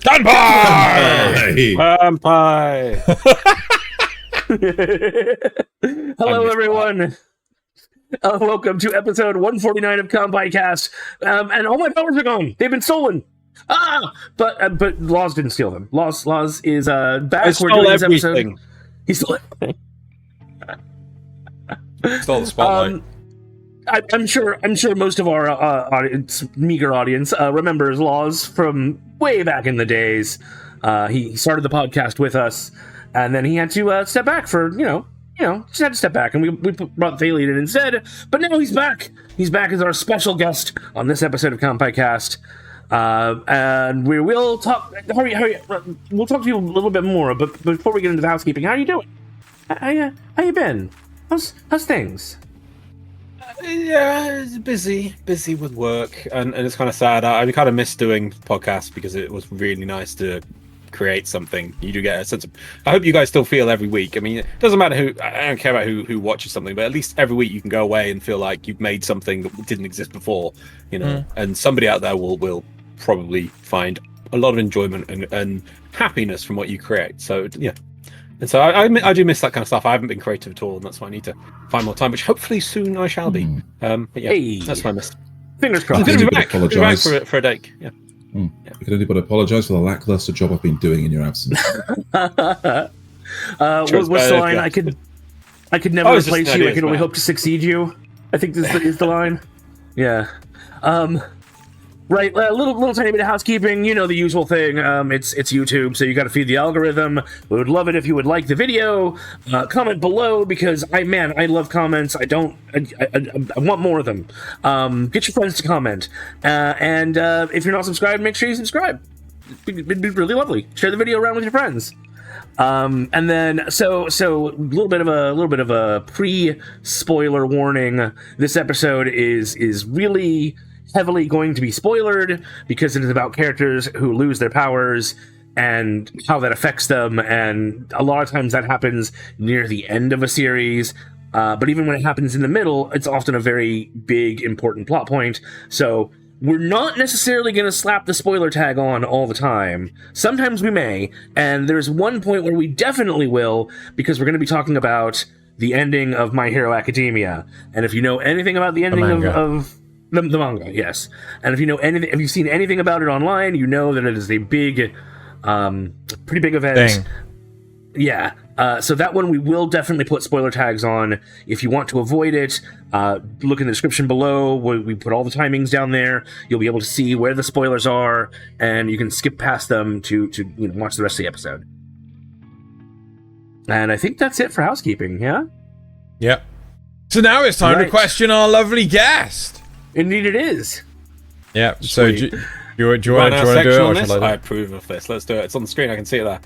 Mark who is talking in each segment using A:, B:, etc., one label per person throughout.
A: Kanpai!
B: Kanpai!
C: Hello, everyone. Welcome to episode 149 of Kanpai Cast. And all my powers are gone. They've been stolen. But LOZ didn't steal them. LOZ is back.
B: I stole everything.
C: He stole everything.
A: Stole the spotlight.
C: I'm sure most of our audience, meager audience, remembers LOZ from way back in the days. He started the podcast with us, and then he had to step back for just had to step back, and we brought Thaylien in instead. But now he's back. He's back as our special guest on this episode of Kanpai Cast, and we will talk. Hurry! We'll talk to you a little bit more. But before we get into the housekeeping, how are you doing? How you been? How's things?
B: Yeah, it's busy with work, and it's kind of sad. I kind of miss doing podcasts because it was really nice to create something. You do get a sense of. I hope you guys still feel every week. I mean, it doesn't matter who. I don't care about who watches something, but at least every week you can go away and feel like you've made something that didn't exist before. And somebody out there will probably find a lot of enjoyment and happiness from what you create. So yeah. And so I do miss that kind of stuff. I haven't been creative at all, and that's why I need to find more time, which hopefully soon I shall be. But yeah, that's what I missed.
C: Fingers crossed.
B: I'm going to be back. For a date. Yeah.
A: Yeah. I can only but apologise for the lackluster job I've been doing in your absence.
C: What's the line? I could never replace you. I can only hope to succeed you. I think this is the line. Yeah. Right, a little tiny bit of housekeeping. You know the usual thing. It's YouTube, so you got to feed the algorithm. We would love it if you would like the video. Comment below because I love comments. I want more of them. Get your friends to comment, and if you're not subscribed, make sure you subscribe. It'd be really lovely. Share the video around with your friends. And then so a little bit of a pre-spoiler warning. This episode is really heavily going to be spoilered because it is about characters who lose their powers and how that affects them, and a lot of times that happens near the end of a series, but even when it happens in the middle, it's often a very big important plot point. So we're not necessarily going to slap the spoiler tag on all the time. Sometimes we may, and there's one point where we definitely will, because we're going to be talking about the ending of My Hero Academia. And if you know anything about the ending of the manga, yes. And if you know anything, if you've seen anything about it online, you know that it is a big, pretty big event.
D: Thing.
C: Yeah. So that one we will definitely put spoiler tags on. If you want to avoid it, look in the description below. We put all the timings down there. You'll be able to see where the spoilers are, and you can skip past them to watch the rest of the episode. And I think that's it for housekeeping. Yeah.
D: Yep. So now it's time to question our lovely guest.
C: Indeed it is.
D: Yeah, so do you want to do it?
B: Or shall I approve of this. Let's do it. It's on the screen. I can see it there.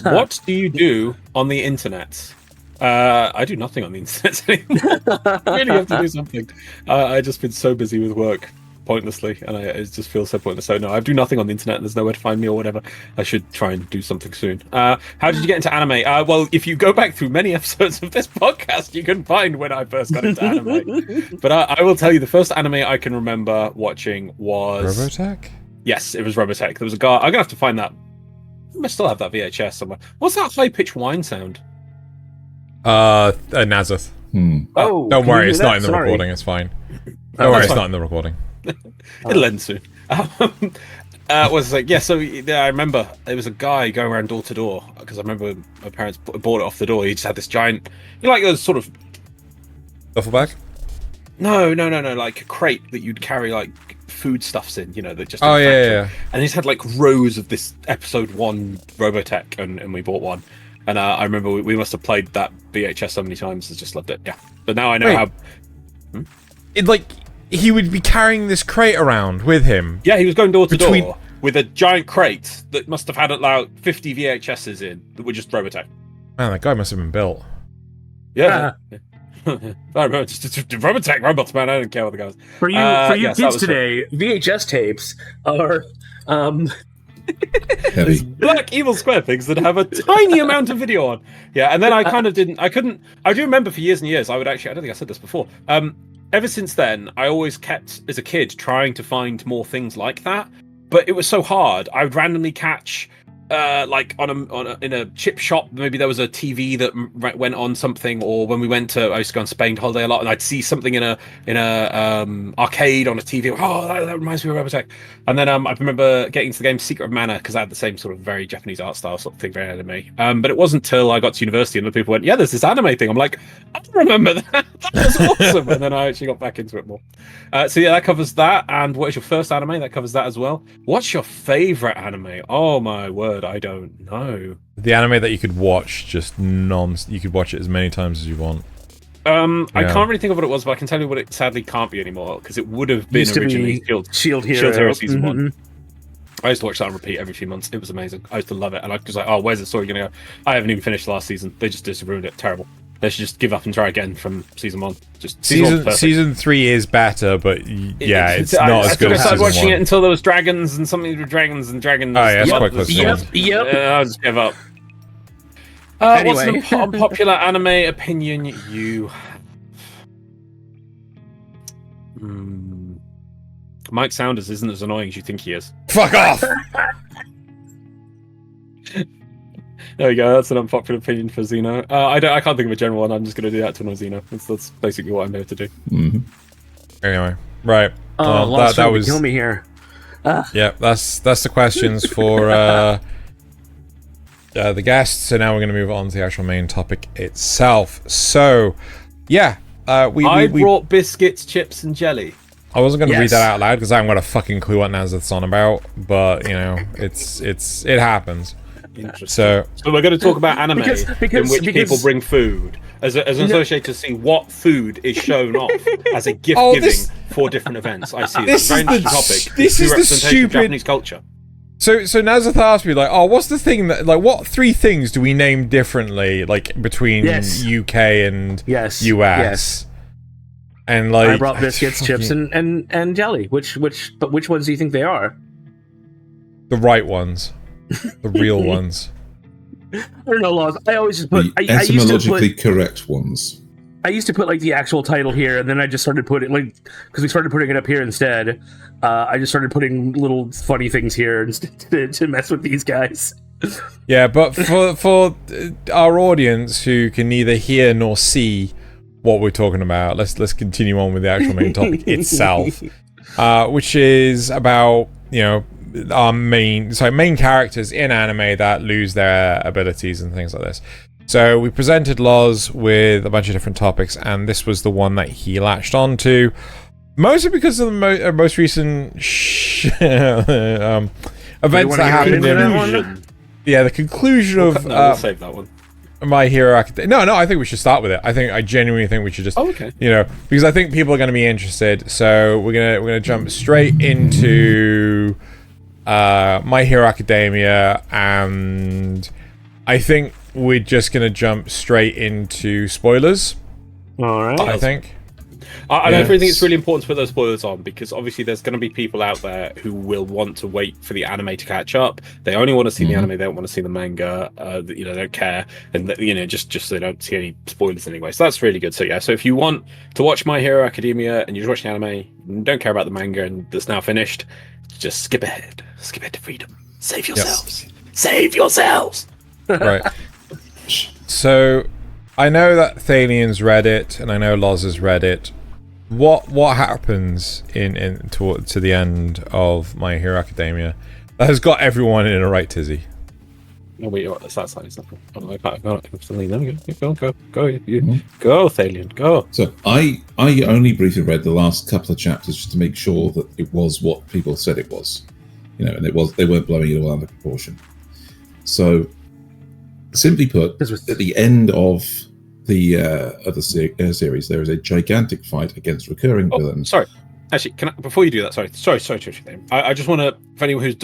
B: What do you do on the internet? I do nothing on the internet anymore. I really have to do something. I've just been so busy with work pointlessly, and it just feels so pointless. So no, I do nothing on the internet. There's nowhere to find me or whatever. I should try and do something soon. How did you get into anime? Well, if you go back through many episodes of this podcast, you can find when I first got into anime. But I will tell you, the first anime I can remember watching was
D: Robotech.
B: Yes, it was Robotech. There was a guy. I'm gonna have to find that. I still have that VHS somewhere. What's that high-pitched whine sound?
D: Nasuth.
C: Oh,
D: don't worry, it's not in the recording. It's fine. Don't worry, it's not in the recording.
B: It'll end soon. Was like, yeah, so I remember there was a guy going around door to door because I remember my parents bought it off the door. He just had this giant, like those sort of
D: duffel bag.
B: No, like a crate that you'd carry like foodstuffs in, that just.
D: Oh yeah.
B: And he's had like rows of this episode 1 Robotech, and we bought one. And I remember we must have played that VHS so many times. I just loved it. Yeah, but now I know how.
D: It like. He would be carrying this crate around with him.
B: Yeah, he was going door to door with a giant crate that must have had like 50 VHSs in that were just Robotech.
D: Man, that guy must have been built.
B: Yeah. I remember just Robotech robots, man. I don't care what the guys.
C: For you kids today, VHS tapes are
B: these black evil square things that have a tiny amount of video on. Yeah, and then I do remember for years and years, I don't think I said this before. Ever since then, I always kept, as a kid, trying to find more things like that. but it was so hard. I would randomly catch like in a chip shop, maybe there was a TV that went on something, or when I used to go on Spain holiday a lot, and I'd see something in a arcade on a TV. Oh, that reminds me of Robotech. And then I remember getting to the game Secret of Mana, because I had the same sort of very Japanese art style sort of thing, very anime. But it wasn't till I got to university and the people went, yeah, there's this anime thing. I'm like, I don't remember that. That was awesome. And then I actually got back into it more. So yeah, that covers that. And what is your first anime? That covers that as well. What's your favorite anime? Oh my word, I don't know.
D: The anime that you could watch you could watch it as many times as you want.
B: I can't really think of what it was, but I can tell you what it sadly can't be anymore, because it would have been originally Shield Hero Season 1. I used to watch that on repeat every few months. It was amazing. I used to love it. And I was like, oh, where's the story going to go? I haven't even finished the last season. They just ruined it. Terrible. They should just give up and try again from season 1. Just
D: season 3 is better, but yeah, it's not as good as season 1. I started watching it
B: until there was dragons and something with dragons and dragons.
D: Oh yeah, that's quite close.
B: Yep. I just give up. Anyway. What's an unpopular anime opinion you have? Mike Saunders isn't as annoying as you think he is.
D: Fuck off!
B: There we go. That's an unpopular opinion for Xeno. I can't think of a general one. I'm just going to do that to annoy Xeno. That's basically what I'm here to do.
A: Mm-hmm.
D: Anyway, right.
C: That was kill me here.
D: Yeah, that's the questions for the guests. So now we're going to move on to the actual main topic itself. So, yeah, we
B: brought biscuits, chips, and jelly.
D: I wasn't going to read that out loud because I haven't got a fucking clue what Nasuth's on about, but you know, it happens.
B: Interesting.
D: So
B: we're going to talk about anime in which people bring food as an associate to see what food is shown off as a gift giving for different events. I see. This is a very interesting topic.
D: This is the stupid
B: Japanese culture.
D: So Nasuth asked me, like, oh, what's the thing that, like, what 3 things do we name differently, like, between UK and US? Yes. And like,
C: I brought biscuits, chips, and jelly. Which ones do you think they are?
D: The right ones, the real ones.
C: I don't know, Loz. I always just put
A: the etymologically correct ones.
C: I used to put like the actual title here, and then I just started putting because we started putting it up here instead. I just started putting little funny things here to mess with these guys.
D: Yeah, but for our audience who can neither hear nor see what we're talking about, let's continue on with the actual main topic itself, which is about, you know, our main characters in anime that lose their abilities and things like this. So we presented LOZ with a bunch of different topics, and this was the one that he latched onto, mostly because of the most recent events that happened in. Yeah, the conclusion of.
B: We'll save that one.
D: My Hero Academia. No, I think we should start with it. I genuinely think we should just, you know, because I think people are going to be interested. So we're gonna jump straight into My Hero Academia, and I think we're just gonna jump straight into spoilers.
C: All right.
B: I think. I don't think it's really important to put those spoilers on, because obviously there's going to be people out there who will want to wait for the anime to catch up. They only want to see the anime, they don't want to see the manga. You know, they don't care, and you know, just so they don't see any spoilers anyway. So that's really good. So yeah, so if you want to watch My Hero Academia and you're watching anime, and don't care about the manga and that's now finished, just skip ahead to freedom. Save yourselves. Yep. Save yourselves.
D: Right. So I know that Thaylien's read it, and I know LOZ has read it. What happens to the end of My Hero Academia that has got everyone in a right tizzy?
B: No, wait, that's that side. I can't. Go, Thaylien, go.
A: So I only briefly read the last couple of chapters just to make sure that it was what people said it was, you know, and they weren't blowing it all out of proportion. So, simply put, at the end of the series, there is a gigantic fight against recurring villains.
B: Sorry, actually, before you do that, sorry, I just want to, for anyone who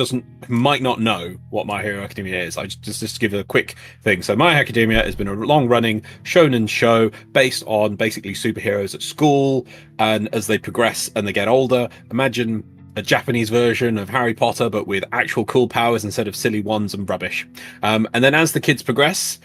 B: might not know what My Hero Academia is, I just give a quick thing. So My Hero Academia has been a long-running shonen show based on basically superheroes at school, and as they progress and they get older, imagine a Japanese version of Harry Potter, but with actual cool powers instead of silly wands and rubbish. And then as the kids progress,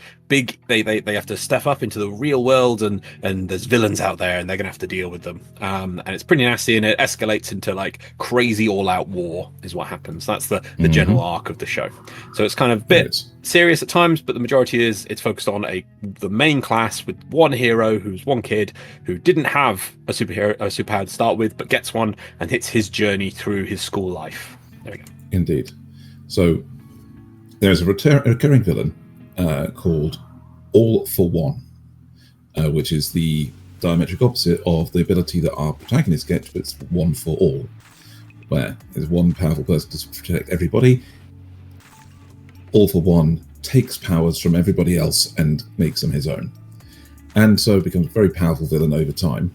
B: big. They have to step up into the real world, and there's villains out there, and they're gonna have to deal with them. And it's pretty nasty, and it escalates into like crazy all-out war. Is what happens. That's the general arc of the show. So it's kind of a bit serious at times, but the majority is it's focused on the main class with one hero who's one kid who didn't have a superpower to start with, but gets one, and hits his journey through his school life. There we go.
A: Indeed. So there's a recurring villain called All for One, which is the diametric opposite of the ability that our protagonist gets, but it's one for all, where there's one powerful person to protect everybody. All for One takes powers from everybody else and makes them his own. And so becomes a very powerful villain over time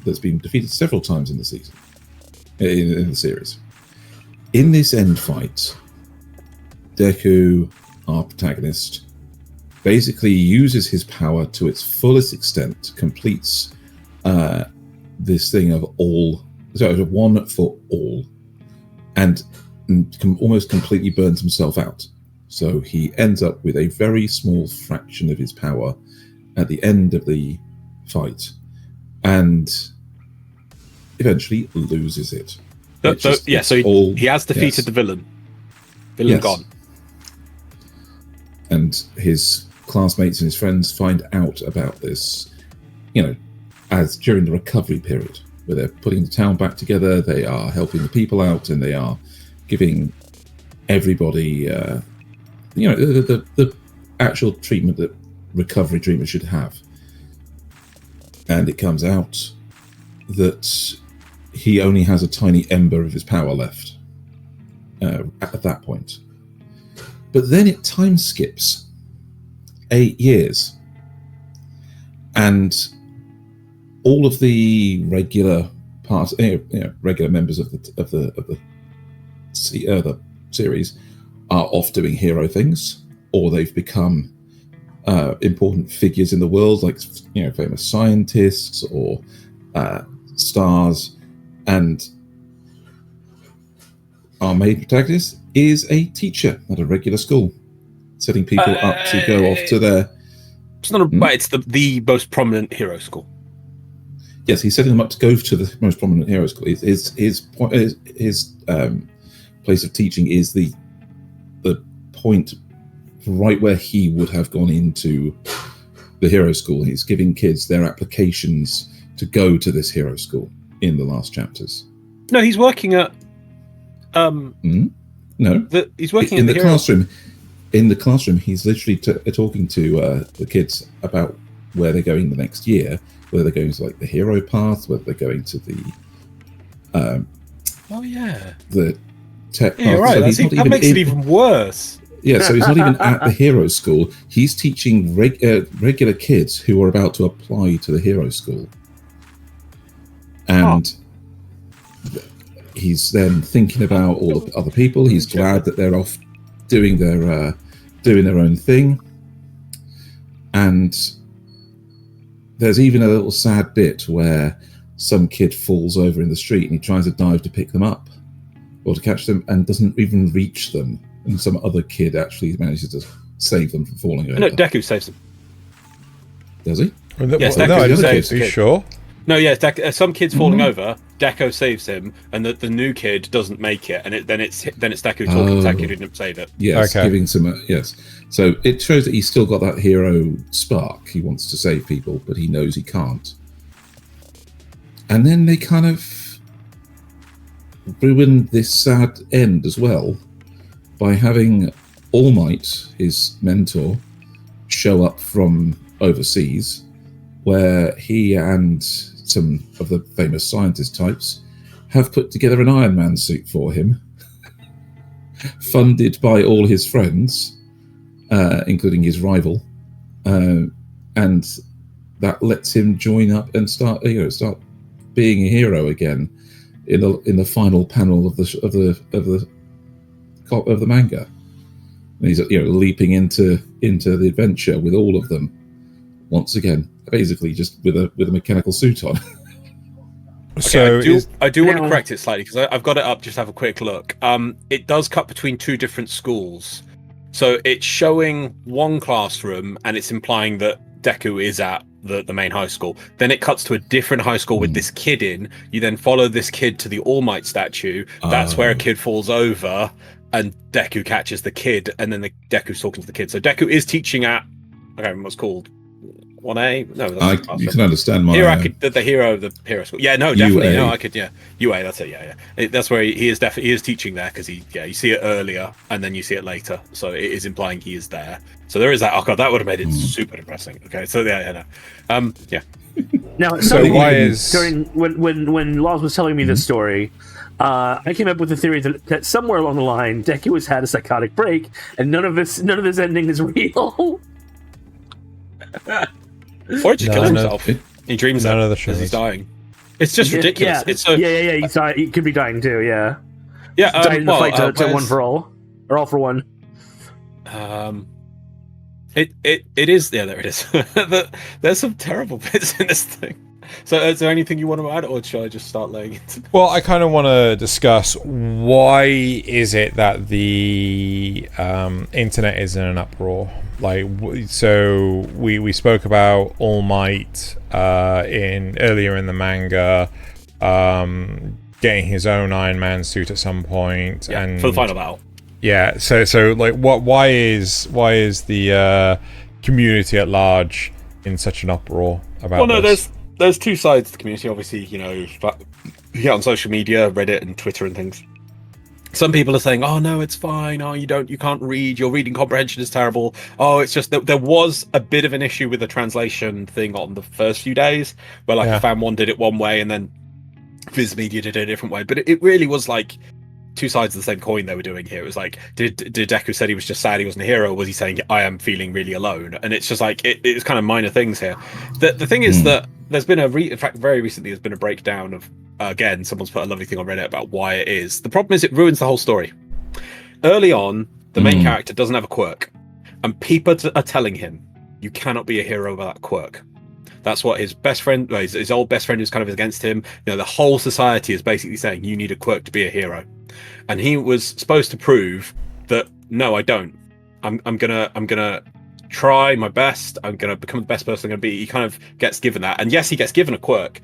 A: that's been defeated several times in the season, in the series. In this end fight, Deku, our protagonist, basically uses his power to its fullest extent, completes this thing of one for all, and almost completely burns himself out. So he ends up with a very small fraction of his power at the end of the fight, and eventually loses it.
B: He has defeated the villain. Villain gone.
A: And his classmates and his friends find out about this, as during the recovery period, where they're putting the town back together, they are helping the people out, and they are giving everybody, the actual treatment that recovery dreamers should have. And it comes out that he only has a tiny ember of his power left at that point. But then it time skips 8 years, and all of the regular regular members of the series are off doing hero things, or they've become important figures in the world, like famous scientists or stars. And our main protagonist is a teacher at a regular school, setting people up to go off to their...
B: It's not it's the most prominent hero school.
A: Yes, he's setting them up to go to the most prominent hero school. His place of teaching is the point right where he would have gone into the hero school. He's giving kids their applications to go to this hero school in the last chapters.
B: No, he's working at
A: no,
B: he's working
A: in
B: at
A: the classroom. In the classroom, he's literally talking to the kids about where they're going the next year, whether they're going to like the hero path, whether they're going to the the tech path.
B: Right.
A: So
B: that makes it even worse.
A: Yeah, so he's not even at the hero school. He's teaching regular kids who are about to apply to the hero school. And he's then thinking about all the other people. He's glad that they're off doing their own thing. And there's even a little sad bit where some kid falls over in the street and he tries to dive to pick them up or to catch them and doesn't even reach them. And some other kid actually manages to save them from falling over.
B: No, Deku saves them.
A: Does he?
B: Yes,
D: Deku saves the kid. Are you sure?
B: No, yes, some kid's falling over. Deku saves him, and the new kid doesn't make it, and then it's Deku talking to Deku who didn't save it.
A: Yes, giving some yes. So it shows that he's still got that hero spark. He wants to save people, but he knows he can't. And then they kind of ruin this sad end as well by having All Might, his mentor, show up from overseas, where he and some of the famous scientist types have put together an Iron Man suit for him, funded by all his friends, including his rival, and that lets him join up and start being a hero again in the final panel of the manga. And he's leaping into the adventure with all of them once again, basically just with a mechanical suit on.
D: So
B: I do want to correct it slightly because I've got it up just to have a quick look. It does cut between two different schools. So it's showing one classroom, and it's implying that Deku is at the main high school. Then it cuts to a different high school with this kid in. You then follow this kid to the All Might statue. That's where a kid falls over, and Deku catches the kid, and then Deku's talking to the kid. So Deku is teaching at, I can't remember what's called. 1A? No, that's
A: you can understand my...
B: the hero of the hero school. Yeah, no, definitely. UA. No, I could, yeah. UA, that's it, yeah. That's where he is definitely, he is teaching there, because you see it earlier, and then you see it later. So it is implying he is there. So there is that. Oh, God, that would have made it super depressing. Okay, so yeah. Yeah.
C: Now,
D: so why is...
C: During, when Loz was telling me this story, I came up with the theory that somewhere along the line, Deku has had a psychotic break, and none of this ending is real.
B: Or he just kills himself. He dreams that as he's dying. It's just ridiculous.
C: Yeah.
B: It's so...
C: He could be dying too. Yeah.
B: Yeah.
C: Died in the fight to one for all, or all for one.
B: It is. Yeah, there it is. There's some terrible bits in this thing. So, is there anything you want to add, or should I just start laying it?
D: Well, I kind of want to discuss why is it that the internet is in an uproar. Like, so we spoke about All Might earlier in the manga, getting his own Iron Man suit at some point, and
B: for the final battle.
D: Yeah. So like, why is the community at large in such an uproar about?
B: Well, no,
D: this?
B: There's two sides to the community. Obviously, you get on social media, Reddit and Twitter and things. Some people are saying, "Oh no, it's fine. Oh, you can't read. Your reading comprehension is terrible. Oh, it's just that there was a bit of an issue with the translation thing on the first few days, where a fan one did it one way and then Viz Media did it a different way. But it really was like two sides of the same coin they were doing here. It was like, did Deku said he was just sad he wasn't a hero, or was he saying I am feeling really alone? And it's just like it's kind of minor things here. The thing is that there's been in fact very recently there's been a breakdown of again, someone's put a lovely thing on Reddit about why it is. The problem is it ruins the whole story. Early on, the main character doesn't have a quirk, and people are telling him you cannot be a hero without that quirk. That's what his best friend, his old best friend, who's kind of against him. The whole society is basically saying you need a quirk to be a hero, and he was supposed to prove that no, I don't. I'm gonna try my best. I'm gonna become the best person I'm gonna be. He kind of gets given that, and yes, he gets given a quirk,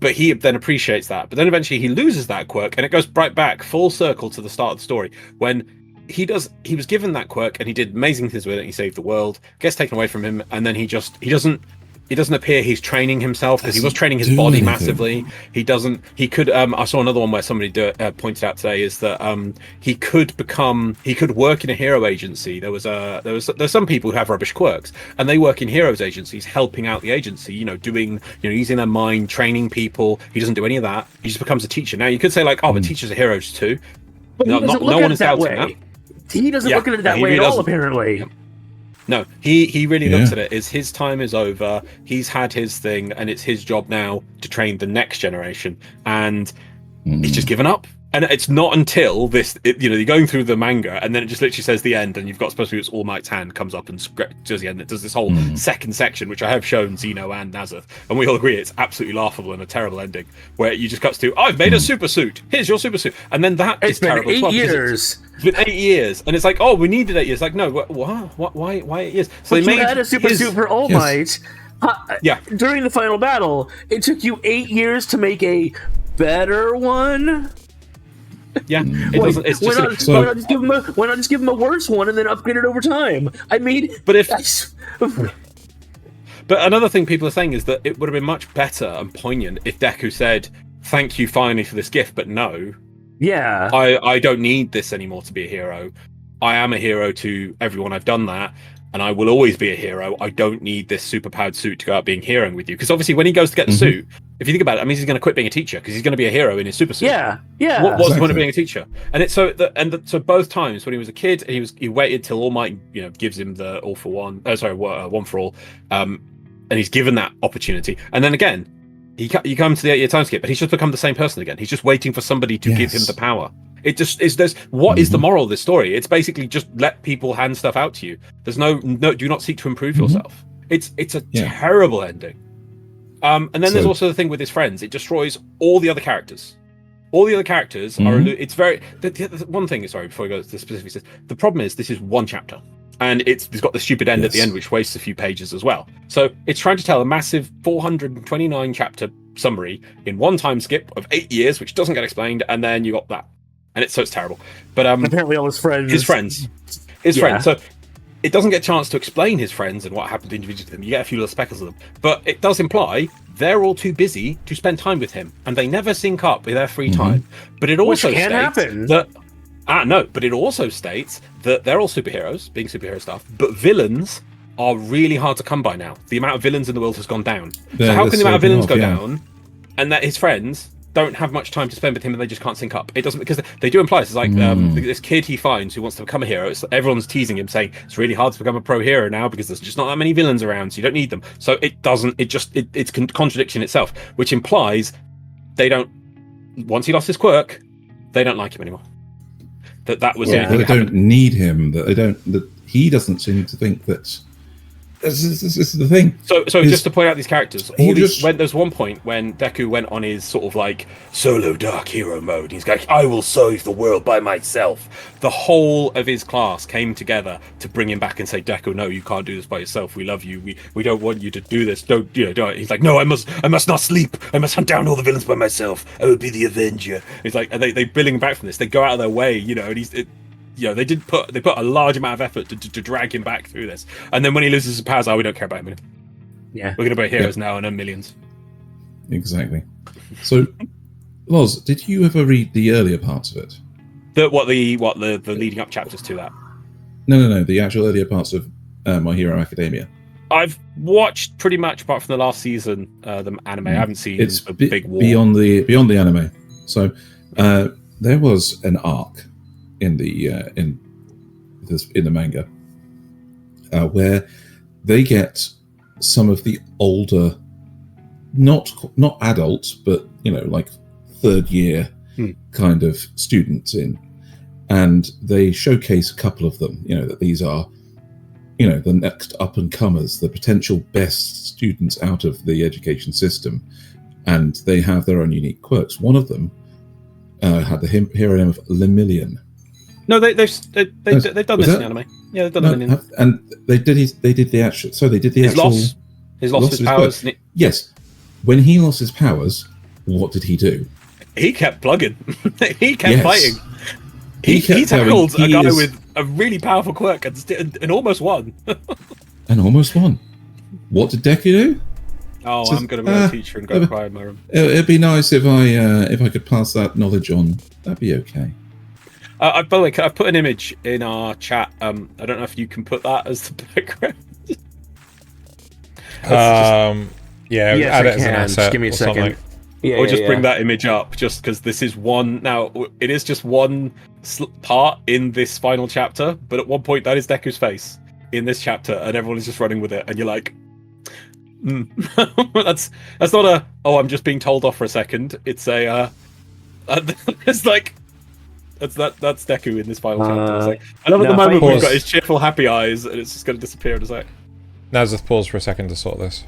B: but he then appreciates that. But then eventually he loses that quirk, and it goes right back full circle to the start of the story when he was given that quirk and he did amazing things with it. He saved the world, gets taken away from him, and then he doesn't appear he's training himself, because he was training his body massively. He could I saw another one where somebody pointed out today is that he could work in a hero agency. There's some people who have rubbish quirks and they work in heroes agencies helping out the agency, using their mind, training people. He doesn't do any of that. He just becomes a teacher. Now you could say like, oh, but teachers are heroes too.
C: But no one is doubting that. He doesn't look at it that way at all, apparently.
B: Yeah. No, he really looks at it as his time is over. He's had his thing, and it's his job now to train the next generation. And he's just given up. And it's not until you're going through the manga, and then it just literally says the end, and you've got supposed to be it's All Might's hand comes up and does the end. It does this whole second section, which I have shown Zeno and Nasuth, and we all agree it's absolutely laughable and a terrible ending, where you just cuts to, I've made a super suit. Here's your super suit, and then that is terrible.
C: It's been 8 years.
B: It's been 8 years, and it's like, oh, we needed 8 years. Like, no, what? Why 8 years? So
C: but they had a super suit for All Might. During the final battle, it took you 8 years to make a better one.
B: Yeah,
C: why not just give him a worse one and then upgrade it over time? I mean,
B: but another thing people are saying is that it would have been much better and poignant if Deku said, "Thank you finally for this gift, but no, I don't need this anymore to be a hero. I am a hero to everyone. I've done that, and I will always be a hero. I don't need this superpowered suit to go out being heroing with you." Because obviously, when he goes to get the suit, if you think about it, I mean, he's going to quit being a teacher because he's going to be a hero in his super suit.
C: Yeah.
B: What's the point of being a teacher? And it's so both times when he was a kid, he waited till All Might gives him the all for one. One for all, and he's given that opportunity. And then again, you come to the 8-year time skip, and he's just become the same person again. He's just waiting for somebody to give him the power. It just is. There's what is the moral of this story? It's basically just let people hand stuff out to you. There's no. Do not seek to improve yourself. It's a terrible ending. And then there's also the thing with his friends. It destroys all the other characters. All the other characters are. It's very. The one thing. Sorry, before I go to the specifics, the problem is this is one chapter, and it's got the stupid end at the end, which wastes a few pages as well. So it's trying to tell a massive 429 chapter summary in one time skip of 8 years, which doesn't get explained, and then you got that, and it's terrible. But
C: apparently all his friends.
B: So it doesn't get a chance to explain his friends and what happened individually to them. You get a few little speckles of them, but it does imply they're all too busy to spend time with him, and they never sync up with their free time. But it also states that but it also states that they're all superheroes, being superhero stuff, but villains are really hard to come by now. The amount of villains in the world has gone down. So how can the amount of villains go down, and that his friends don't have much time to spend with him, and they just can't sync up? It doesn't, because they do imply it's like this kid he finds who wants to become a hero. Everyone's teasing him, saying it's really hard to become a pro hero now because there's just not that many villains around, so you don't need them. So it doesn't. It's contradiction itself, which implies they don't. Once he lost his quirk, they don't like him anymore. That was
A: they don't need him. That he doesn't seem to think that. This is the thing.
B: So just to point out these characters, when there's one point when Deku went on his sort of like solo dark hero mode, he's like, I will save the world by myself. The whole of his class came together to bring him back and say, Deku, no, you can't do this by yourself. We love you. We don't want you to do this. Don't do it. He's like, no, I must not sleep. I must hunt down all the villains by myself. I will be the Avenger. He's like, and they billing back from this. They go out of their way, and they put a large amount of effort to drag him back through this, and then when he loses his powers, we don't care about him anymore.
C: Yeah,
B: we're gonna be heroes now and earn millions.
A: Exactly. So, Loz, did you ever read the earlier parts of it?
B: The leading up chapters to that?
A: No. The actual earlier parts of My Hero Academia.
B: I've watched pretty much, apart from the last season, the anime. I haven't seen a big war
A: beyond the anime. So there was an arc in the manga where they get some of the older, not adults, but like third year kind of students in, and they showcase a couple of them. That these are the next up and comers, the potential best students out of the education system, and they have their own unique quirks. One of them had the hero name of Lemillion.
B: No, they've done this in the anime. Yeah, they've done it.
A: And they did the actual. So they did the
B: his
A: actual.
B: His loss his powers.
A: Yes, when he lost his powers, what did he do?
B: He kept plugging. He kept fighting. He tackled a guy with a really powerful quirk and almost won.
A: And almost won. What did Deku do?
B: Oh, I'm going to be a teacher and go cry in my room.
A: It'd be nice if I could pass that knowledge on. That'd be okay.
B: By the way, I've put an image in our chat. I don't know if you can put that as the background.
D: Yeah,
C: yes,
D: add
C: I
D: it as an
C: can.
D: asset.
C: Just give me a second.
D: Something.
C: Yeah,
B: or just bring that image up, just because this is one. Now, it is just one part in this final chapter, but at one point that is Deku's face in this chapter, and everyone is just running with it, and you're like, that's not a. Oh, I'm just being told off for a second. It's a. It's like. That's Deku in this final chapter. It's like, I love at the moment we've got his cheerful, happy eyes, and it's just going to disappear in a sec.
D: Nasuth, pause for a second to sort this.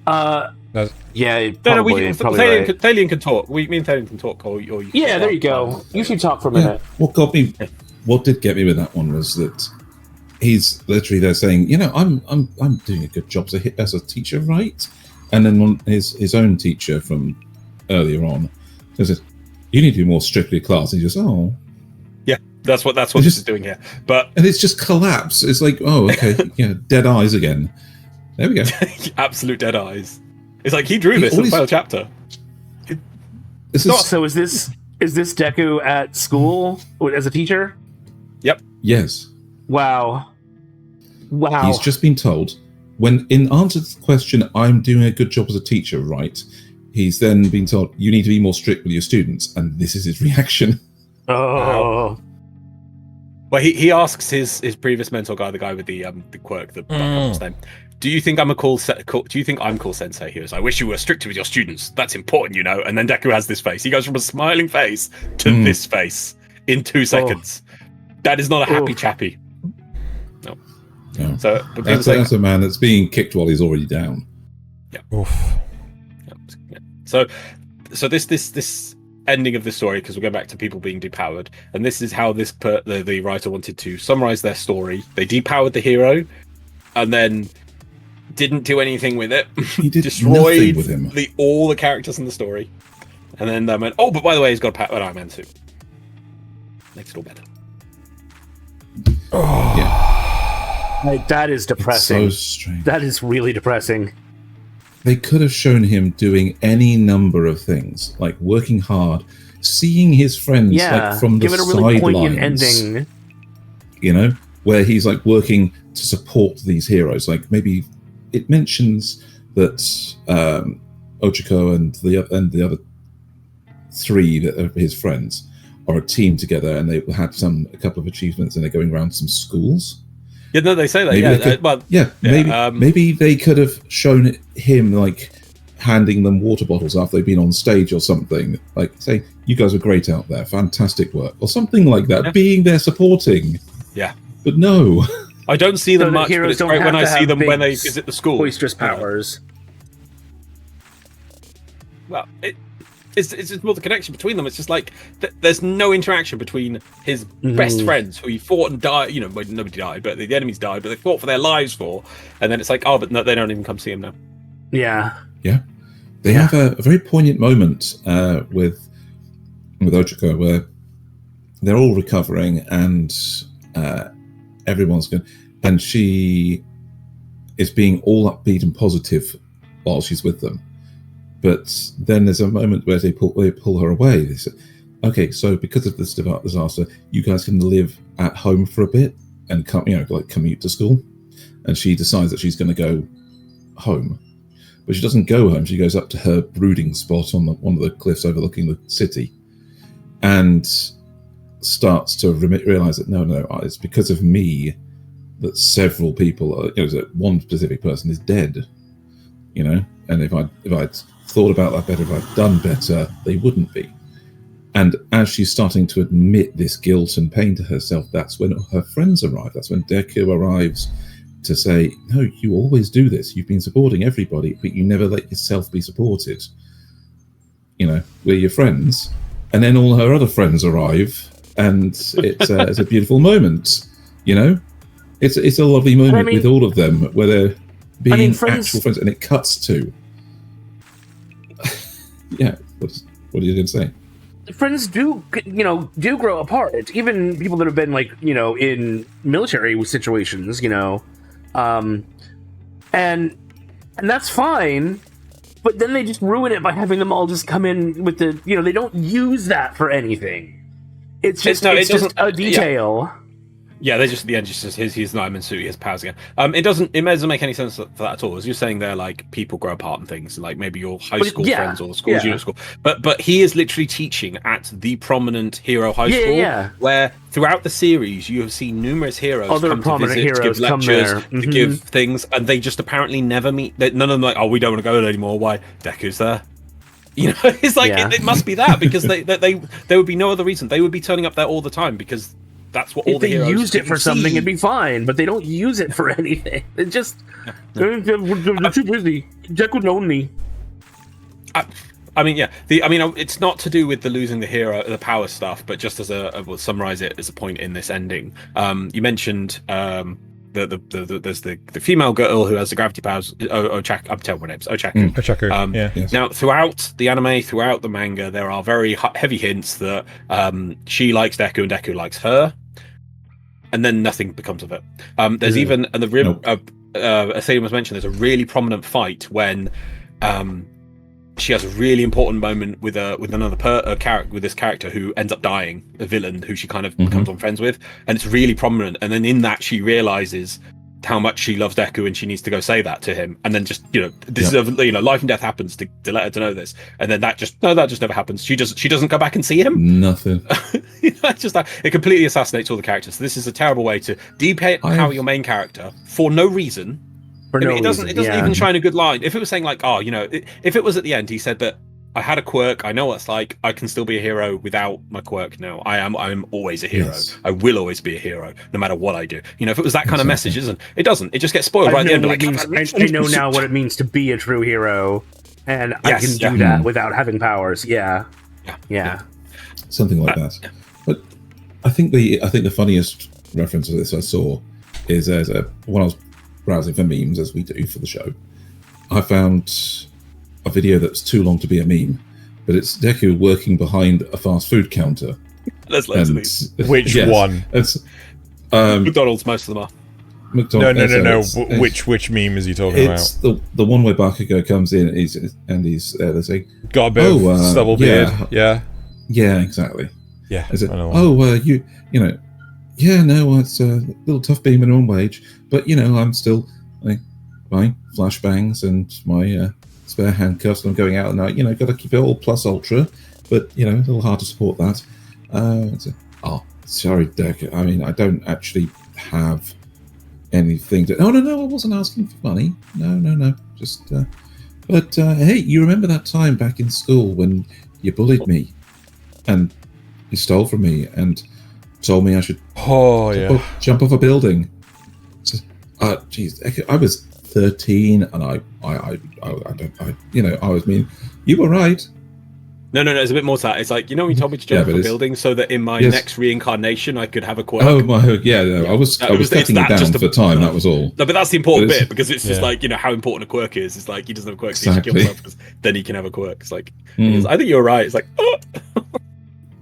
C: Yeah,
B: probably.
C: Right.
B: Thaylien can talk. Me and Thaylien can talk, or you.
C: Yeah, there you go. You should talk for a minute.
A: Yeah. What did get me with that one was that he's literally there saying, I'm doing a good job as a teacher, right? And then his own teacher from earlier on says, you need to be more strictly class. And he just, oh.
B: Yeah, that's what this is doing here. And
A: it's just collapse. It's like, oh, okay, dead eyes again. There we go.
B: Absolute dead eyes. It's like he drew this in the final chapter.
C: So is this Deku at school as a teacher?
B: Yep.
A: Yes.
C: Wow.
A: He's just been told, when in answer to the question, I'm doing a good job as a teacher, right? He's then been told, you need to be more strict with your students, and this is his reaction.
C: Oh.
B: Well, he asks his previous mentor guy, the guy with the quirk, name. Do you think I'm cool sensei? He was, I wish you were stricter with your students. That's important, And then Deku has this face. He goes from a smiling face to this face in 2 seconds. That is not a happy chappy. No. So
A: that's a man that's being kicked while he's already down.
B: Yeah. Oof. So so this ending of the story, because we're going back to people being depowered, and this is how the writer wanted to summarize their story. They depowered the hero, and then didn't do anything with it.
A: He did
B: destroyed
A: with him.
B: all the characters in the story, and then they went, oh, but by the way, he's got a power Iron Man suit. Makes it all better.
A: Oh, yeah.
C: That is depressing.
A: It's so strange.
C: That is really depressing.
A: They could have shown him doing any number of things, like working hard, seeing his friends like, from the
C: give it a really poignant
A: sidelines.
C: ending.
A: You know, where he's like working to support these heroes. Like maybe it mentions that Ochako and the other three that are his friends are a team together, and they had a couple of achievements, and they're going around some schools.
B: Yeah, no, they say that.
A: Maybe they could have shown him like handing them water bottles after they've been on stage or something. Like, say, you guys are great out there, fantastic work, or something like that.
B: Yeah.
A: Being there supporting.
B: Yeah,
A: but no,
B: I don't see them
C: So
B: much. But it's great when I see them when they visit the school.
C: Boisterous powers.
B: Well, it's just more the connection between them. It's just like there's no interaction between his best friends who he fought and died. You know, well, nobody died, but the enemies died, but they fought for their lives for. And then it's like, oh, but no, they don't even come see him now.
C: Yeah.
A: They have a very poignant moment with Ochako where they're all recovering and everyone's good, and she is being all upbeat and positive while she's with them. But then there's a moment where they pull her away. They say, okay, so because of this disaster, you guys can live at home for a bit and commute to school. And she decides that she's going to go home. But she doesn't go home. She goes up to her brooding spot on one of the cliffs overlooking the city and starts to realize that, no, it's because of me that several people, that one specific person is dead, and if I'd thought about that better, if I'd done better, they wouldn't be. And as she's starting to admit this guilt and pain to herself, that's when her friends arrive. That's when Deku arrives to say, no, you always do this. You've been supporting everybody, but you never let yourself be supported. We're your friends. And then all her other friends arrive, and it's a beautiful moment. It's a lovely moment with all of them where they're being actual friends, and it cuts to. Yeah, what are you going to say?
C: Friends do grow apart. Even people that have been in military situations, and that's fine. But then they just ruin it by having them all just come in with the, they don't use that for anything. It's just a detail.
B: Yeah. Yeah, they just at the end just says he's an Iron Man suit, he has powers again. It doesn't make any sense for that at all. As you're saying there, like people grow apart and things, like maybe your high school friends or schools you at school. But he is literally teaching at the prominent hero high school where throughout the series you have seen numerous heroes come to visit, to give lectures, to give things, and they just apparently never meet. None of them like, oh, we don't want to go there anymore. Why? Deku's there. It's like it must be that because there would be no other reason. They would be turning up there all the time because that's what all the heroes
C: used it for something, it'd be fine, but they don't use it for anything. It just they're too busy. Deku lonely.
B: It's not to do with the losing the power stuff, but just as we'll summarize it as a point in this ending. You mentioned there's the female girl who has the gravity powers. Ochako. I'm terrible names. Ochako.
D: Ochako. Yes.
B: Now, throughout the anime, throughout the manga, there are very heavy hints that she likes Deku and Deku likes her, and then nothing becomes of it. There's even and the as Thaylien was mentioned, there's a really prominent fight when she has a really important moment with another character, with this character who ends up dying, a villain who she kind of becomes on friends with, and it's really prominent. And then in that, she realizes how much she loves Deku, and she needs to go say that to him. And then just this is life and death happens to let her to know this. And then that just never happens. She doesn't go back and see him.
A: Nothing.
B: It's just like it completely assassinates all the characters. So this is a terrible way to depower your main character for no reason. It doesn't even shine a good line. If it was saying like, if it was at the end, he said that I had a quirk, I know what it's like, I can still be a hero without my quirk now. I'm always a hero. Yes. I will always be a hero, no matter what I do. If it was that kind of message, it doesn't. It just gets spoiled right at the end.
C: I know now what it means to be a true hero. and I can do that without having powers. Yeah.
A: Something like that. But I think the funniest reference to this I saw is when I was browsing for memes, as we do for the show, I found a video that's too long to be a meme, but it's Deku working behind a fast food counter.
B: There's loads of these.
D: Which one?
A: It's
B: McDonald's, most of them are.
A: McDonald's,
D: no. Which meme is he talking about?
A: It's the one where Bakugo comes in and he's they say,
D: got a bit of stubble beard. Yeah, exactly.
A: Yeah. Is it? It's a little tough being minimum wage, but I'm still buying flashbangs and my spare handcuffs, and I'm going out at night. Got to keep it all plus ultra, but a little hard to support that. Sorry, Deku. I mean, I don't actually have anything to. No, I wasn't asking for money. No. Just, but hey, you remember that time back in school when you bullied me, and you stole from me, and told me I should jump off a building. Geez, I was 13, and I was mean. You were right.
B: No, it's a bit more to that. It's like, you told me to jump off a building so that in my next reincarnation I could have a quirk.
A: Oh my, I was cutting it down for time. That was all.
B: No, but that's the important bit, because it's just like how important a quirk is. It's like he doesn't have a quirk, so he should kill himself, because then he can have a quirk. It's like, I think you're right. It's like, oh.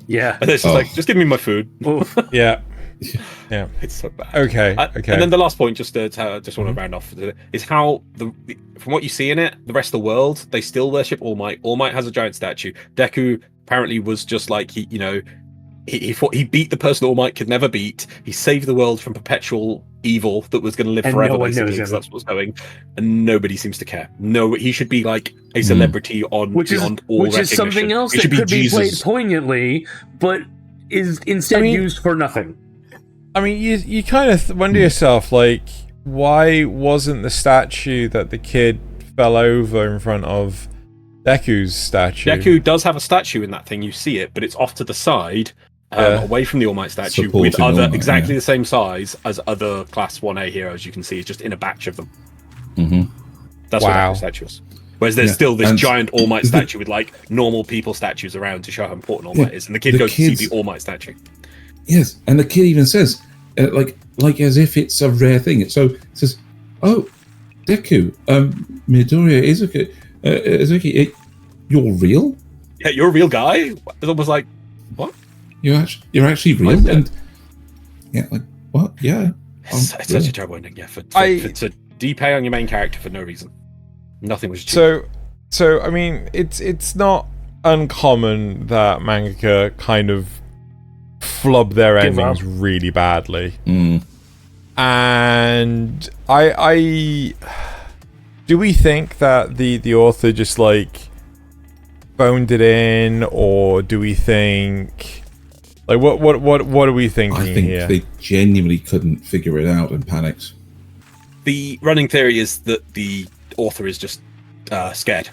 C: Yeah.
B: And it's just like, just give me my food.
D: Yeah.
B: It's so bad.
D: Okay.
B: And then the last point, just want to round off, is how from what you see in it, the rest of the world, they still worship All Might. All Might has a giant statue. Deku apparently was just like he beat the person All Might could never beat. He saved the world from perpetual evil that was going to live forever. Basically, that's what's going, and nobody seems to care. No, he should be like a celebrity beyond all recognition.
C: Which is something else that could be played poignantly, but is instead used for nothing.
D: I mean, you kind of wonder yourself, like, why wasn't the statue that the kid fell over in front of Deku's statue?
B: Deku does have a statue in that thing, you see it, but it's off to the side, away from the All Might statue, with other exactly the same size as other Class 1A heroes you can see, just in a batch of them. That's what Deku's statue is. Whereas there's still this giant All Might statue with, like, normal people statues around to show how important All Might is, and the kid goes to see the All Might statue.
A: Yes, and the kid even says, like as if it's a rare thing. So it says, "Oh, Deku, Midoriya, Izuki, you're real?
B: Yeah, you're a real guy." It's almost like, what?
A: You're actually real? And like what? Yeah,
B: it's such a terrible ending. Yeah, for to depay on your main character for no reason. Nothing was achieved.
D: So I mean, it's not uncommon that mangaka kind of flub their endings really badly. And I do we think that the author just like boned it in, or do we think like what are we thinking here?
A: I think they genuinely couldn't figure it out and panicked.
B: The running theory is that the author is just scared.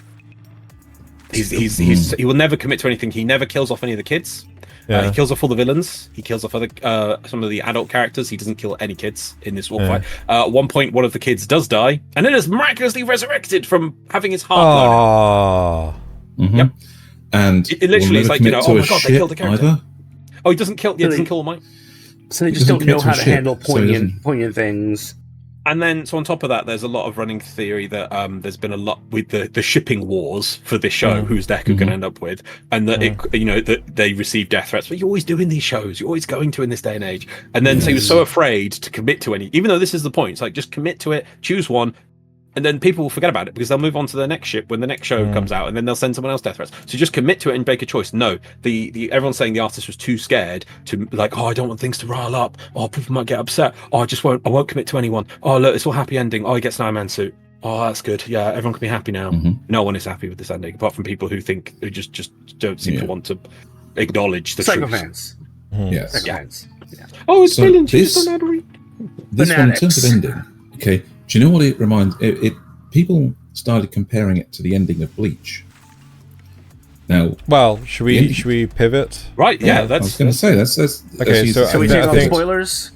B: He will never commit to anything. He never kills off any of the kids. He kills off all the villains. He kills off other some of the adult characters. He doesn't kill any kids in this war fight. At one point, one of the kids does die, and then is miraculously restrrected from having his heart blown out. Yep.
A: And
B: it literally is like, oh my god, they killed the character. Either. Oh, he doesn't kill. Yeah, doesn't kill All Might.
C: So they just don't know how to handle poignant things.
B: And then, so on top of that, there's a lot of running theory that there's been a lot with the shipping wars for this show, who's Deku going to end up with, and that that they receive death threats. But you're always doing these shows, you're always going to in this day and age. And then so he was so afraid to commit to any, even though this is the point. It's like, just commit to it, choose one, and then people will forget about it because they'll move on to the next ship when the next show comes out, and then they'll send someone else death threats. So just commit to it and make a choice. No, the everyone's saying the artist was too scared to, like, oh, I don't want things to rile up. Oh, people might get upset. Oh, I won't commit to anyone. Oh, look, it's all happy ending. Oh, he gets an Iron Man suit. Oh, that's good. Yeah, everyone can be happy now. No one is happy with this ending, apart from people who just don't seem to want to acknowledge the truth.
C: Fans.
A: Yes.
C: Yeah.
B: Oh, it's brilliant.
A: This one, in terms of ending, okay. Do you know what it reminds? People started comparing it to the ending of Bleach. Now,
D: well, should we pivot?
B: Right. Yeah.
A: I was going to say that's
D: okay. So
C: we take off spoilers.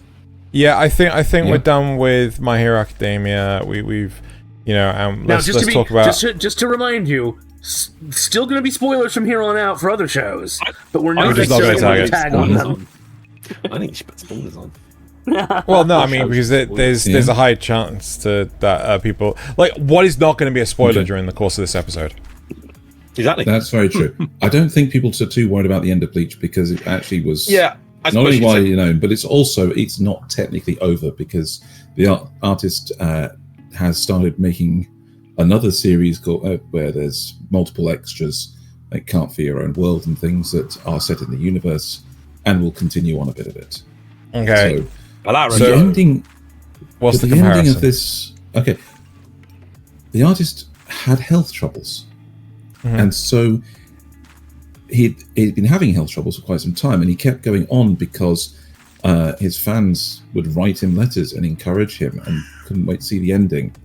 D: Yeah, I think we're done with My Hero Academia. We've now let's talk about
C: just to remind you, still going to be spoilers from here on out for other shows, but we're not
D: just not
C: necessarily
D: gonna
C: going to tag on them.
B: I think you should put spoilers on.
D: Well, no, I mean, because there's a high chance that people like what is not going to be a spoiler during the course of this episode.
B: Exactly.
A: That's very true. I don't think people are too worried about the end of Bleach because it actually was
B: not
A: only widely known, but it's not technically over because the artist has started making another series called where there's multiple extras, like Can't Fear Your Own World and things that are set in the universe, and will continue on a bit of it.
D: Okay.
A: So the ending.
D: What's the
A: comparison?
D: ending
A: Of this? Okay. The artist had health troubles, and so he'd been having health troubles for quite some time, and he kept going on because his fans would write him letters and encourage him, and couldn't wait to see the ending.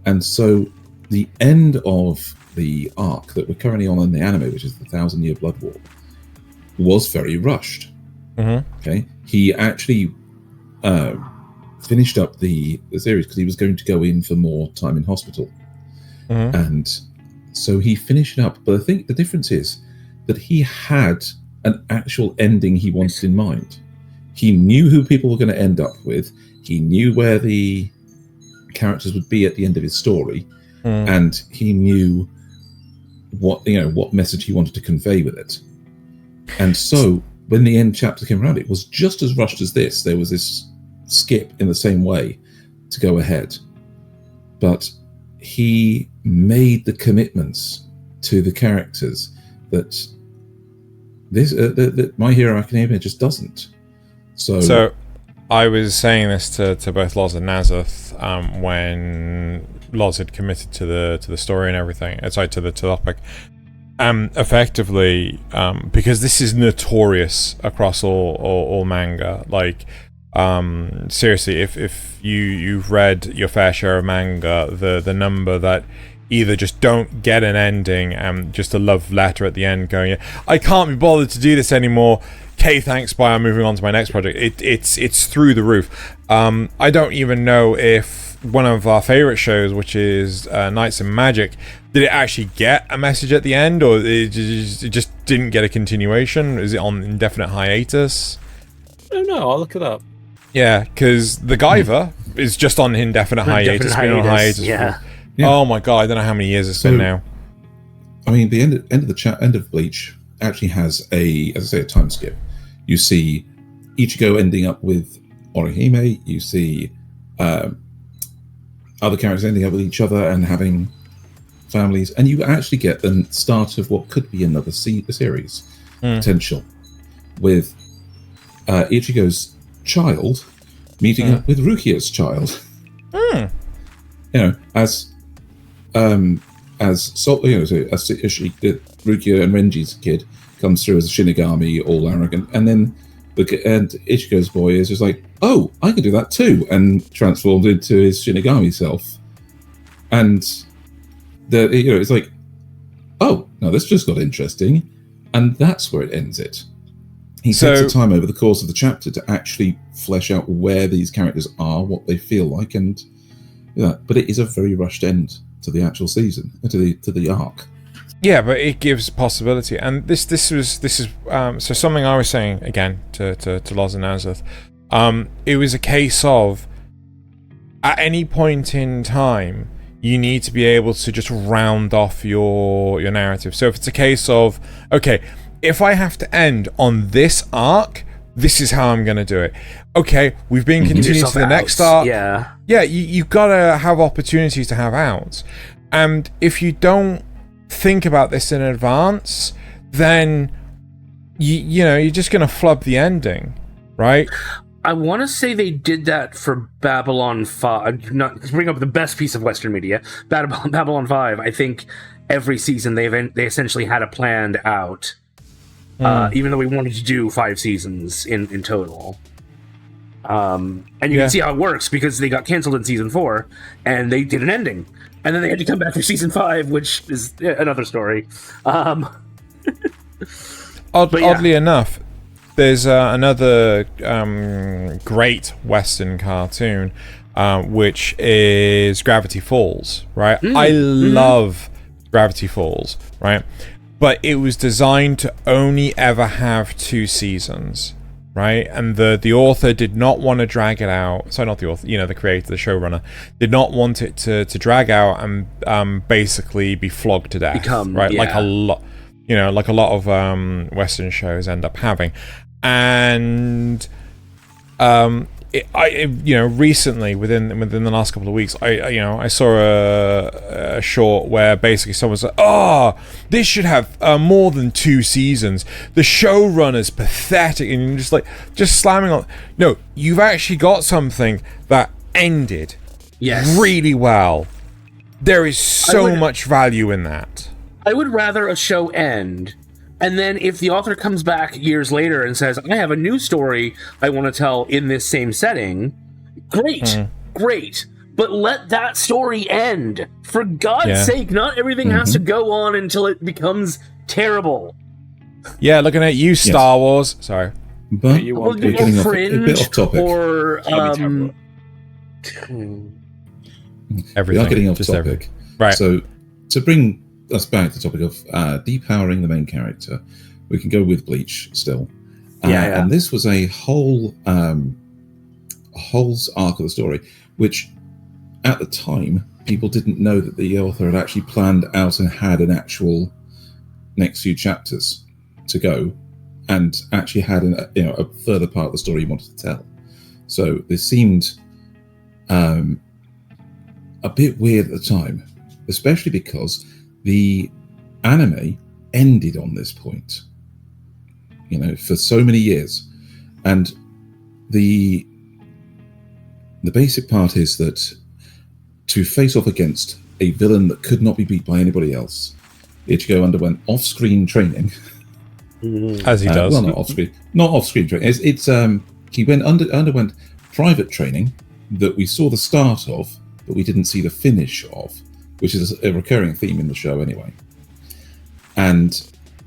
A: And so the end of the arc that we're currently on in the anime, which is the 1,000-Year Blood War, was very rushed. Okay, he actually finished up the series because he was going to go in for more time in hospital, and so he finished it up. But I think the difference is that he had an actual ending he wanted in mind. He knew who people were going to end up with. He knew where the characters would be at the end of his story, and he knew what message he wanted to convey with it. And so when the end chapter came around, it was just as rushed as this. There was this skip in the same way to go ahead, but he made the commitments to the characters that this that My Hero Academia just doesn't. So
D: I was saying this to both Loz and Nasuth when Loz had committed to the story and everything. Sorry, to the topic. Effectively, because this is notorious across all manga. Like, seriously, if you've read your fair share of manga, the number that either just don't get an ending and just a love letter at the end going, I can't be bothered to do this anymore. Okay, thanks, bye, I'm moving on to my next project. It's through the roof. I don't even know if one of our favorite shows, which is Knights and Magic, did it actually get a message at the end, or it just didn't get a continuation? Is it on indefinite hiatus?
B: I don't know, I'll look it up.
D: Yeah, because the Guyver is just on indefinite hiatus. Been on hiatus.
C: Yeah.
D: Oh my god, I don't know how many years it's been now.
A: I mean, the end of Bleach actually has a time skip. You see Ichigo ending up with Orihime. You see other characters ending up with each other and having families, and you actually get the start of what could be another series potential with Ichigo's child meeting up with Rukia's child. As Rukia and Renji's kid comes through as a Shinigami, all arrogant, and then Ichigo's boy is just like, oh, I can do that too, and transformed into his Shinigami self. And it's like, oh, now this just got interesting, and that's where it ends it. He takes the time over the course of the chapter to actually flesh out where these characters are, what they feel like, and but it is a very rushed end to the actual season, to the arc.
D: Yeah, but it gives possibility, and this is so something I was saying again to Loz and Nasuth. It was a case of at any point in time you need to be able to just round off your narrative. So if it's a case of, okay, if I have to end on this arc, this is how I'm going to do it. Okay, we've been continuing to the next arc.
C: Yeah,
D: you've got to have opportunities to have outs. And if you don't think about this in advance, then you're just going to flub the ending, right?
C: I want to say they did that for Babylon 5. Not to bring up the best piece of Western media, Babylon 5. I think every season they essentially had a planned out. Even though we wanted to do 5 seasons in total. And you can see how it works because they got canceled in season 4 and they did an ending. And then they had to come back for season 5, which is another story.
D: Oddly enough, there's another great Western cartoon, which is Gravity Falls, right? I love Gravity Falls, right? But it was designed to only ever have 2 seasons, right? And the author did not want to drag it out. Sorry, not the author, the creator, the showrunner, did not want it to drag out and basically be flogged to death, right? Yeah. Like a lot, like a lot of Western shows end up having. And recently within the last couple of weeks, I saw a short where basically someone's like, "Oh, this should have more than 2 seasons. The showrunner's pathetic," and you're just slamming on. No, you've actually got something that ended really well. There is so much value in that.
C: I would rather a show end. And then if the author comes back years later and says, I have a new story I want to tell in this same setting, great. But let that story end. For God's sake, not everything has to go on until it becomes terrible.
D: Yeah, looking at you, Star Wars. Sorry.
A: But you're getting a bit off topic.
C: Or,
D: everything.
A: We are getting off topic.
D: Everything. Right.
A: So, to bring us back to the topic of depowering the main character, we can go with Bleach still. And this was a whole arc of the story, which at the time people didn't know that the author had actually planned out and had an actual next few chapters to go, and actually had a further part of the story he wanted to tell. So this seemed a bit weird at the time, especially because the anime ended on this point, for so many years. And the basic part is that to face off against a villain that could not be beat by anybody else, Ichigo underwent off-screen training.
D: As he does.
A: Well, not off-screen training. He underwent private training that we saw the start of, but we didn't see the finish of, which is a recurring theme in the show anyway. And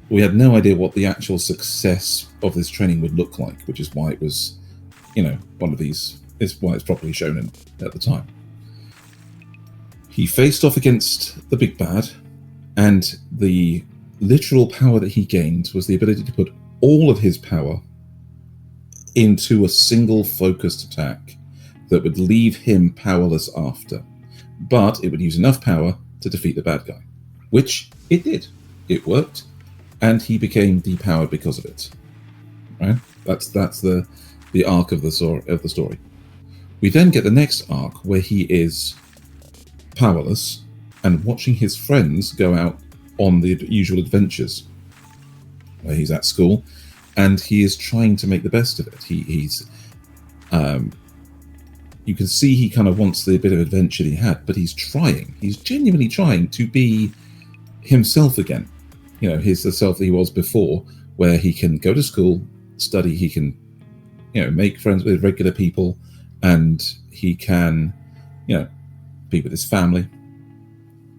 A: we had no idea what the actual success of this training would look like, which is why it was, one of these, is why it's properly shown at the time. He faced off against the big bad, and the literal power that he gained was the ability to put all of his power into a single focused attack that would leave him powerless after. But it would use enough power to defeat the bad guy, which it did. It worked, and he became depowered because of it. Right? That's the arc of the story. We then get the next arc where he is powerless and watching his friends go out on the usual adventures, where he's at school, and he is trying to make the best of it. He's you can see he kind of wants the bit of adventure he had, but he's trying. He's genuinely trying to be himself again. The self that he was before, where he can go to school, study, he can, make friends with regular people, and he can, be with his family.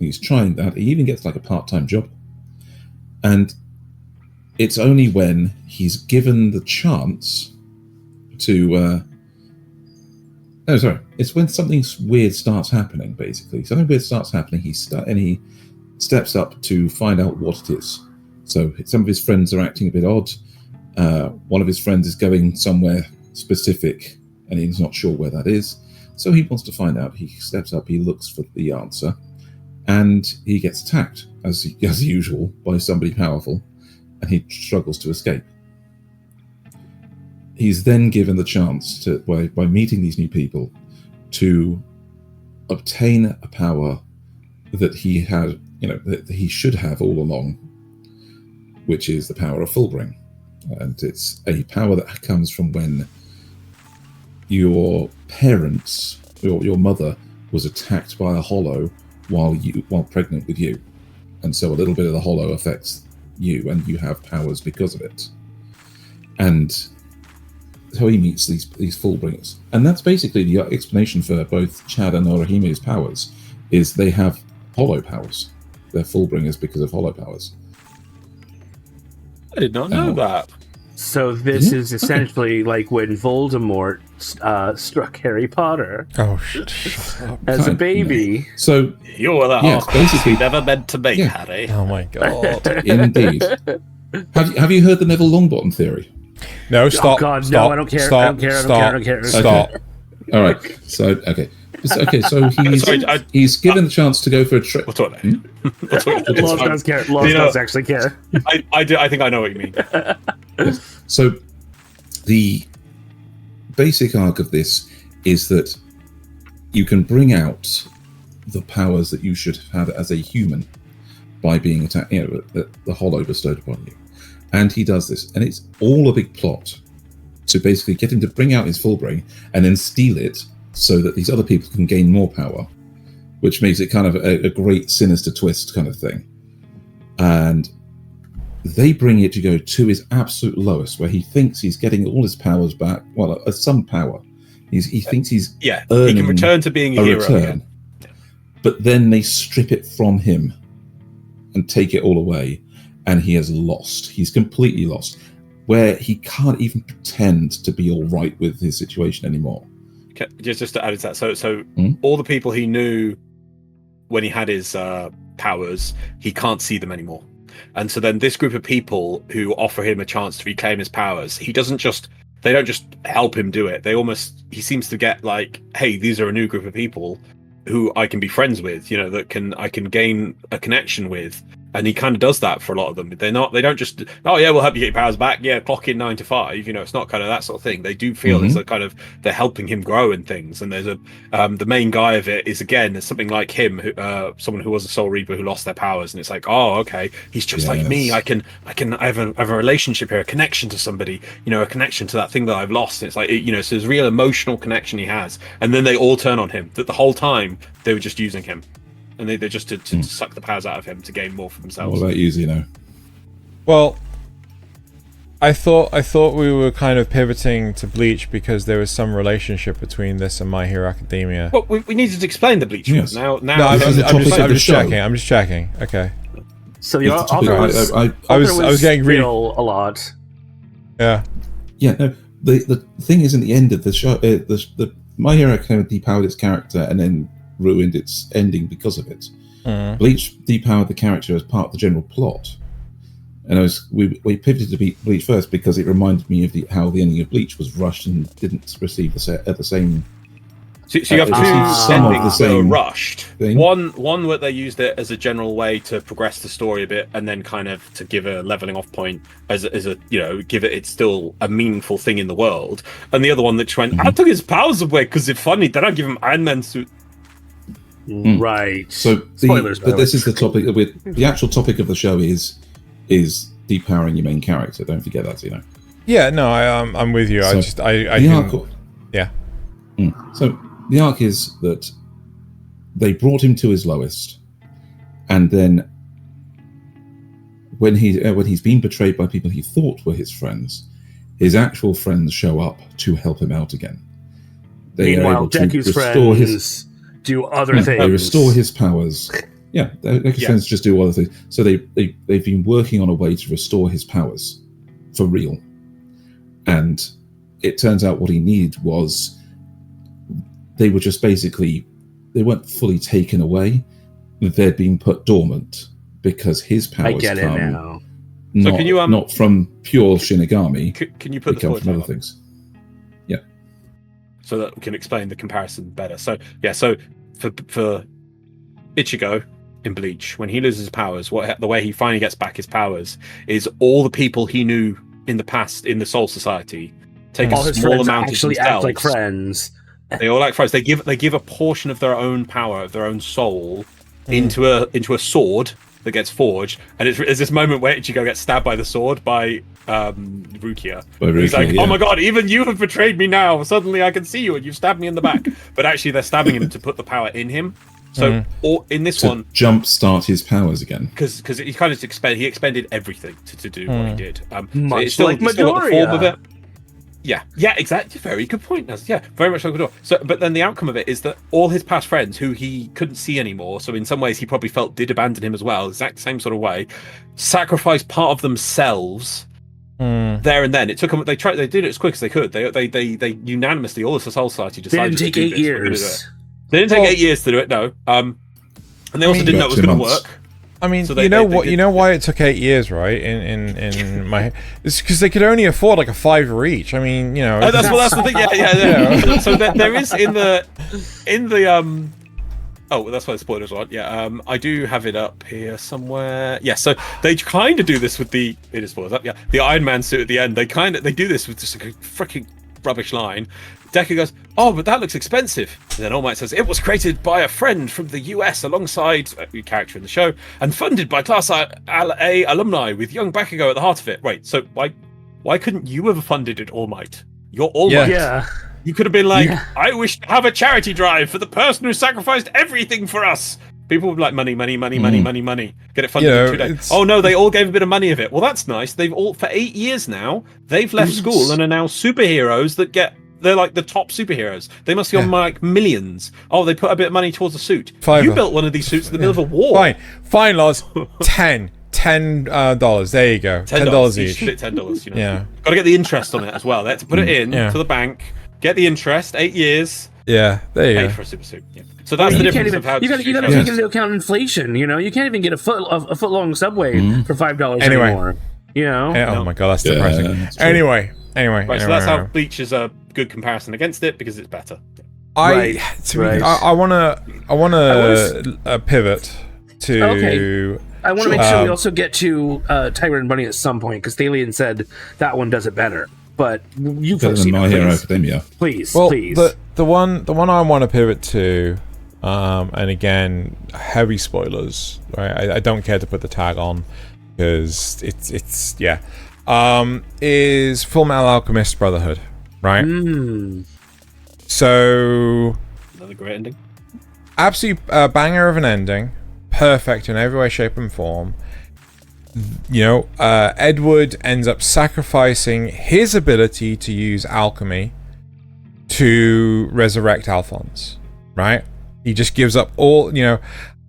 A: He's trying that. He even gets like a part-time job. And it's only when he's given the chance to... it's when something weird starts happening, basically. Something weird starts happening, he steps up to find out what it is. So some of his friends are acting a bit odd. One of his friends is going somewhere specific, and he's not sure where that is. So he wants to find out. He steps up, he looks for the answer, and he gets attacked, as usual, by somebody powerful, and he struggles to escape. He's then given the chance to, by meeting these new people, to obtain a power that he had, that he should have all along, which is the power of Fullbring. And it's a power that comes from when your parents, your mother, was attacked by a hollow while pregnant with you. And so a little bit of the hollow affects you, and you have powers because of it. And so he meets these Fullbringers. And that's basically the explanation for both Chad and Orihime's powers, is they have hollow powers. They're Fullbringers because of hollow powers.
B: I did not know that.
C: So this is essentially like when Voldemort struck Harry Potter
D: shut up.
C: as a baby.
A: So
B: You were the
A: basically
B: never meant to be, Harry.
D: Oh my god.
A: indeed. Have you heard the Neville Longbottom theory?
D: No, stop.
C: Oh God,
D: stop,
C: no! I don't care.
D: Stop,
C: I don't care. I don't
D: stop,
C: care. I don't care.
D: Stop.
A: All right. So okay. So he's given the chance to go for a trip.
B: What's what?
C: LOZ does care. LOZ does actually care.
B: I do. I think I know what you mean.
A: So the basic arc of this is that you can bring out the powers that you should have had as a human by being attacked, the hollow bestowed upon you. And he does this, and it's all a big plot to basically get him to bring out his full brain and then steal it so that these other people can gain more power, which makes it kind of a great sinister twist kind of thing. And they bring it to go to his absolute lowest, where he thinks he's getting all his powers back. Well, some power. He thinks he's
B: he can return to being a hero again.
A: But then they strip it from him and take it all away, and he has lost. He's completely lost, where he can't even pretend to be all right with his situation anymore.
B: Okay, just to add to that, so all the people he knew when he had his powers, he can't see them anymore. And so then this group of people who offer him a chance to reclaim his powers, they don't just help him do it. He seems to get like, hey, these are a new group of people who I can be friends with, that I can gain a connection with. And he kind of does that for a lot of them. They don't just, oh yeah, we'll help you get your powers back. Yeah, clock in 9 to 5. It's not kind of that sort of thing. They do feel it's a kind of, they're helping him grow and things. And there's the main guy of it is, again, there's something like him, someone who was a Soul Reaper who lost their powers. And it's like, oh, okay, he's just like me. I have a relationship here, a connection to somebody, a connection to that thing that I've lost. And it's like, so there's a real emotional connection he has. And then they all turn on him. That the whole time they were just using him. And they're just to suck the powers out of him to gain more for themselves.
A: What about you, Xeno?
D: Well, I thought we were kind of pivoting to Bleach because there was some relationship between this and My Hero Academia.
B: Well, we needed to explain the Bleach
A: yes.
B: Now
D: I'm just checking. I'm just checking. Okay.
C: So the author was getting really a lot.
D: Yeah.
A: Yeah. No. The thing is, in the end of the show, the My Hero Academia depowered its character and then ruined its ending because of it. Bleach depowered the character as part of the general plot, and we pivoted to Bleach first because it reminded me of how the ending of Bleach was rushed and didn't receive the same.
B: So you have two endings that are rushed.
A: Thing.
B: One where they used it as a general way to progress the story a bit, and then kind of to give a leveling off point as a give it's still a meaningful thing in the world. And the other one that just went, I took his powers away because it's funny. Then I give him Iron Man suit.
C: Right.
A: So
C: Spoilers,
A: but this is the topic. The actual topic of the show is depowering your main character. Don't forget that,
D: Yeah, no, I'm with you.
A: So
D: yeah.
A: So the arc is that they brought him to his lowest, and then when he's been betrayed by people he thought were his friends, his actual friends show up to help him out again. They
C: Meanwhile,
A: are able to
C: Deku's
A: restore
C: friends do other things.
A: They restore his powers. Yeah, Deku's friends just do other things. So they've been working on a way to restore his powers for real. And it turns out what he needed was they were just basically, they weren't fully taken away. They'd been put dormant because his powers
C: I get it now.
A: Not,
B: so can you,
A: not from pure Shinigami.
B: Can you put
A: the come from other things? Yeah.
B: So that we can explain the comparison better. So for Ichigo in Bleach, when he loses his powers, the way he finally gets back his powers is all the people he knew in the past in the Soul Society take
C: all
B: a small amount of themselves.
C: Act like friends.
B: They all like friends. They give a portion of their own power, of their own soul, into a sword that gets forged, and it's this moment where Ichigo gets stabbed by the sword by Rukia. He's like, oh my god, even you have betrayed me now. Suddenly I can see you and you've stabbed me in the back. But actually they're stabbing him to put the power in him. So in this one,
A: jumpstart his powers again.
B: Because he kind of expended everything to do what he did.
C: Much
B: it's still,
C: like
B: it's still got the form of
C: Midoriya.
B: it. Yeah, exactly. Very good point. Yeah, very much like Midoriya. So, but then the outcome of it is that all his past friends, who he couldn't see anymore, so in some ways he probably felt did abandon him as well, exact same sort of way, sacrificed part of themselves there and then. It took them. They did it as quick as they could. They unanimously, all of the Soul Society decided.
C: They didn't take 8 years.
B: They didn't take 8 years to do it. No. And they also didn't know it was going to work.
D: I mean,
B: so
D: you know why it took 8 years, right? In my, it's because they could only afford like a $5 each. I mean, you know.
B: That's the thing. Yeah. So there is in the Oh, that's why the spoilers are on. Yeah, I do have it up here somewhere. Yeah, so they kind of do this with it is spoilers up. Yeah, the Iron Man suit at the end. They do this with just a freaking rubbish line. Decker goes, "Oh, but that looks expensive." And then All Might says, "It was created by a friend from the US alongside a character in the show and funded by Class A alumni with young Bakugo at the heart of it." Wait, so why couldn't you have funded it, All Might? You're All Might.
C: Yeah.
B: You could have been like, "I wish to have a charity drive for the person who sacrificed everything for us." People would be like, money. Get it funded in 2 days. Oh no, they all gave a bit of money of it. Well, that's nice. They've all, for 8 years now, they've left school and are now superheroes they're like the top superheroes. They must be on like millions. Oh, they put a bit of money towards a suit. You built one of these suits in the middle of a war.
D: Fine, Loz. $10. There you go. $10 each.
B: $10. You know.
D: Yeah.
B: Got to get the interest on it as well. They had to put it in to the bank, get the interest. 8 years.
D: Yeah, there you go.
B: Pay for a super suit. Yeah. So that's the difference of how
C: you got to take into account inflation. You know, you can't even get a foot long subway for $5 anymore. You know.
D: Oh my god, that's depressing. Anyway.
B: Right, so that's how Bleach is a good comparison against it because it's better.
D: I want to pivot to.
C: Okay. I want to make sure we also get to Tiger and Bunny at some point because Thaylien said that one does it better. But you folks
A: My Hero Academia.
C: Please.
D: The one I want to pivot to, and again, heavy spoilers. Right, I don't care to put the tag on because it's is Fullmetal Alchemist Brotherhood, right? So
B: another great ending.
D: Absolute banger of an ending, perfect in every way, shape, and form. You know, Edward ends up sacrificing his ability to use alchemy to resurrect Alphonse, right? He just gives up all, you know,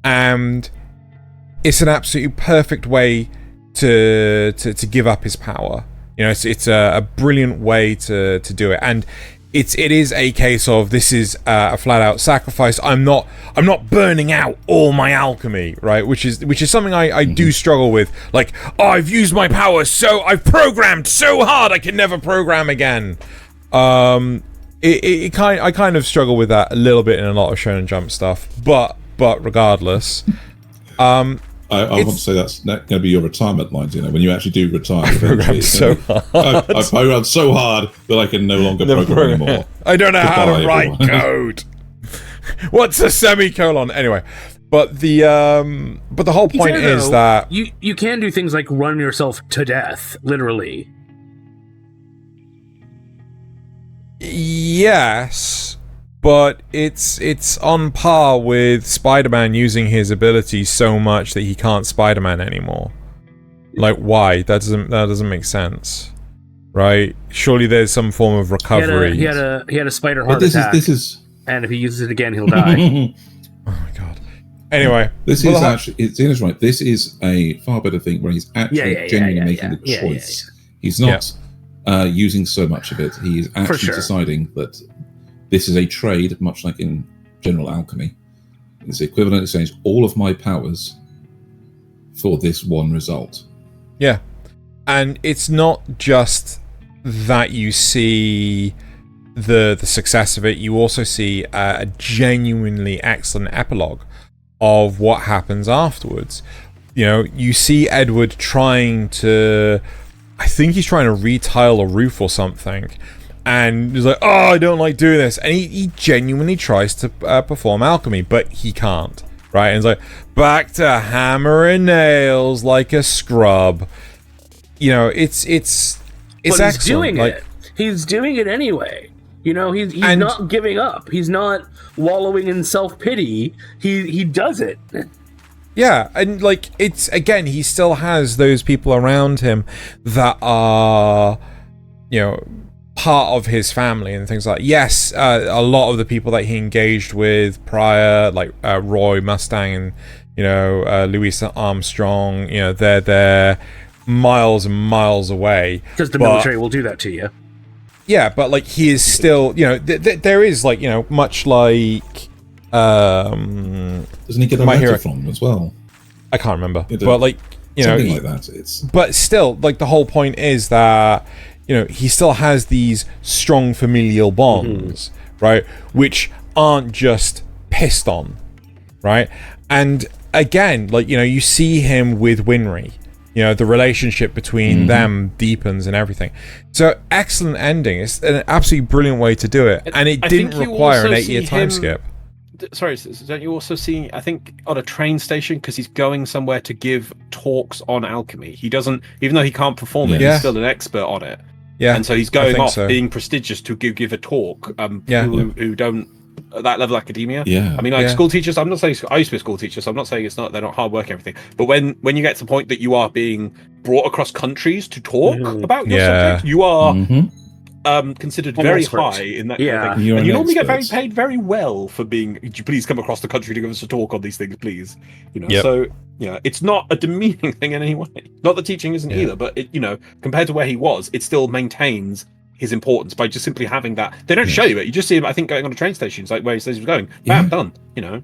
D: and it's an absolutely perfect way to give up his power. You know, it's a brilliant way to do it, and it is a case of this is a flat out sacrifice. I'm not burning out all my alchemy, right? Which is something I do struggle with. Like, oh, I've used my power, so I've programmed so hard I can never program again. I kind of struggle with that a little bit in a lot of Shonen Jump stuff, but regardless,
A: I want to say that's going to be your retirement lines. You know, when you actually do retire, I
D: programmed so hard.
A: I programmed so hard that I can no longer program anymore.
D: I don't know how to write code. What's a semicolon? Anyway, but the whole point is that
C: you can do things like run yourself to death, literally.
D: Yes, but it's on par with Spider-Man using his ability so much that he can't Spider-Man anymore. Like, why? That doesn't make sense, right? Surely there's some form of recovery.
C: He had a spider heart attack.
A: This is,
C: and if he uses it again, he'll die.
D: Oh my god. Anyway,
A: this is actually, it's right. This is a far better thing where he's actually genuinely making the choice. He's not using so much of it. He is actually deciding that this is a trade, much like in general alchemy. It's the equivalent of saying all of my powers for this one result.
D: Yeah. And it's not just that you see the success of it, you also see a genuinely excellent epilogue of what happens afterwards. You know, you see Edward trying to, I think he's trying to retile a roof or something, and he's like, oh, I don't like doing this, and he genuinely tries to perform alchemy, but he can't, right? And he's like, back to hammer and nails like a scrub. You know, it's
C: but excellent. He's doing it. He's doing it anyway. You know, he's not giving up. He's not wallowing in self-pity. He does it.
D: Yeah, and like, it's, again, he still has those people around him that are, you know, part of his family and things like that. Yes, a lot of the people that he engaged with prior, like Roy Mustang and, you know, Louisa Armstrong, you know, they're there. miles and miles away.
C: Because the military will do that to you.
D: Yeah, but like he is still, you know, there is like, you know, much like
A: doesn't he get a letter from him as well?
D: I can't remember, but like, you know,
A: something like that. It's
D: but still, like the whole point is that, you know, he still has these strong familial bonds, right, which aren't just pissed on, right? And again, like, you know, you see him with Winry. You know, the relationship between them deepens and everything. So, excellent ending. It's an absolutely brilliant way to do it. And it didn't require an 8-year time skip.
B: Sorry, don't you also see, I think, on a train station, because he's going somewhere to give talks on alchemy. He doesn't, even though he can't perform it, he's still an expert on it.
D: Yeah.
B: And so he's going off being prestigious to give a talk. Who don't, at that level of academia.
A: Yeah.
B: I mean, like school teachers, I'm not saying, I used to be a school teacher, so I'm not saying they're not hard work and everything. But when you get to the point that you are being brought across countries to talk about your subject, you are considered very high in that kind of thing. And you normally get paid very well for being, could you please come across the country to give us a talk on these things, please? You know, so it's not a demeaning thing in any way. Not that teaching isn't either, but it, you know, compared to where he was, it still maintains his importance by just simply having that. They don't show you it. You just see him, I think, going on a train station, like where he says he's going. Bam, done. You know.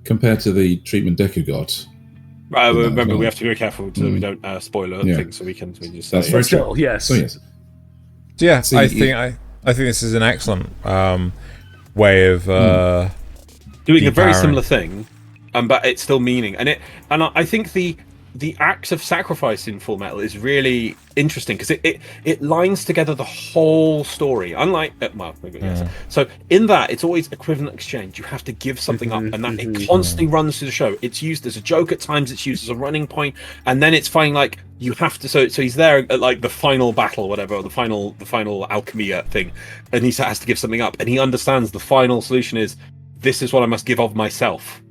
A: Compared to the treatment Deku got.
B: Remember, we have to be very careful so we don't spoiler things. So we just.
A: That's very true.
C: Yes.
A: Oh, yes.
D: Yeah, I think this is an excellent way of
B: doing a very similar thing, but it's still meaning. And I think the act of sacrifice in Fullmetal is really interesting because it lines together the whole story. Unlike so in that it's always equivalent exchange. You have to give something up, and that it constantly runs through the show. It's used as a joke at times. It's used as a running point, and then it's finding like you have to. So he's there at like the final battle, or whatever, or the final alchemy thing, and he has to give something up, and he understands the final solution is this is what I must give of myself.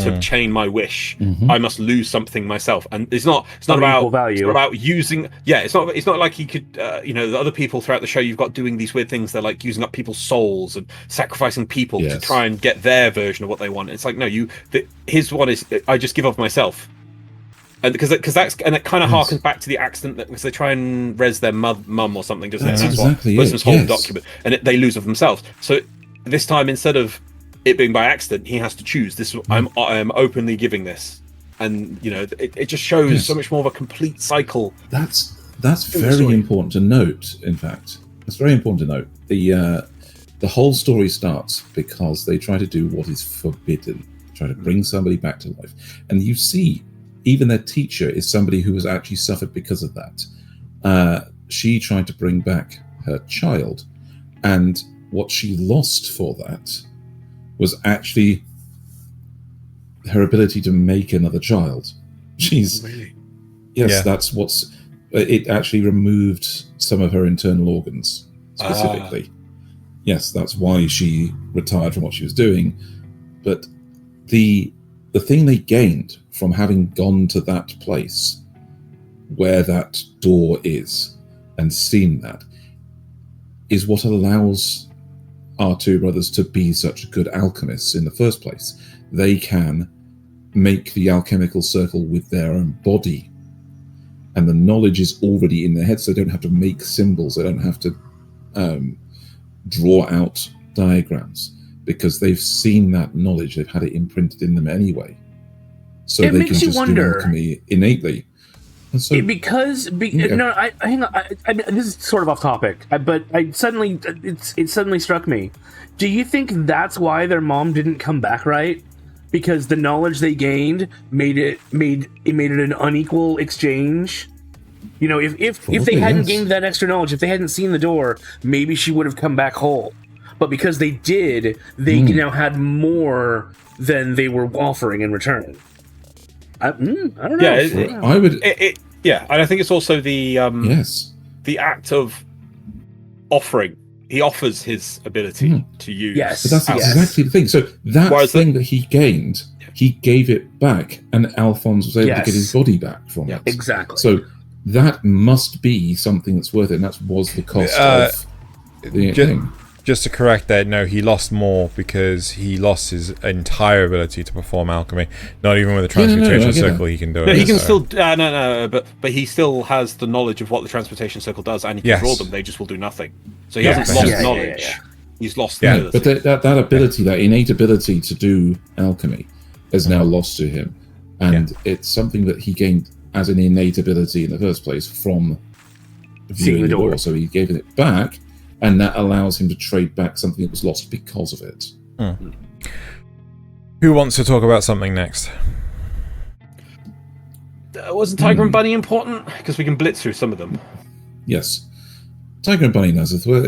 B: To chain my wish, I must lose something myself, and it's not about value. It's not about using. Yeah, it's not like he could. You know, the other people throughout the show, you've got doing these weird things. They're like using up people's souls and sacrificing people to try and get their version of what they want. It's like no, his one is I just give of myself, and because it kind of harkens back to the accident because they try and res their mum or something. Doesn't it? That's exactly what this whole document, and they lose of themselves. So this time instead of it being by accident, he has to choose this. I'm openly giving this, and you know it just shows so much more of a complete cycle.
A: That's very important to note. In fact, it's very important to note the whole story starts because they try to do what is forbidden, try to bring somebody back to life, and you see even their teacher is somebody who has actually suffered because of that. She tried to bring back her child, and what she lost for that was actually her ability to make another child. That's what's it actually removed some of her internal organs specifically. Yes, that's why she retired from what she was doing. But the thing they gained from having gone to that place where that door is and seen that is what allows our two brothers to be such good alchemists in the first place. They can make the alchemical circle with their own body, and the knowledge is already in their head, so they don't have to make symbols, they don't have to draw out diagrams, because they've seen that knowledge, they've had it imprinted in them anyway, so they can just do alchemy innately. So,
C: no, hang on. I this is sort of off topic, but it suddenly struck me. Do you think that's why their mom didn't come back right? Because the knowledge they gained made it an unequal exchange. You know, if they hadn't gained that extra knowledge, if they hadn't seen the door, maybe she would have come back whole. But because they did, they now had more than they were offering in return. I don't know.
B: Yeah,
A: I would.
B: And I think it's also the act of offering. He offers his ability to use.
C: Yes,
A: but that's exactly the thing. So that thing that he gained, he gave it back, and Alphonse was able to get his body back from it.
C: Exactly.
A: So that must be something that's worth it, and that was the cost of the thing.
D: just to correct that, no, he lost more because he lost his entire ability to perform alchemy. Not even with the transmutation circle he can do it.
B: No, he can still but he still has the knowledge of what the transmutation circle does, and he can draw them. They just will do nothing. So he hasn't lost knowledge. Yeah. He's lost the ability.
A: But that ability, that innate ability to do alchemy, is now lost to him, and it's something that he gained as an innate ability in the first place from viewing the door. So he gave it back, and that allows him to trade back something that was lost because of it.
D: Who wants to talk about something next?
B: Wasn't Tiger and Bunny important? Because we can blitz through some of them.
A: Yes. Tiger and Bunny, Nasuth. Well,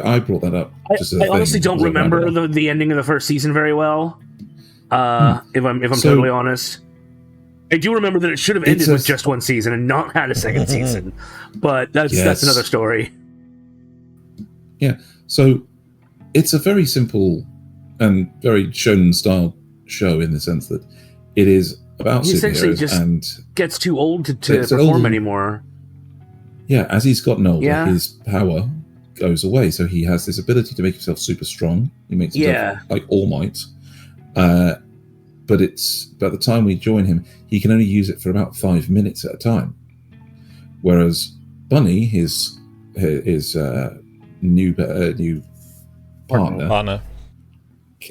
A: I brought that up.
C: I honestly don't remember the ending of the first season very well. If I'm totally honest, I do remember that it should have ended with just one season and not had a second season. But that's another story.
A: Yeah. So it's a very simple and very shonen style show in the sense that it is about
C: he essentially just gets too old to perform anymore.
A: Yeah, as he's gotten older, his power goes away. So he has this ability to make himself super strong. He makes himself like All Might. But it's by the time we join him, he can only use it for about 5 minutes at a time. Whereas Bunny, his new partner,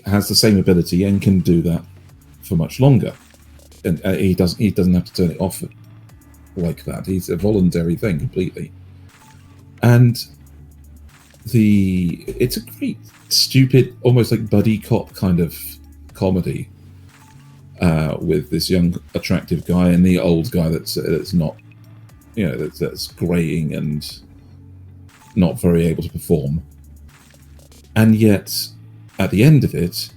A: has the same ability and can do that for much longer. And he doesn't have to turn it off like that. It's a voluntary thing completely. And it's a great, stupid, almost like buddy cop kind of comedy with this young, attractive guy and the old guy that's not, that's graying and not very able to perform. And yet, at the end of it,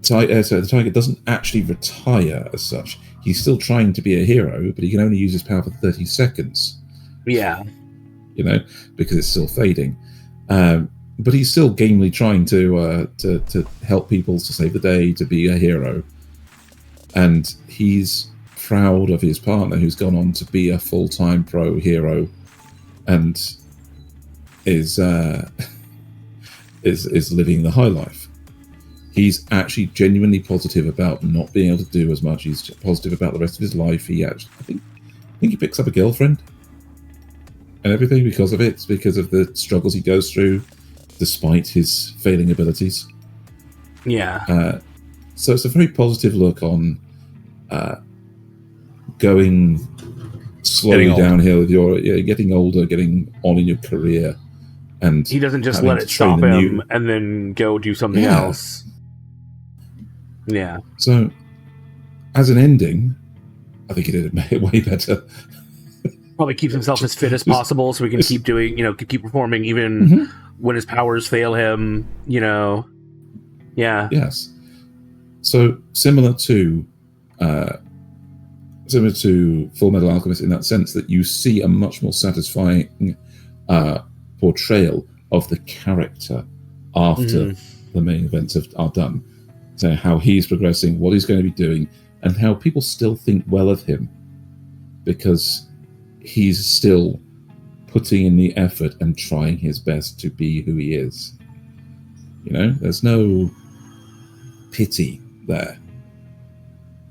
A: so the Tiger doesn't actually retire as such. He's still trying to be a hero, but he can only use his power for 30 seconds.
C: Yeah.
A: Because it's still fading. But he's still gamely trying to help people, to save the day, to be a hero. And he's proud of his partner, who's gone on to be a full-time pro hero, and is living the high life. He's actually genuinely positive about not being able to do as much. He's positive about the rest of his life. I think he picks up a girlfriend and everything because of it. It's because of the struggles he goes through, despite his failing abilities.
C: Yeah.
A: So it's a very positive look on going slowly downhill with your getting older, getting on in your career, and
C: he doesn't just let it stop him and then go do something else. Yeah.
A: So, as an ending, I think he did it way better.
C: Probably keeps himself as fit as possible, so he can keep doing, keep performing even when his powers fail him. Yeah.
A: Yes. So similar to Fullmetal Alchemist in that sense that you see a much more satisfying portrayal of the character after the main events are done. So how he's progressing, what he's going to be doing, and how people still think well of him because he's still putting in the effort and trying his best to be who he is. There's no pity there,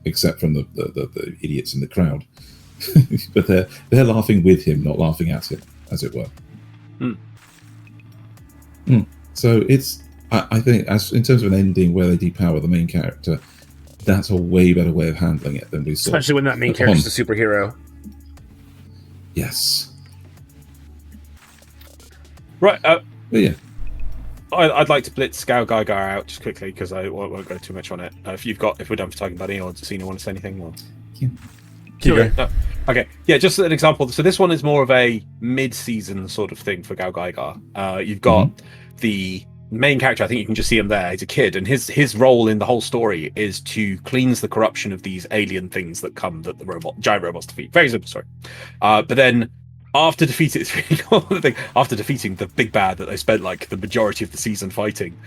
A: except from the idiots in the crowd. But they're laughing with him, not laughing at him, as it were. So it's, I think, as in terms of an ending where they depower the main character, that's a way better way of handling it than we saw.
C: Especially when that main character's a superhero.
A: Yes.
B: Right.
A: Yeah.
B: I'd like to blitz GaoGaiGar out just quickly because I won't go too much on it. If we're done for talking about it, or does Cena want to say anything? Or...
D: Keep going.
B: No. Okay. Yeah, just an example. So this one is more of a mid-season sort of thing for GaoGaiGar. You've got the main character. I think you can just see him there. He's a kid, and his role in the whole story is to cleanse the corruption of these alien things that the giant robots defeat. Very simple story. But then after defeating the big bad that they spent like the majority of the season fighting,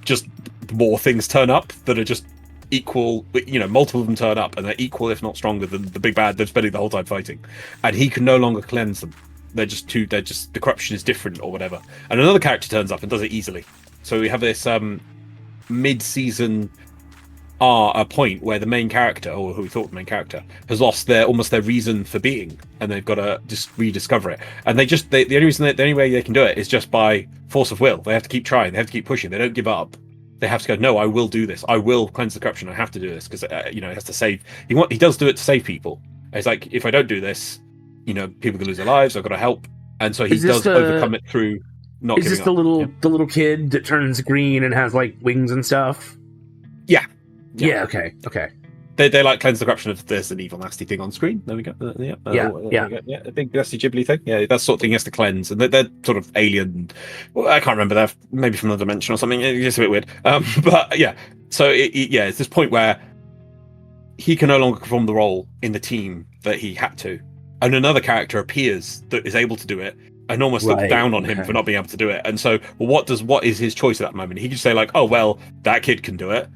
B: just more things turn up that are just equal. Multiple of them turn up, and they're equal, if not stronger, than the big bad they're spending the whole time fighting. And he can no longer cleanse them. they're just the corruption is different or whatever. And another character turns up and does it easily. So we have this mid-season a point where the main character, or who we thought the main character, has lost almost their reason for being, and they've got to just rediscover it. And the only way they can do it is just by force of will. They have to keep trying. They have to keep pushing. They don't give up. They have to go, no, I will do this. I will cleanse the corruption. I have to do this because he has to save. He does do it to save people. It's like, if I don't do this, people can lose their lives. I've got to help, and so he does overcome it through not. Is this
C: the little kid that turns green and has like wings and stuff?
B: Yeah.
C: Yeah. Okay.
B: They like cleanse the corruption of there's an evil nasty thing on screen. There we go. Yeah, a big nasty ghibli thing. Yeah, that sort of thing he has to cleanse, and they're sort of alien. Well, I can't remember. They're maybe from another dimension or something. It's just a bit weird. But yeah, so it's this point where he can no longer perform the role in the team that he had to, and another character appears that is able to do it, and almost looks down on him for not being able to do it. And so, what is his choice at that moment? He can just say like, oh well, that kid can do it.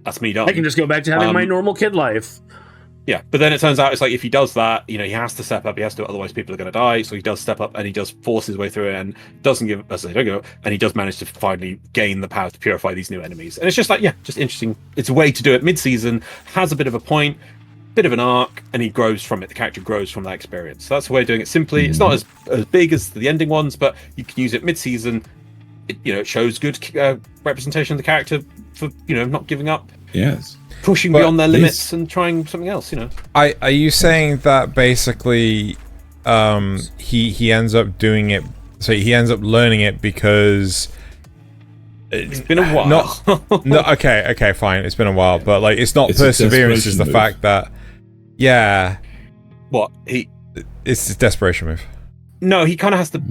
B: That's me done.
C: I can just go back to having my normal kid life.
B: Yeah, but then it turns out it's like if he does that, he has to step up. He has to, otherwise people are going to die. So he does step up and he does force his way through it and doesn't give up. And he does manage to finally gain the power to purify these new enemies. And it's just like, just interesting. It's a way to do it mid-season. Has a bit of a point, bit of an arc, and he grows from it. The character grows from that experience. So that's the way of doing it simply. It's not as big as the ending ones, but you can use it mid-season. It shows good representation of the character for not giving up.
A: Yes.
B: Pushing beyond their limits and trying something else.
D: Are you saying that basically he ends up doing it? So he ends up learning it because
B: it's been a while.
D: No. Okay, fine. It's been a while, but like it's not perseverance. It's the fact that it's a desperation move.
B: No, he kind of has to.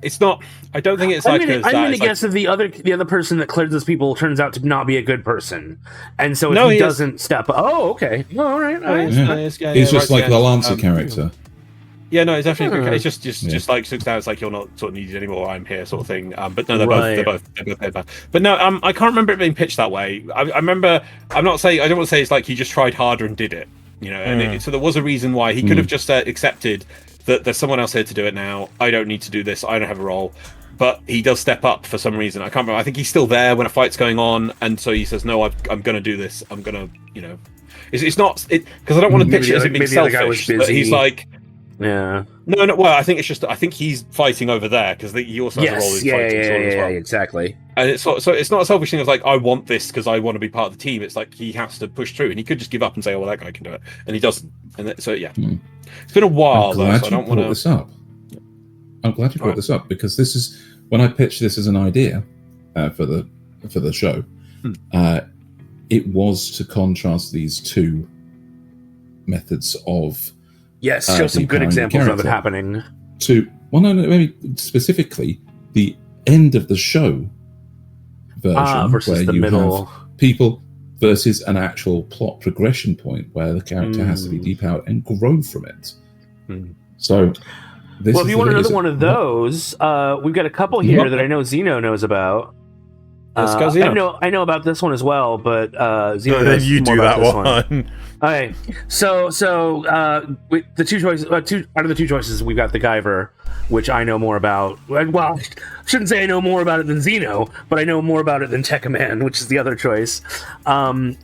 B: It's not. I don't think it's
C: I'm going to guess that the other person that cleanses people turns out to not be a good person, and so if he doesn't step up. Oh, okay. Oh, all right.
A: He's just like the Lancer character.
B: Yeah, no, it's definitely good. It's just like 6 hours, like you're not sort of needed anymore. I'm here, sort of thing. But no, they're both bad. But no, I can't remember it being pitched that way. I remember. I don't want to say it's like he just tried harder and did it. And so there was a reason why he could have just accepted that there's someone else here to do it now. I don't need to do this. I don't have a role. But he does step up for some reason. I can't remember. I think he's still there when a fight's going on, and so he sano, I'm going to do this. I'm going to, It's not... Because I don't want to pitch it as it being selfish, but he's like...
C: Yeah.
B: No. Well, I think it's just... I think he's fighting over there, because he also has a role in fighting as well.
C: Exactly.
B: And it's so it's not a selfish thing of like, I want this because I want to be part of the team. It's like he has to push through, and he could just give up and say, oh, well, that guy can do it. And he doesn't. And so, yeah. It's been a while, though, so I don't want to...
A: this up. I'm glad you brought this up, because this is... When I pitched this as an idea for the show, it was to contrast these two methods of...
C: Yes, show some good examples of it happening.
A: Maybe specifically the end of the show version,
C: versus
A: where
C: the
A: you
C: middle.
A: have people versus an actual plot progression point where the character has to be depowered and grow from it. So,
C: if you want another one of those, we've got a couple here that I know Xeno knows about. I know about this one as well, but Xeno knows
D: you
C: more
D: do
C: about
D: that
C: this one. Okay, so with the two choices, out of the two choices, we've got the Guyver, which I know more about. Well, I shouldn't say I know more about it than Xeno, but I know more about it than Tekkaman, which is the other choice. And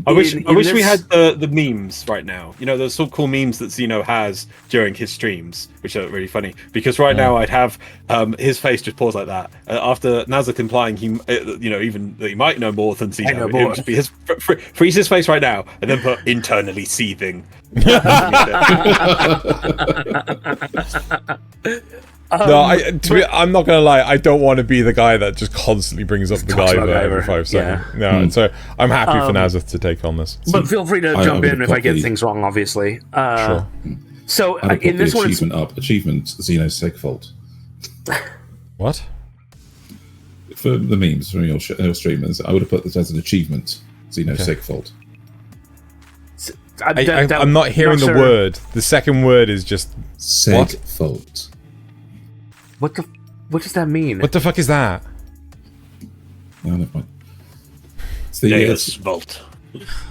B: I wish we had the memes right now. Those so cool memes that Xeno has during his streams, which are really funny. Because right now I'd have his face just pause like that after Nasuth implying even that he might know more than Xeno. It would just be freeze his face right now, and then put internally seething.
D: I'm not gonna lie. I don't want to be the guy that just constantly brings up the Guyver every 5 seconds.
C: Yeah.
D: So I'm happy for Nasuth to take on this.
C: But feel free to jump in if I get things wrong. Obviously.
D: Sure.
C: So in this one,
A: achievement Xeno Segfault.
D: What?
A: For the memes from your streamers, I would have put this as an achievement. Xeno Segfault.
D: I'm not hearing the word. The second word is just
A: Segfault.
C: What does that mean?
D: What the fuck is that?
A: No, never mind. It's the
B: vault.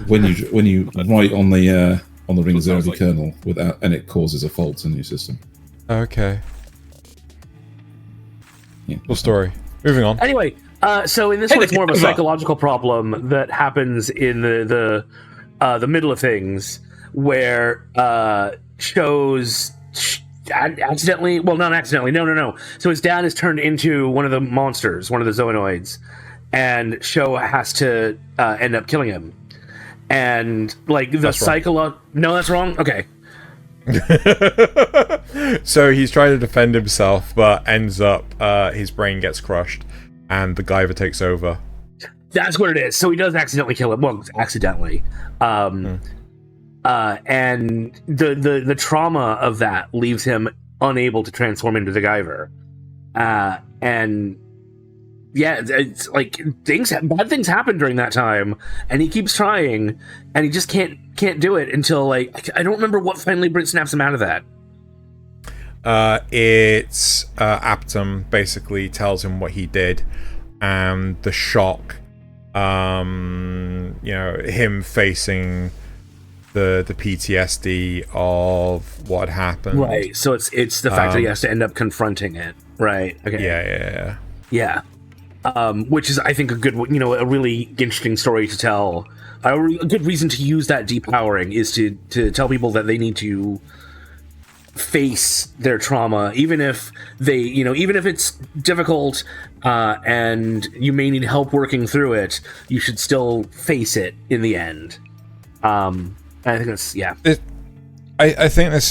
A: When you write on the ring 0 kernel without, and it causes a fault in your system.
D: Okay.
A: Yeah.
D: Cool story. Moving on.
C: Anyway, so in this one, it's more of a psychological problem that happens in the middle of things, where Cho's accidentally, well, not accidentally, no. So his dad is turned into one of the monsters, one of the Zoanoids, and Cho has to end up killing him. And like the psychological, no, that's wrong. Okay.
D: So he's trying to defend himself, but ends up his brain gets crushed, and the Guyver takes over.
C: That's what it is. So he does accidentally kill him. Well, accidentally. And the trauma of that leaves him unable to transform into the Guyver. And yeah, it's like bad things happen during that time, and he keeps trying, and he just can't do it until like I don't remember what finally snaps him out of that.
D: It's Aptum basically tells him what he did, and the shock, him facing the PTSD of what happened.
C: Right. So it's the fact that he has to end up confronting it. Right. Okay. Yeah. Which is, I think, a good, a really interesting story to tell. A good reason to use that depowering is to tell people that they need to face their trauma, even if even if it's difficult and you may need help working through it, you should still face it in the end. I think that's, yeah.
D: I think this,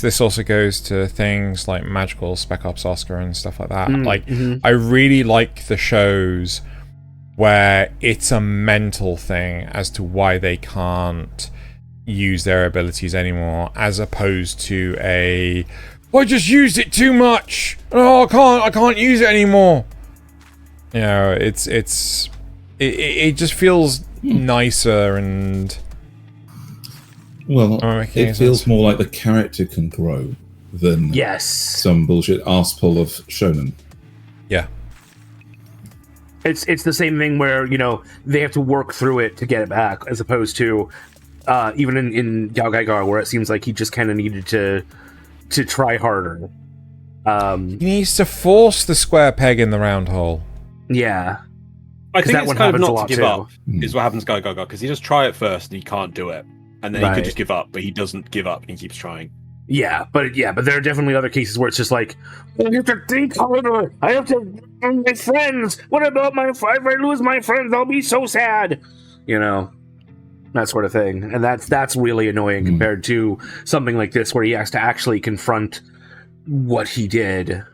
D: this also goes to things like Magical, Spec Ops Oscar and stuff like that. I really like the shows where it's a mental thing as to why they can't use their abilities anymore, as opposed to I just used it too much. Oh, I can't use it anymore. It just feels nicer and.
A: Well, it feels more like the character can grow than some bullshit arsepull of shonen.
D: Yeah.
C: It's the same thing where, they have to work through it to get it back, as opposed to even in GaoGaiGar, where it seems like he just kind of needed to try harder.
D: He needs to force the square peg in the round hole.
C: Yeah.
B: I think it's kind of not to give up is what happens to GaoGaiGar, because he does try it first and he can't do it. And then he could just give up, but he doesn't give up and he keeps trying. Yeah,
C: but there are definitely other cases where it's just like, I have to think harder. I have to find my friends. What about if I lose my friends, I'll be so sad. That sort of thing. And that's really annoying compared to something like this where he has to actually confront what he did.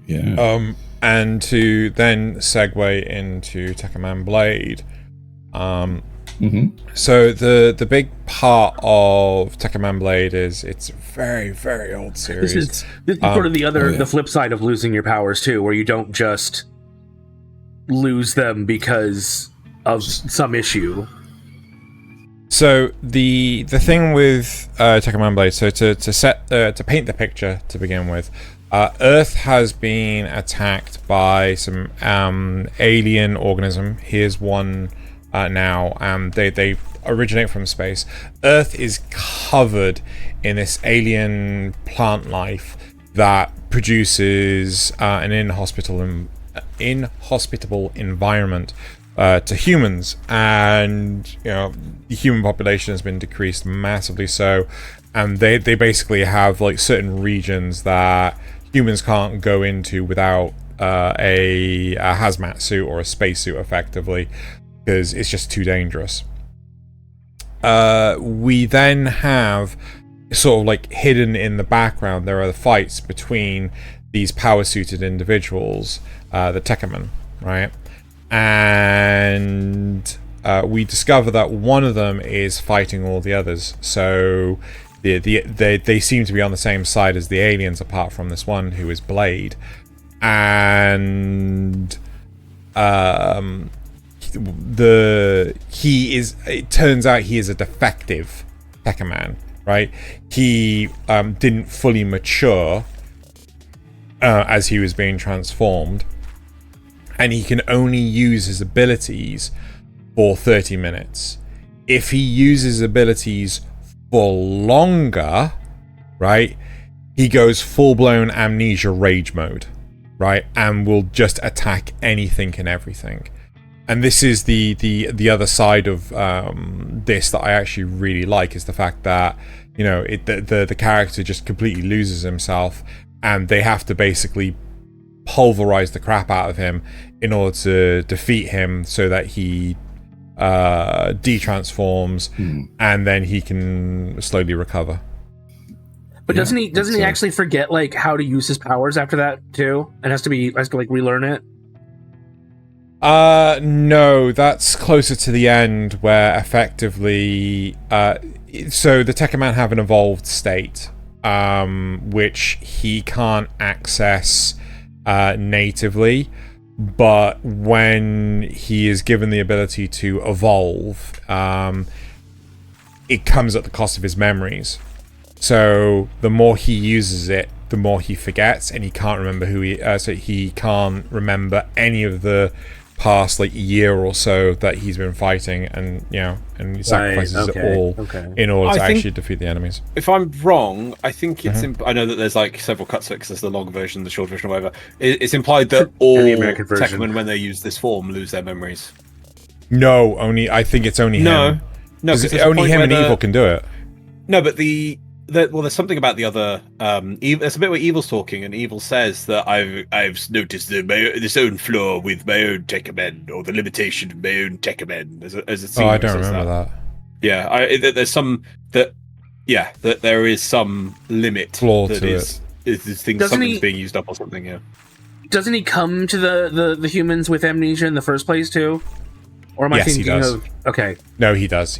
A: Yeah.
D: And to then segue into Tekkaman Blade. So the big part of Tekkaman Blade is it's a very, very old series.
C: This is sort of the flip side of losing your powers too, where you don't just lose them because of some issue.
D: So the thing with Tekkaman Blade, so to paint the picture to begin with. Earth has been attacked by some alien organism. Here's one now. They originate from space. Earth is covered in this alien plant life that produces an inhospitable environment to humans, and the human population has been decreased massively. So, and they basically have like certain regions that humans can't go into without a hazmat suit or a spacesuit, effectively, because it's just too dangerous. We then have sort of like hidden in the background, there are the fights between these power-suited individuals, the Tekkaman, right? And we discover that one of them is fighting all the others. So they seem to be on the same side as the aliens, apart from this one who is Blade. And it turns out he is a defective Tekkaman, right? He didn't fully mature as he was being transformed, and he can only use his abilities for 30 minutes. If he uses abilities for longer, right, he goes full-blown amnesia rage mode, right, and will just attack anything and everything. And this is the other side of this that I actually really like, is the fact that, you know, the character just completely loses himself, and they have to basically pulverize the crap out of him in order to defeat him, so that he de-transforms, and then he can slowly recover.
C: But doesn't he actually forget like how to use his powers after that too, and has to like relearn it?
D: No, that's closer to the end, where effectively, so the Tekkaman have an evolved state, which he can't access natively, but when he is given the ability to evolve, it comes at the cost of his memories. So the more he uses it, the more he forgets, and he can't remember so he can't remember any of the past like year or so that he's been fighting, and you know, and he sacrifices it all in order to actually defeat the enemies.
B: If I'm wrong, I think it's I know that there's like several cuts to it, because there's the long version, the short version, or whatever. It's implied that all Tekkaman, when they use this form, lose their memories.
D: No, I think it's only him. No, because only him and Evil can do it.
B: No, but there's something about the other. There's a bit where Evil's talking, and Evil says that I've noticed this own flaw with my own Tekkaman, or the limitation of my own Tekkaman. There's a scene
D: I don't remember that.
B: Yeah, there's some that there is some limit
D: flaw
B: that
D: to
B: is something's being used up or something. Yeah.
C: Doesn't he come to the humans with amnesia in the first place too? Or am I thinking of? Okay.
D: No, he does.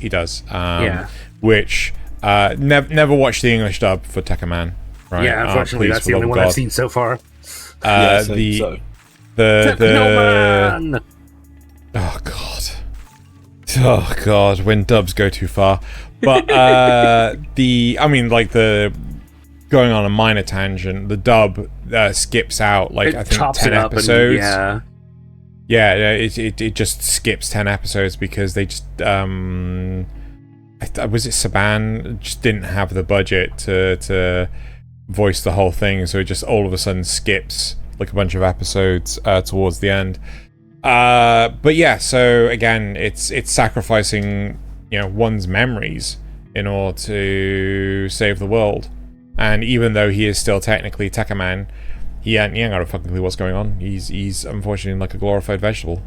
D: Which. Never watched the English dub for Tekkaman, right?
C: Yeah, unfortunately, that's the only one I've seen so far.
D: The oh god, when dubs go too far. But going on a minor tangent, the dub skips out I think 10 episodes. It just skips 10 episodes because they just was it Saban just didn't have the budget to voice the whole thing, so it just all of a sudden skips like a bunch of episodes towards the end. But yeah, so again, it's sacrificing, you know, one's memories in order to save the world. And even though he is still technically Tekkaman, he ain't got a fucking clue what's going on. He's unfortunately like a glorified vegetable.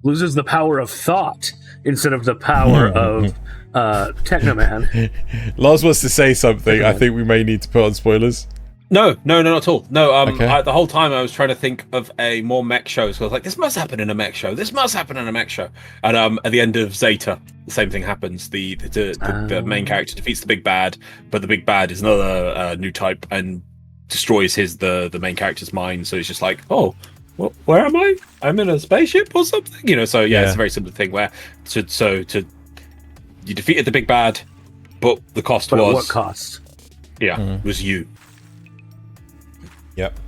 C: Loses the power of thought instead of the power of Tekkaman.
D: Loz wants to say something. I think we may need to put on spoilers.
B: No, not at all. No,
D: okay.
B: The whole time I was trying to think of a more mech show, so I was like, this must happen in a mech show. This must happen in a mech show. And at the end of Zeta, the same thing happens. The main character defeats the big bad, but the big bad is another new type and destroys the main character's mind. So it's just like, oh, well, where am I? I'm in a spaceship or something, you know. So yeah, it's a very similar thing where you defeated the big bad, but the cost was
C: what cost?
B: Yeah, was you.
D: Yep.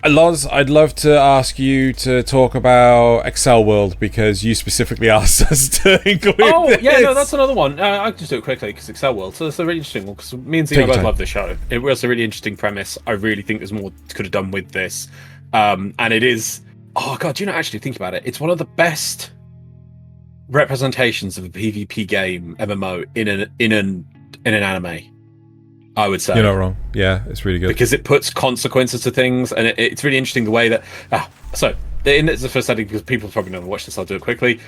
D: Loz, I'd love to ask you to talk about Accel World, because you specifically asked us to include this.
B: Yeah, no, that's another one. I'll just do it quickly, because Accel World. So it's a really interesting one, because me and Zeno both love the show. It was a really interesting premise. I really think there's more could have done with this. And it is, oh god, you know, actually think about it. It's one of the best representations of a PvP game MMO in an anime, I would say.
D: You're not wrong. Yeah, it's really good.
B: Because it puts consequences to things, and it's really interesting the way that... it's the first setting, because people probably never watched this, I'll do it quickly.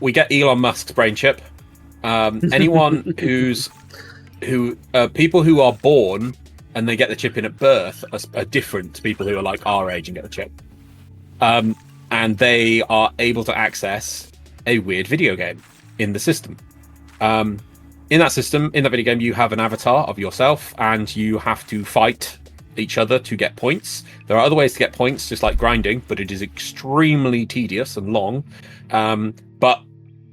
B: We get Elon Musk's brain chip. Anyone people who are born and they get the chip in at birth are different to people who are like our age and get the chip. And they are able to access a weird video game in the system. In that system, in that video game, you have an avatar of yourself, and you have to fight each other to get points. There are other ways to get points, just like grinding, but it is extremely tedious and long. But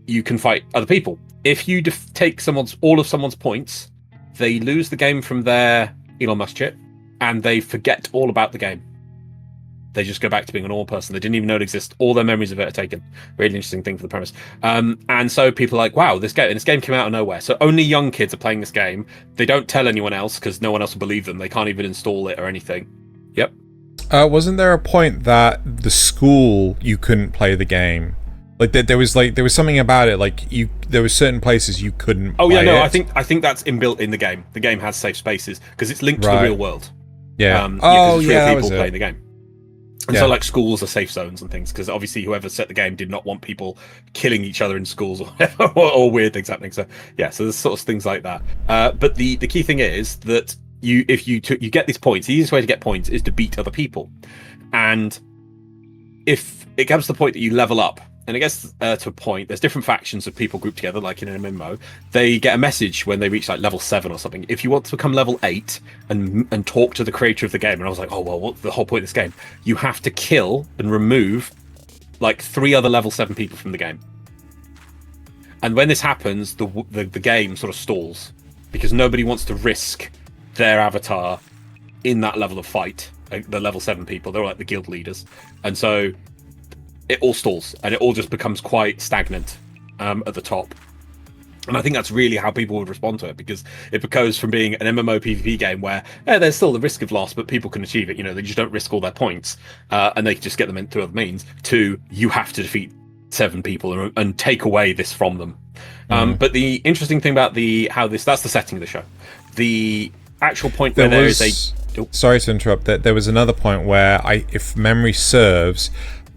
B: you can fight other people. If you take all of someone's points, they lose the game from their Elon Musk chip, and they forget all about the game. they just go back to being a normal person. They didn't even know it exists. All their memories of it are taken. Really interesting thing for the premise. And so people are like, wow, this game came out of nowhere. So only young kids are playing this game. They don't tell anyone else because no one else will believe them. They can't even install it or anything. Yep.
D: Wasn't there a point that the school you couldn't play the game? There was something about it. There were certain places you couldn't.
B: Oh yeah,
D: play
B: no,
D: it.
B: I think that's inbuilt in the game. The game has safe spaces because it's linked to the real world.
D: Yeah.
B: It's real people playing the game. And
D: Yeah.
B: so like schools are safe zones and things because obviously whoever set the game did not want people killing each other in schools or whatever, or weird things happening. So yeah, so there's sort of things like that. But the key thing is that if you get these points, the easiest way to get points is to beat other people. And if it comes to the point that you level up, and it gets to a point, there's different factions of people grouped together, like in an MMO. They get a message when they reach like level 7 or something. If you want to become level 8 and talk to the creator of the game, and I was like, oh well, what's the whole point of this game? You have to kill and remove like 3 other level 7 people from the game. And when this happens, the game sort of stalls because nobody wants to risk their avatar in that level of fight. Like the level 7 people, they're like the guild leaders, and so it all stalls and it all just becomes quite stagnant at the top. And I think that's really how people would respond to it, because it goes from being an MMO PvP game where there's still the risk of loss, but people can achieve it. You know, they just don't risk all their points and they can just get them in through other means. To you have to defeat 7 people and take away this from them. But the interesting thing about that's the setting of the show. The actual point where there is a...
D: Sorry to interrupt. There was another point where, if memory serves,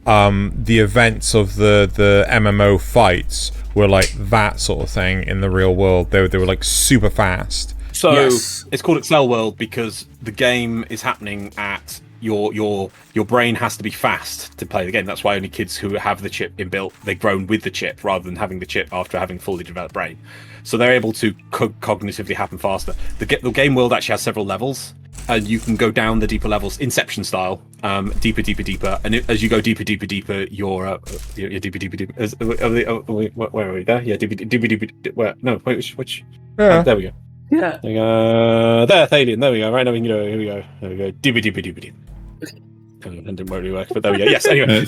D: the events of the MMO fights were like that sort of thing in the real world. They were like super fast.
B: So It's called Accel World because the game is happening at your brain has to be fast to play the game. That's why only kids who have the chip inbuilt, they've grown with the chip rather than having the chip after having fully developed brain. So they're able to cognitively happen faster. The game world actually has several levels, and you can go down the deeper levels, Inception style, deeper. And as you go deeper, you're deeper. Where are we? There, yeah, deeper. Where? No, wait, which?
D: Yeah.
B: There we go.
C: Yeah.
B: There, Thaylien. There we go. Right now we can go. Here we go. There we go. Deeper. That didn't really work, but there we go. Yes. Anyway,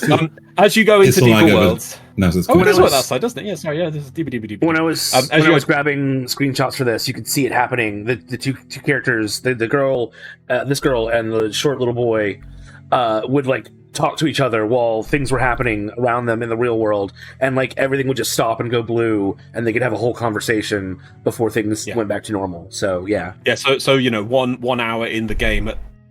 B: as you go into deeper worlds.
A: No,
B: it does work that side, doesn't it? Yeah. Sorry. Yeah. This is deeper.
C: When I was grabbing screenshots for this, you could see it happening. The two characters, the girl, this girl, and the short little boy, would like talk to each other while things were happening around them in the real world, and like everything would just stop and go blue, and they could have a whole conversation before things went back to normal. So yeah.
B: So you know, 1 hour in the game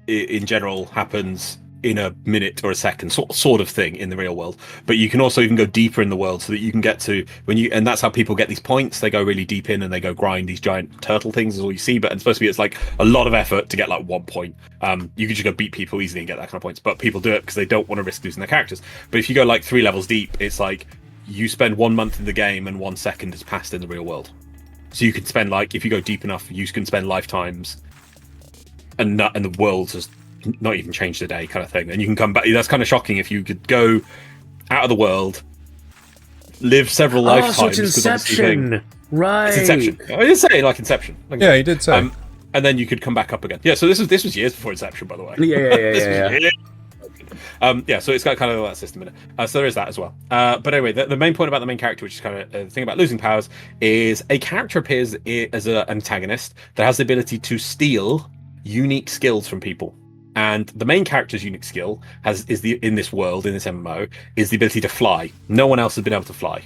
B: in general happens in a minute or a second, sort of thing in the real world. But you can also even go deeper in the world so that you can get to and that's how people get these points. They go really deep in and they go grind these giant turtle things is all you see. But it's supposed to be, it's like a lot of effort to get like 1 point. You can just go beat people easily and get that kind of points, but people do it because they don't want to risk losing their characters. But if you go like 3 levels deep, it's like you spend 1 month in the game and 1 second has passed in the real world. So you can spend, like, if you go deep enough, you can spend lifetimes and the world has not even changed a day, kind of thing. And you can come back. That's kind of shocking if you could go out of the world, live several lifetimes.
C: So it's Inception, right?
B: It's Inception. I did say like Inception.
D: Yeah, you did say.
B: And then you could come back up again. Yeah. So this was years before Inception, by the way.
C: Yeah.
B: So it's got kind of that system in it. So there is that as well. But anyway, the main point about the main character, which is kind of the thing about losing powers, is a character appears as an antagonist that has the ability to steal unique skills from people. And the main character's unique skill in this world, in this MMO, is the ability to fly. No one else has been able to fly.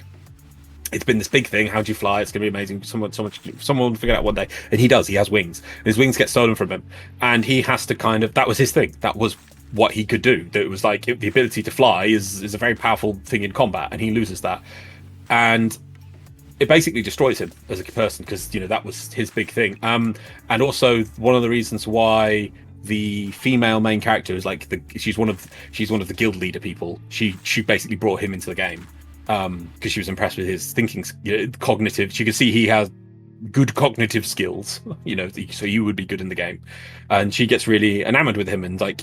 B: It's been this big thing. How do you fly? It's going to be amazing. Someone will figure it out one day. And he does. He has wings. And his wings get stolen from him. And he has to that was his thing. That was what he could do. That it was like the ability to fly is a very powerful thing in combat. And he loses that. And it basically destroys him as a person because, you know, that was his big thing. And also one of the reasons why the female main character is like she's one of the guild leader people. She basically brought him into the game because she was impressed with his thinking, cognitive. She could see he has good cognitive skills, you know, so you would be good in the game. And she gets really enamored with him, and like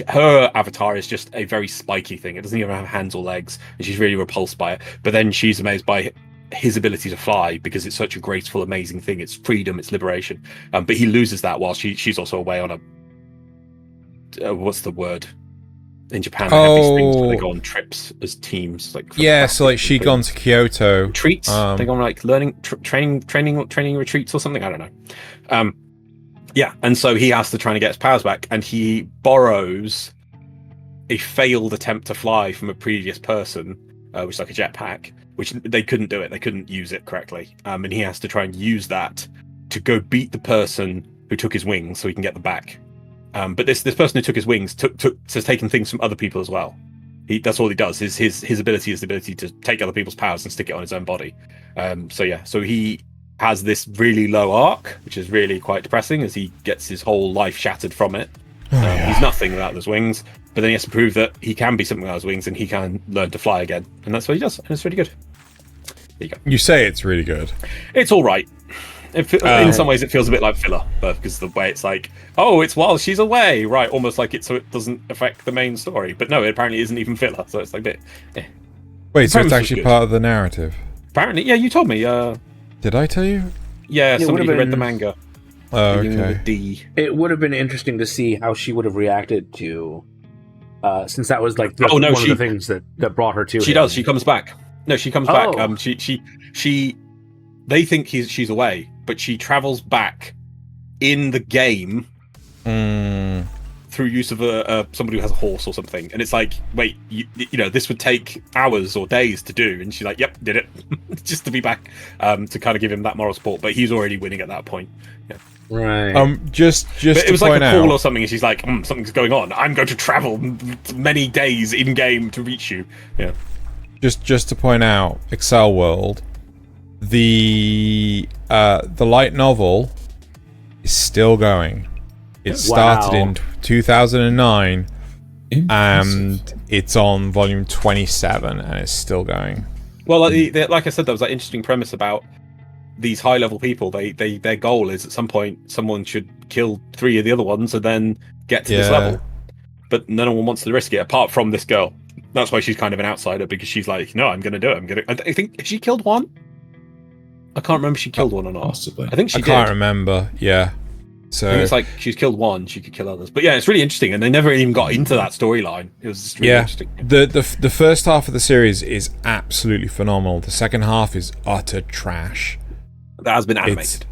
B: her avatar is just a very spiky thing. It doesn't even have hands or legs, and she's really repulsed by it. But then she's amazed by his ability to fly because it's such a graceful, amazing thing. It's freedom, it's liberation. But he loses that while she's also away on a what's the word? in Japan. They have these things where they go on trips as teams.
D: So like she gone to Kyoto.
B: Retreats. They go on like learning, training retreats or something. I don't know. And so he has to try and get his powers back, and he borrows a failed attempt to fly from a previous person, which is like a jetpack, which they couldn't do it. They couldn't use it correctly. And he has to try and use that to go beat the person who took his wings so he can get them back. But this person who took his wings has taken things from other people as well. That's all he does. His ability is the ability to take other people's powers and stick it on his own body. So he has this really low arc, which is really quite depressing, as he gets his whole life shattered from it. He's nothing without those wings, but then he has to prove that he can be something without his wings, and he can learn to fly again, and that's what he does, and it's really good. There you go.
D: You say it's really good.
B: It's all right. In some ways, it feels a bit like filler, but because of the way it's like, oh, it's while she's away, right? Almost like it, so it doesn't affect the main story. But no, it apparently isn't even filler, so it's like a bit.
D: Wait, so it's actually part of the narrative?
B: Apparently, yeah. You told me.
D: Did I tell you?
B: Yeah, somebody who read the manga.
D: Oh, okay.
C: It would have been interesting to see how she would have reacted to, since that was like one of the things that brought her to.
B: She does. She comes back. No, she comes back. She. They think she's away, but she travels back in the game through use of somebody who has a horse or something. And it's like, wait, you know, this would take hours or days to do. And she's like, yep, did it, just to be back, to kind of give him that moral support. But he's already winning at that point. Yeah.
C: Right.
D: Just
B: but it was like a call
D: out,
B: or something, and she's like, something's going on. I'm going to travel many days in game to reach you. Yeah.
D: Just to point out, Accel World. The light novel is still going. It started in 2009, and it's on volume 27, and it's still going.
B: Well, like I said, there was that interesting premise about these high-level people. Their goal is at some point someone should kill 3 of the other ones and then get to this level. But no one wants to risk it, apart from this girl. That's why she's kind of an outsider, because she's like, no, I'm going to do it. I think she killed one. I can't remember if she killed one or not.
A: Possibly.
B: I think she did.
D: I can't remember. Yeah. So
B: it's like she's killed one, she could kill others. But yeah, it's really interesting, and they never even got into that storyline. It was just really interesting.
D: The first half of the series is absolutely phenomenal. The second half is utter trash.
B: That has been animated.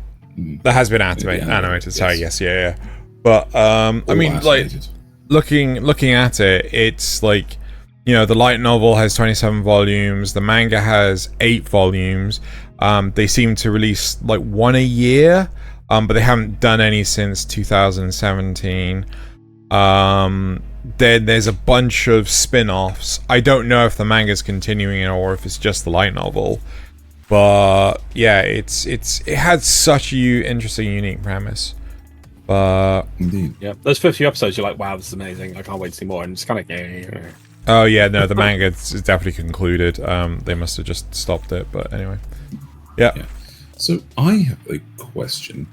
D: That has been animated. Sorry, yes, yeah. But I mean,
A: animated.
D: Like looking at it, it's like, you know, the light novel has 27 volumes. The manga has 8 volumes. They seem to release like one a year, but they haven't done any since 2017. There's a bunch of spin-offs. I don't know if the manga's continuing or if it's just the light novel. But yeah, it had such a interesting, unique premise. But
A: indeed,
B: yeah, those first few episodes, you're like, wow, this is amazing. I can't wait to see more. And it's kind of
D: oh yeah, no, the manga is definitely concluded. They must have just stopped it, but anyway. Yeah.
A: So I have a question.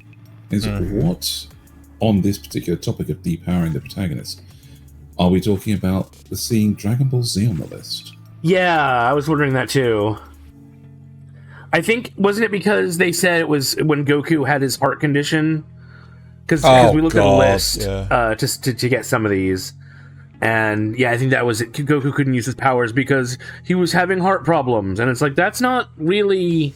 A: Is what, on this particular topic of depowering the protagonist, are we talking about seeing Dragonball Z on the list?
C: Yeah, I was wondering that too. I think, wasn't it because they said it was when Goku had his heart condition? Because we looked at the list to get some of these. And yeah, I think that was it. Goku couldn't use his powers because he was having heart problems. And it's like, that's not really...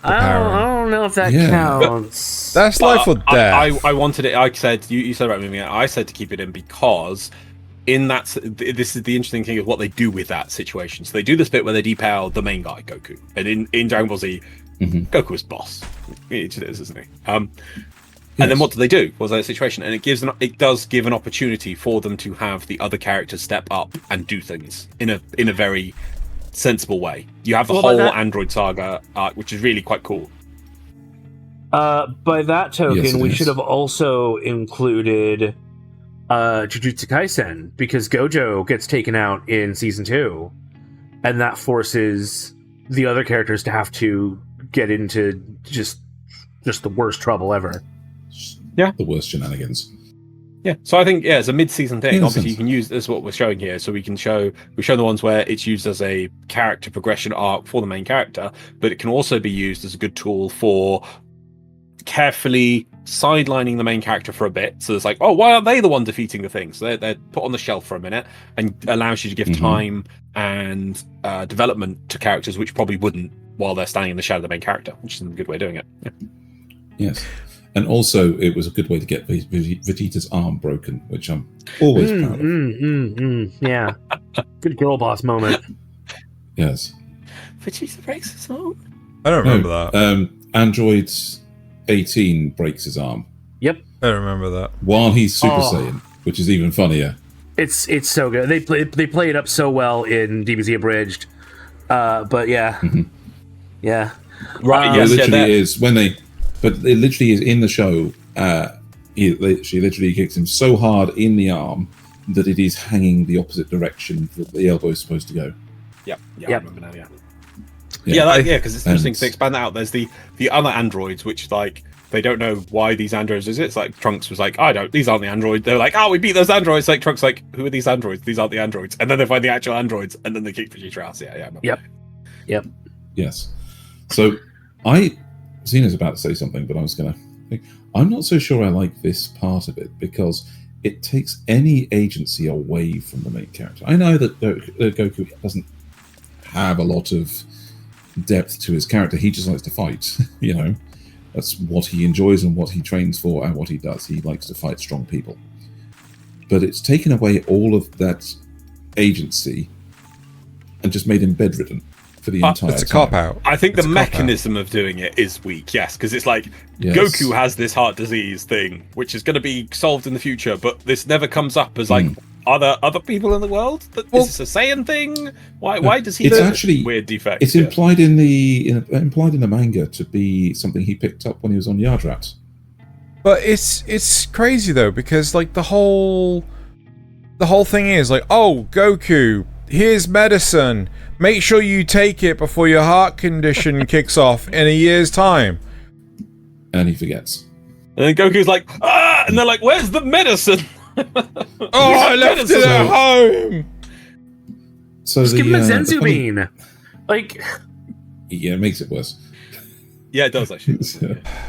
C: I don't know if that counts.
D: That's life or death.
B: I wanted it. I said you said about moving it. I said to keep it in because in that this is the interesting thing of what they do with that situation. So they do this bit where they depower the main guy, Goku, and in Dragon Ball Z, Goku is boss. It is, isn't he? And then what do they do? Was that situation? And it does give an opportunity for them to have the other characters step up and do things in a very sensible way. You have the whole Android saga arc, which is really quite cool.
C: By that token, we should have also included Jujutsu Kaisen, because Gojo gets taken out in season 2, and that forces the other characters to have to get into just the worst trouble ever.
B: Yeah,
A: the worst shenanigans.
B: Yeah, so I think it's a mid-season thing. Obviously, you can use this. What we're showing here, so we show the ones where it's used as a character progression arc for the main character, but it can also be used as a good tool for carefully sidelining the main character for a bit. So it's like, oh, why aren't they the one defeating the thing? So they're put on the shelf for a minute and allows you to give time and development to characters which probably wouldn't while they're standing in the shadow of the main character, which is a good way of doing it. Yeah.
A: Yes. And also, it was a good way to get Vegeta's arm broken, which I'm always proud of.
C: Yeah. Good girl boss moment.
A: Yes.
B: Vegeta breaks his arm?
D: I don't remember that.
A: Android 18 breaks his arm.
C: Yep.
D: I don't remember that.
A: While he's Super Saiyan, which is even funnier.
C: It's so good. They play it up so well in DBZ Abridged. But yeah. Yeah.
B: Right,
A: It literally is when they... But it literally is in the show. She literally kicks him so hard in the arm that it is hanging the opposite direction that the elbow is supposed to go.
B: I remember now. Because it's interesting to expand that out. There's the other androids, which like they don't know why these androids exist. It's like Trunks was like, these aren't the androids. They're like, we beat those androids. Like Trunks like, who are these androids? These aren't the androids. And then they find the actual androids, and then they kick Vegeta ass. Yeah. I remember.
C: Yep.
A: Yes. So Xena's about to say something, but I was going to think, I'm not so sure I like this part of it because it takes any agency away from the main character. I know that Goku doesn't have a lot of depth to his character. He just likes to fight, That's what he enjoys and what he trains for and what he does. He likes to fight strong people. But it's taken away all of that agency and just made him bedridden for the entire time.
D: It's a cop-out.
B: I think the mechanism of doing it is weak, yes, because it's like Goku has this heart disease thing, which is going to be solved in the future, but this never comes up as like, are there other people in the world? Is this a Saiyan thing? Why does he have this weird defect?
A: It's implied in the manga to be something he picked up when he was on Yardrat.
D: But it's crazy though, because like the whole thing is like, Goku, here's medicine. Make sure you take it before your heart condition kicks off in a year's time.
A: And he forgets.
B: And then Goku's like, and they're like, where's the medicine?
D: I left it at home.
A: So
C: just give him a Zenzu bean.
A: Yeah, it makes it worse.
B: Yeah, it does actually.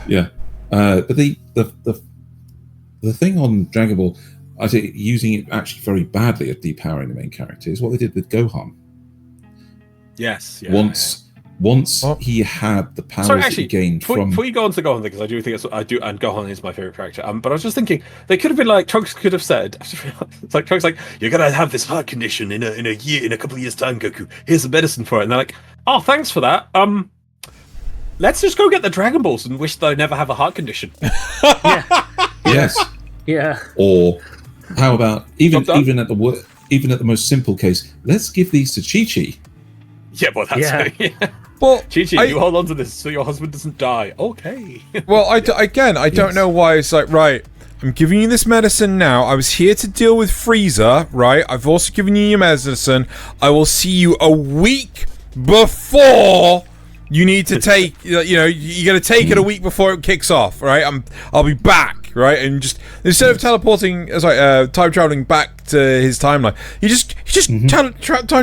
A: Yeah. But the thing on Dragon Ball, I think using it actually very badly at depowering the main character is what they did with Gohan.
B: Yes. Yeah,
A: Once he had the powers that he gained from...
B: Before you go on to Gohan, because I do think and Gohan is my favorite character. But I was just thinking, they could have been like, Trunks could have said, it's like Trunks like, you're gonna have this heart condition in a couple of years' time, Goku. Here's the medicine for it. And they're like, thanks for that. Let's just go get the Dragon Balls and wish they never have a heart condition.
A: Yes.
C: Yeah.
A: Or how about even at the most simple case, let's give these to Chi-Chi.
B: Yeah, well, that's
D: Well,
B: Chi-Chi, you hold on to this so your husband doesn't die. Okay.
D: Well, I don't know why it's like, right, I'm giving you this medicine now. I was here to deal with Frieza, right? I've also given you your medicine. I will see you a week before you need to take, you got to take it a week before it kicks off, right? I'll be back, right? And just, instead of teleporting, time traveling back to his timeline, he just time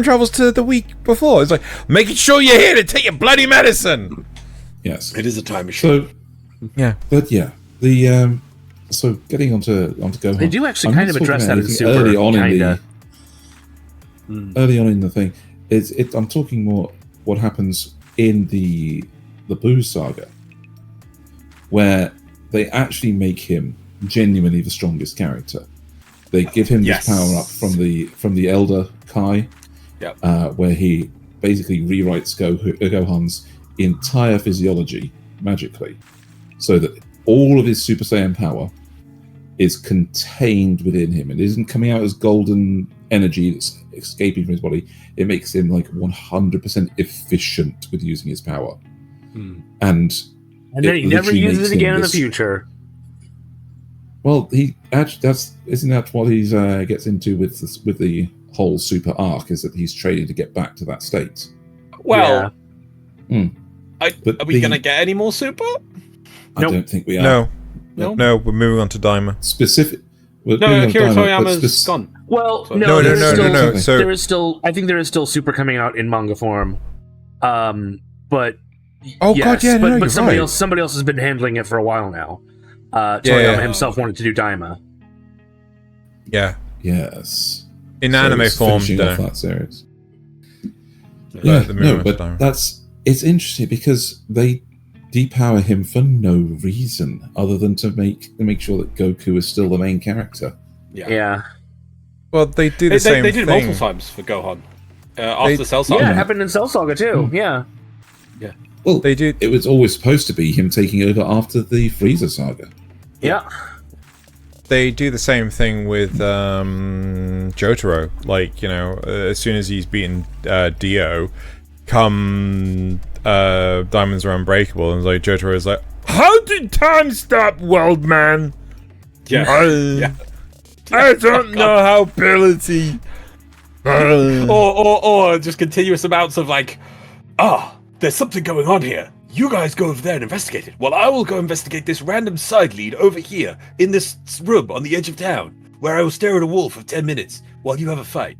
D: travels to the week before. It's like, making sure you're here to take your bloody medicine.
A: Yes.
B: It is a time machine.
A: So, so getting onto Gohan.
C: They do actually kind of address that in Super.
A: Early on in the thing, I'm talking more what happens in the Boo saga, where they actually make him genuinely the strongest character. They give him this power up from the Elder Kai, where he basically rewrites Gohan's entire physiology magically, so that all of his Super Saiyan power is contained within him and isn't coming out as golden energy that's escaping from his body. It makes him like 100% efficient with using his power. And
C: then he never uses it again in the future.
A: Well, isn't that what he gets into with the whole super arc, is that he's training to get back to that state.
B: Well, are we going to get any more super?
A: I don't think we are.
D: No, we're moving on to Daima.
B: Akira Toriyama's gone.
C: Well,
D: no. So
C: there is still, I think there is still super coming out in manga form, but
D: Oh god, yeah, no,
C: but
D: you're right.
C: somebody else has been handling it for a while now. Toriyama himself wanted to do Daima.
D: Yeah.
A: Yes.
D: In anime form,
A: finishing off that series.
D: Yeah,
A: but it's interesting because they depower him for no reason other than to make sure that Goku is still the main character.
C: Yeah.
D: Well, they do the same thing.
B: They did it multiple times for Gohan. After Cell Saga.
C: Yeah, it happened in Cell Saga too. Yeah.
B: Yeah.
A: Well,
D: they do.
A: It was always supposed to be him taking over after the Frieza saga.
C: Yeah.
D: They do the same thing with Jotaro. Like, as soon as he's beaten Dio, come Diamonds Are Unbreakable, and like Jotaro is like, "How did time stop, world man?"
B: Yeah.
D: I don't know how ability.
B: Or just continuous amounts of like, there's something going on here. You guys go over there and investigate it. Well, I will go investigate this random side lead over here in this room on the edge of town, where I will stare at a wall for 10 minutes while you have a fight.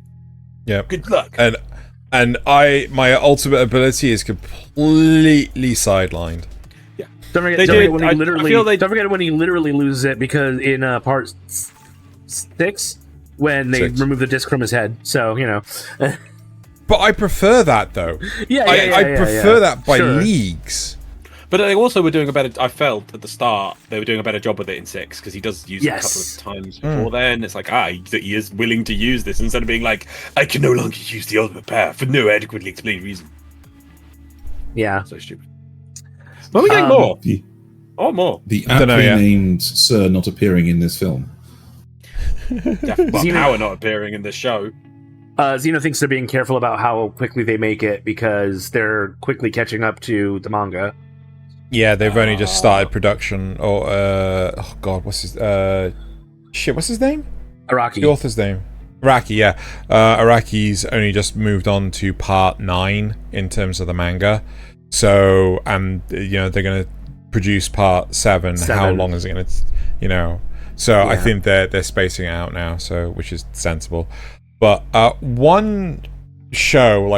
D: Yeah.
B: Good luck.
D: And my ultimate ability is completely sidelined.
C: Yeah. Don't forget when he literally loses it because in part 6 when they remove the disc from his head. So
D: But I prefer that though. I prefer that by leagues.
B: But they also were doing a better. I felt at the start they were doing a better job with it in 6 because he does use it a couple of times before then. It's like he is willing to use this instead of being like, I can no longer use the ultimate power for no adequately explained reason.
C: Yeah,
B: so stupid. But we getting more. More.
A: The aptly named Sir not appearing in this film.
B: Power not appearing in this show.
C: Xeno thinks they're being careful about how quickly they make it because they're quickly catching up to the manga.
D: Yeah, they've only just started production. Or what's his name?
C: Araki.
D: The author's name. Araki, yeah. Araki's only just moved on to part 9 in terms of the manga. So, they're going to produce part 7. How long is it going to, So I think they're spacing it out now, so which is sensible. But one show,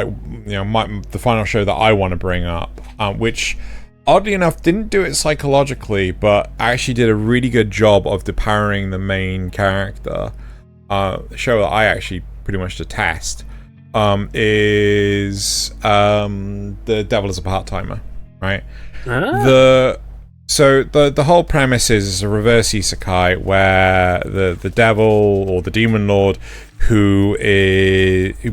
D: the final show that I want to bring up, which oddly enough didn't do it psychologically, but actually did a really good job of depowering the main character. A show that I actually pretty much detest is The Devil is a Part-Timer, right? So the whole premise is a reverse isekai where the devil or the demon lord who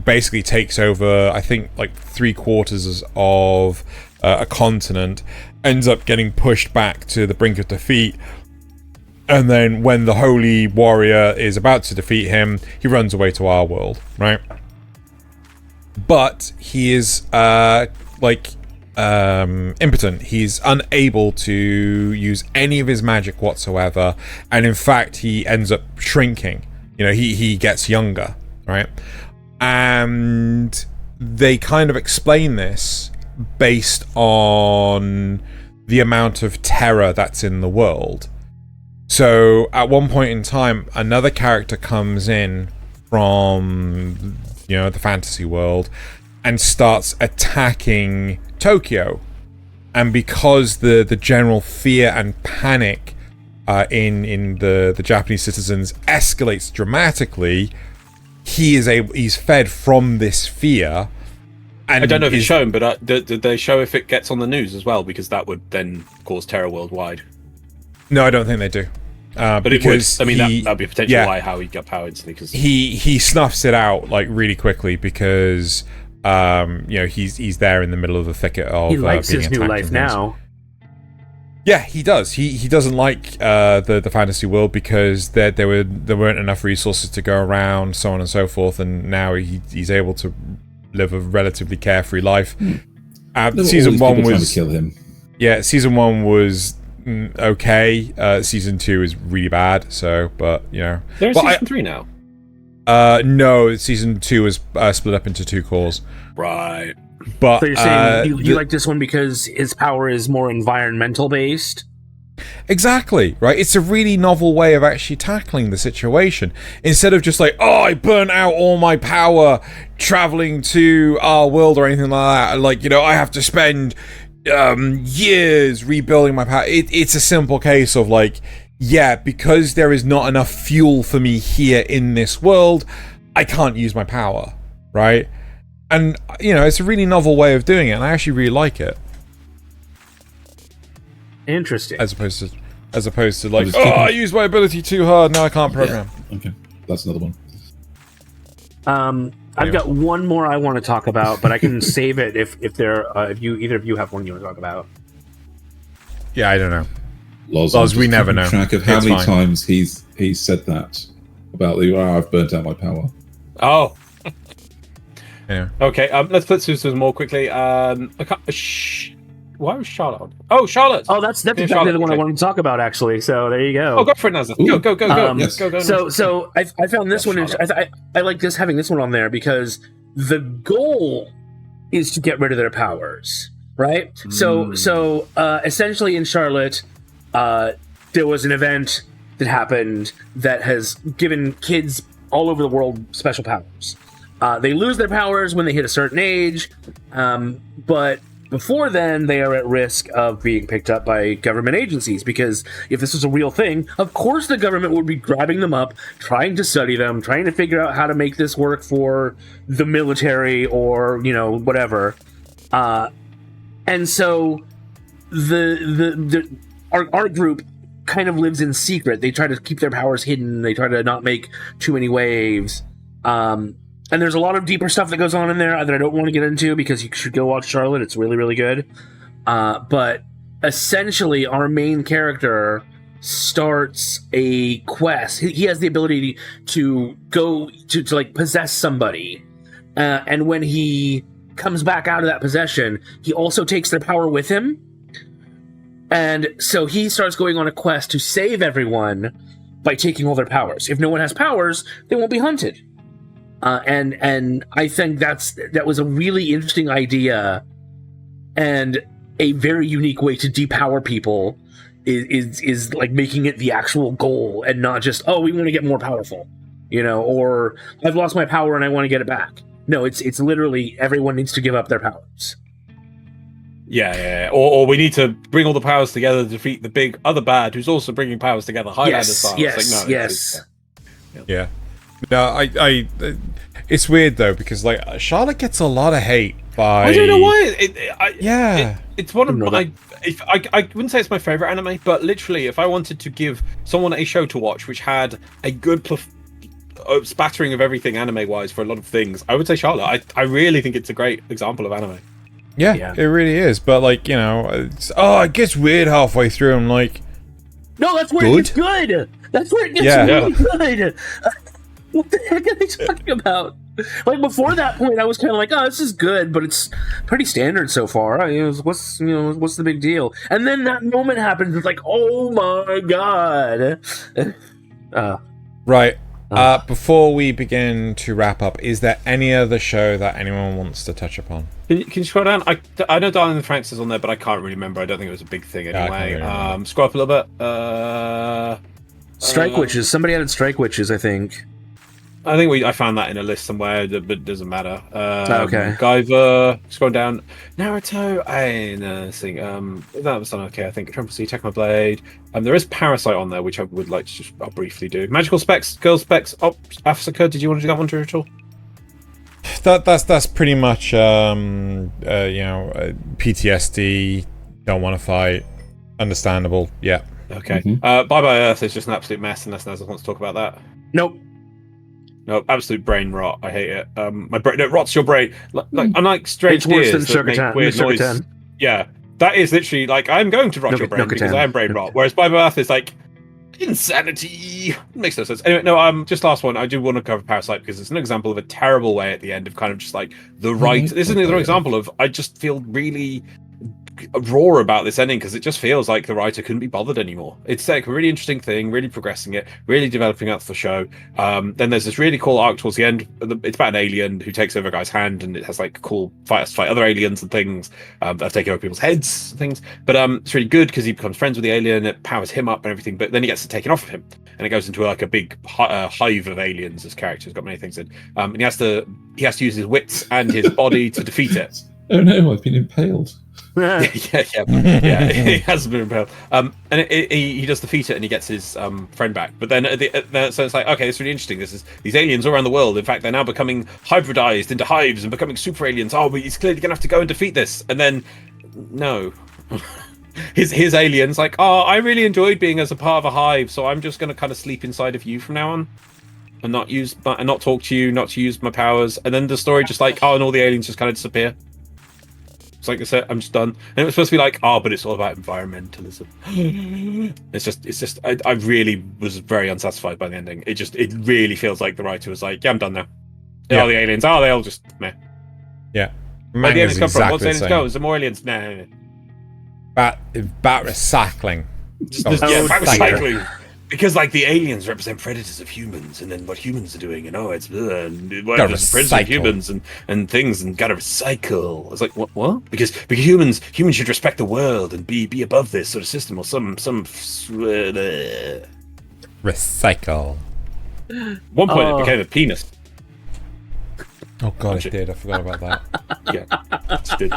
D: basically takes over, I think, like 3/4 of a continent, ends up getting pushed back to the brink of defeat. And then when the holy warrior is about to defeat him, he runs away to our world, right? But he is impotent. He's unable to use any of his magic whatsoever, and in fact he ends up shrinking. He gets younger, right? And they kind of explain this based on the amount of terror that's in the world. So at one point in time, another character comes in from the fantasy world and starts attacking Tokyo, and because the general fear and panic in the Japanese citizens escalates dramatically, he's fed from this fear. And
B: I don't know if it's shown, but did they show if it gets on the news as well? Because that would then cause terror worldwide.
D: No, I don't think they do.
B: But because it would. I mean, that'd be potentially why how he got power instantly. Because
D: he snuffs it out like really quickly because he's there in the middle of the thicket of
C: he likes
D: being
C: his new life now.
D: Yeah, he does. He doesn't like the fantasy world because there weren't enough resources to go around, so on and so forth, and now he's able to live a relatively carefree life. Season 1 was
A: to kill him.
D: Yeah, season 1 was okay. Season 2 is really bad. So, but
B: they're in season 3 now.
D: No, season 2 was split up into 2 cores.
B: Right.
D: But
C: so you're saying you like this one because his power is more environmental based?
D: Exactly, right? It's a really novel way of actually tackling the situation. Instead of just like, I burnt out all my power traveling to our world or anything like that. Like, I have to spend years rebuilding my power. It's a simple case of like, yeah, because there is not enough fuel for me here in this world, I can't use my power, right? And, you know, it's a really novel way of doing it, and I actually really like it.
C: Interesting.
D: As opposed to like, I used my ability too hard, now I can't program.
A: Yeah. Okay, that's another one.
C: I've got one more I want to talk about, but I can save it if either of you have one you want to talk about.
D: Yeah, I don't know.
A: Loz,
D: we never know.
A: Track of how many times he's said that about I've burnt out my power.
B: Oh.
D: Yeah.
B: Okay. Let's put some more quickly. Why was Charlotte on? Oh, Charlotte.
C: Oh, that's exactly the one I wanted to talk about, actually. So there you go.
B: Oh, go for it, Nasuth. Go.
A: Yes.
B: Go.
C: So I found this one. I like having this one on there because the goal is to get rid of their powers, right? So essentially in Charlotte, there was an event that happened that has given kids all over the world special powers. They lose their powers when they hit a certain age, but before then, they are at risk of being picked up by government agencies, because if this was a real thing, of course the government would be grabbing them up, trying to study them, trying to figure out how to make this work for the military or, you know, whatever. And so our group kind of lives in secret. They try to keep their powers hidden. They try to not make too many waves. And there's a lot of deeper stuff that goes on in there that I don't want to get into because you should go watch Charlotte. It's really, really good. But essentially, our main character starts a quest. He has the ability to go to like possess somebody. And when he comes back out of that possession, he also takes their power with him. And so he starts going on a quest to save everyone by taking all their powers. If no one has powers, they won't be hunted. And I think that was a really interesting idea, and a very unique way to depower people is like making it the actual goal and not just, oh, we want to get more powerful, you know, or I've lost my power and I want to get it back. No, it's literally everyone needs to give up their powers.
B: Yeah. Or we need to bring all the powers together to defeat the big other bad who's also bringing powers together. Highlander style.
C: Yes.
D: Yeah. No, I it's weird though because like Charlotte gets a lot of hate by.
B: I don't know why. It's one of my. I wouldn't say it's my favorite anime, but literally, if I wanted to give someone a show to watch which had a good spattering of everything anime-wise for a lot of things, I would say Charlotte. I really think it's a great example of anime.
D: Yeah, it really is. But like, you know, it gets weird halfway through. I'm like,
C: no, that's where it gets good. That's where it gets really good. What the heck are they talking about? Like before that point, I was kind of like, "Oh, this is good," but it's pretty standard so far. What's the big deal? And then that moment happens. It's like, "Oh my god!"
D: Right. Before we begin to wrap up, is there any other show that anyone wants to touch upon?
B: Can you scroll down? I know Darling in the Franxx is on there, but I can't really remember. I don't think it was a big thing anyway. Really scroll up a little bit.
C: Strike Witches. Somebody added Strike Witches, I think.
B: I found that in a list somewhere, but it doesn't matter.
C: Okay.
B: Guyver, scroll down. Naruto, that was done okay, I think. Triple C, Tekkaman Blade. There is Parasyte on there, which I would like to I'll briefly do. Magical Specs, Girl Specs, Asuka, did you want to do that one, Drew, at all?
D: That's pretty much, PTSD, don't want to fight, understandable, yeah.
B: Okay. Bye Bye Earth is just an absolute mess, unless Naz wants to talk about that.
C: Nope.
B: No, absolute brain rot. I hate it. My brain, it rots your brain. Unlike strange
C: worse than
B: deers that make weird noise. Yeah, that is literally like I'm going to rot your brain because I am brain rot. Whereas Bye Bye Earth is like insanity. Makes no sense. Anyway, no. Just last one. I do want to cover Parasyte because it's an example of a terrible way at the end of kind of just like the right. This is another example of I just feel really raw about this ending because it just feels like the writer couldn't be bothered anymore. It's like a really interesting thing, really progressing it, really developing out the show. Then there's this really cool arc towards the end. It's about an alien who takes over a guy's hand, and it has like cool fights to fight other aliens and things that have taken over people's heads and things. But it's really good because he becomes friends with the alien, it powers him up and everything, but then he gets it taken off of him and it goes into like a big hive of aliens. This character's got many things in, and he has to use his wits and his body to defeat it.
A: Oh no, I've been impaled.
B: yeah. He has been impaled. And he does defeat it, and he gets his friend back. But then, so it's like, okay, it's really interesting. These aliens all around the world. In fact, they're now becoming hybridized into hives and becoming super aliens. Oh, but he's clearly gonna have to go and defeat this. And then, no, his aliens like, oh, I really enjoyed being as a part of a hive, so I'm just gonna kind of sleep inside of you from now on, and not talk to you, not to use my powers. And then the story just like, oh, and all the aliens just kind of disappear. It's like I said, I'm just done. And it was supposed to be like, oh, but it's all about environmentalism. It's just. I really was very unsatisfied by the ending. It really feels like the writer was like, yeah, I'm done now.
D: Yeah.
B: All the aliens, they all just meh.
D: Yeah.
B: Where the aliens come from?
D: Exactly
B: What's the aliens go? Is there more aliens? Nah.
D: Bat recycling.
B: Bat recycling. Because like the aliens represent predators of humans, and then what humans are doing, and it's predators of humans and things, and gotta recycle. It's like what? Because humans should respect the world and be above this sort of system or some
D: recycle.
B: At one point it became a penis.
D: Oh god, it did. I forgot about that.
B: Yeah, it did.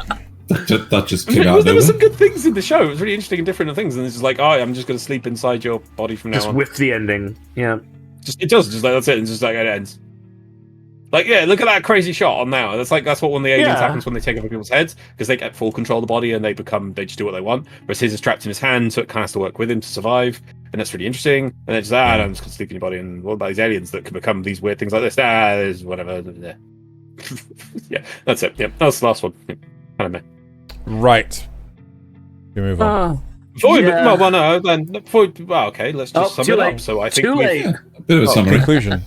A: That just came out.
B: There were some good things in the show. It was really interesting and different things, and it's just like, oh, I'm just going to sleep inside your body from now on.
C: Just whipped the ending. Yeah.
B: It does. Just like that's it. And just like it ends. Like, yeah, look at that crazy shot on now. That's what one of the aliens happens when they take over people's heads, because they get full control of the body and they just do what they want. Whereas his is trapped in his hand, so it kind of has to work with him to survive, and that's really interesting. And then just I'm just going to sleep in your body. And what about these aliens that can become these weird things like this? There's whatever. Yeah, that's it. Yeah, that was the last one. Yeah, kind of meh.
D: Right. We move on.
B: Okay, let's just sum it up. So I think
A: a bit of a summary.
D: Conclusion.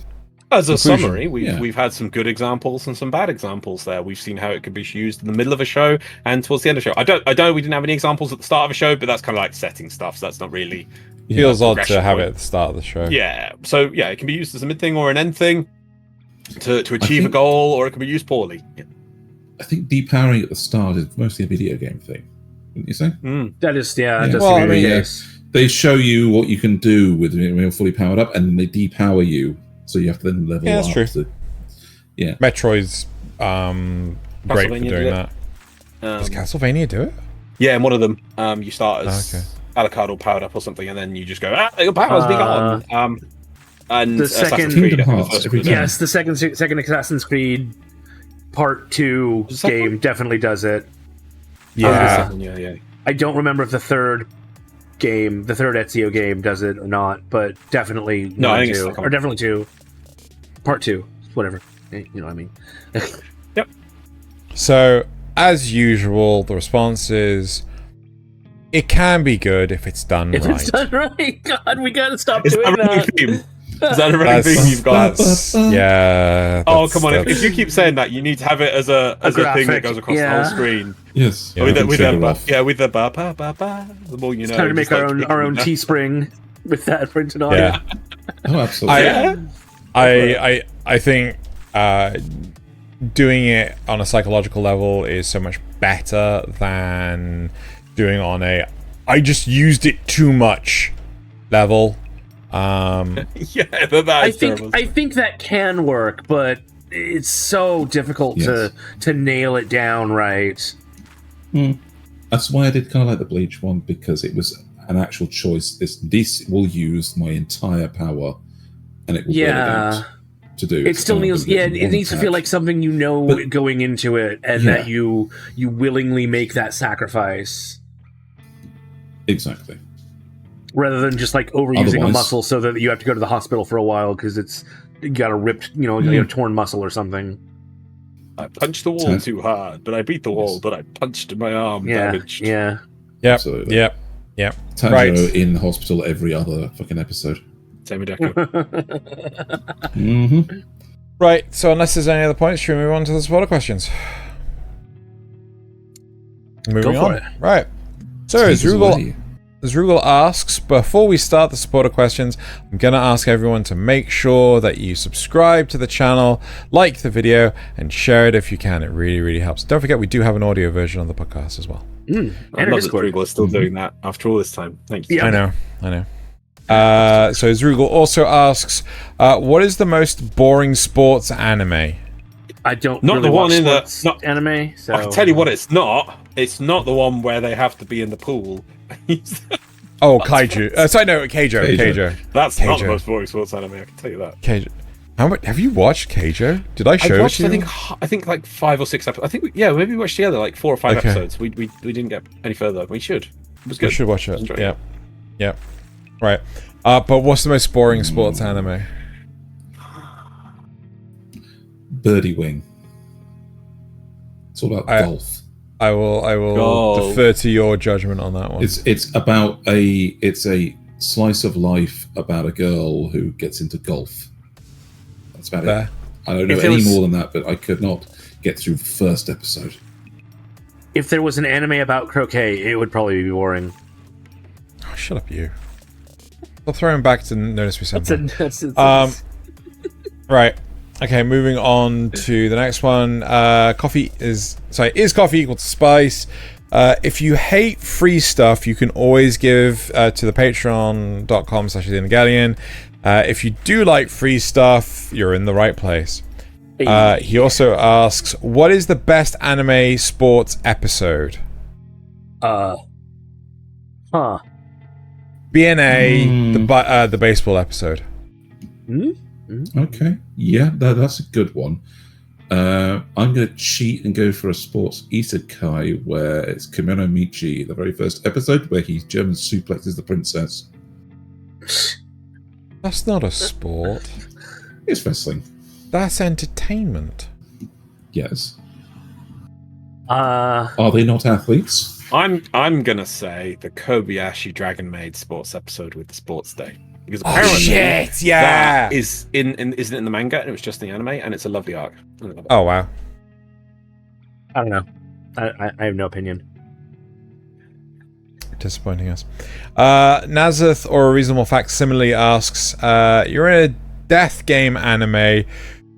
B: As a summary, we've had some good examples and some bad examples there. We've seen how it could be used in the middle of a show and towards the end of the show. We didn't have any examples at the start of a show, but that's kind of like setting stuff, so that's not really
D: feels odd to have it at the start of the show.
B: Yeah. So yeah, it can be used as a mid thing or an end thing to achieve a goal, or it can be used poorly. Yeah.
A: I think depowering at the start is mostly a video game thing, wouldn't you say?
C: That is,
A: yes. They show you what you can do with when you're fully powered up, and they depower you, so you have to then level up.
D: That's true. Metroid's great for doing that. Does Castlevania do it?
B: Yeah, in one of them, you start as Alucard all powered up or something, and then you just go, your power's been gone. And
C: the second
A: Kingdom Hearts,
C: the second Assassin's Creed Part 2 game definitely does it.
D: Yeah.
C: I don't remember if the third Ezio game does it or not, but definitely
B: I think
C: two, or definitely 2. Part 2, whatever. You know what I mean?
B: Yep.
D: So, as usual, the response is, it can be good if it's done right.
C: If it's done right, God, we gotta stop doing that.
B: Is that a running thing you've got?
D: Yeah.
B: Oh, come on! If you keep saying that, you need to have it as a thing that goes across the whole screen.
A: Yes.
B: Yeah, with the ba ba ba ba. The more you know.
C: It's time to make our own Teespring with that printed on.
D: Yeah.
A: Oh, absolutely.
D: I think doing it on a psychological level is so much better than doing it on I just used it too much level.
B: I
C: think that can work, but it's so difficult to nail it down right.
A: That's why I did kind of like the Bleach one, because it was an actual choice. This will use my entire power, and it will burn it out to do.
C: It still needs, it needs to feel like something going into it, and that you willingly make that sacrifice.
A: Exactly.
C: Rather than just like overusing a muscle so that you have to go to the hospital for a while because you got a ripped, you got a torn muscle or something.
B: I punched the wall too hard, but I beat the wall, but I punched my arm damaged.
C: Yeah.
D: Yep.
A: Absolutely.
D: Yep.
A: Tanjiro
D: right.
A: in hospital every other fucking episode.
B: Same with Deku.
D: Right. So unless there's any other points, should we move on to the spoiler questions? Moving on. Right. So Zrugel asks, before we start the supporter questions, I'm going to ask everyone to make sure that you subscribe to the channel, like the video, and share it if you can. It really, really helps. Don't forget, we do have an audio version of the podcast as well.
B: I love that Zrugel is still doing that after all this time. Thank you.
D: Yeah. I know. So Zrugel also asks, what is the most boring sports anime?
C: I don't
B: not
C: really
B: the one
C: watch
B: in the
C: sports anime. So
B: I tell you what, it's not. It's not the one where they have to be in the pool.
D: Oh, Kaiju. Sorry, no, Keijo.
B: That's not the most boring sports anime. I can tell you that.
D: Keijo. How much have you watched Keijo? Did I show it to you?
B: I think like 5 or 6 episodes. I think maybe we watched together like 4 or 5 episodes. We didn't get any further. We should. It was good.
D: We should watch it. Yeah. Right. But what's the most boring sports anime?
A: Birdie Wing. It's all about golf.
D: I will defer to your judgment on that one.
A: It's about a slice of life about a girl who gets into golf. That's about it. I don't know any more than that, but I could not get through the first episode.
C: If there was an anime about croquet, it would probably be boring.
D: Oh, shut up, you. I'll throw him back to Notice Me Something. Right. Okay, moving on to the next one. Is coffee equal to spice? If you hate free stuff, you can always give to the patreon.com/Xenogelion. If you do like free stuff, you're in the right place. He also asks, what is the best anime sports episode? BNA, the baseball episode.
A: Okay, yeah, that's a good one. I'm going to cheat and go for a sports isekai where it's Kimono Michi, the very first episode where he German suplexes the princess.
D: That's not a sport.
A: It's wrestling.
D: That's entertainment.
A: Yes. Are they not athletes?
B: I'm gonna say the Kobayashi Dragon Maid sports episode with the sports day. Because apparently that isn't in the manga, and it was just in the anime, and it's a lovely arc.
D: Oh wow.
C: I don't know. I have no opinion.
D: Disappointing us. Nasuth or a reasonable fact similarly asks, you're in a death game anime.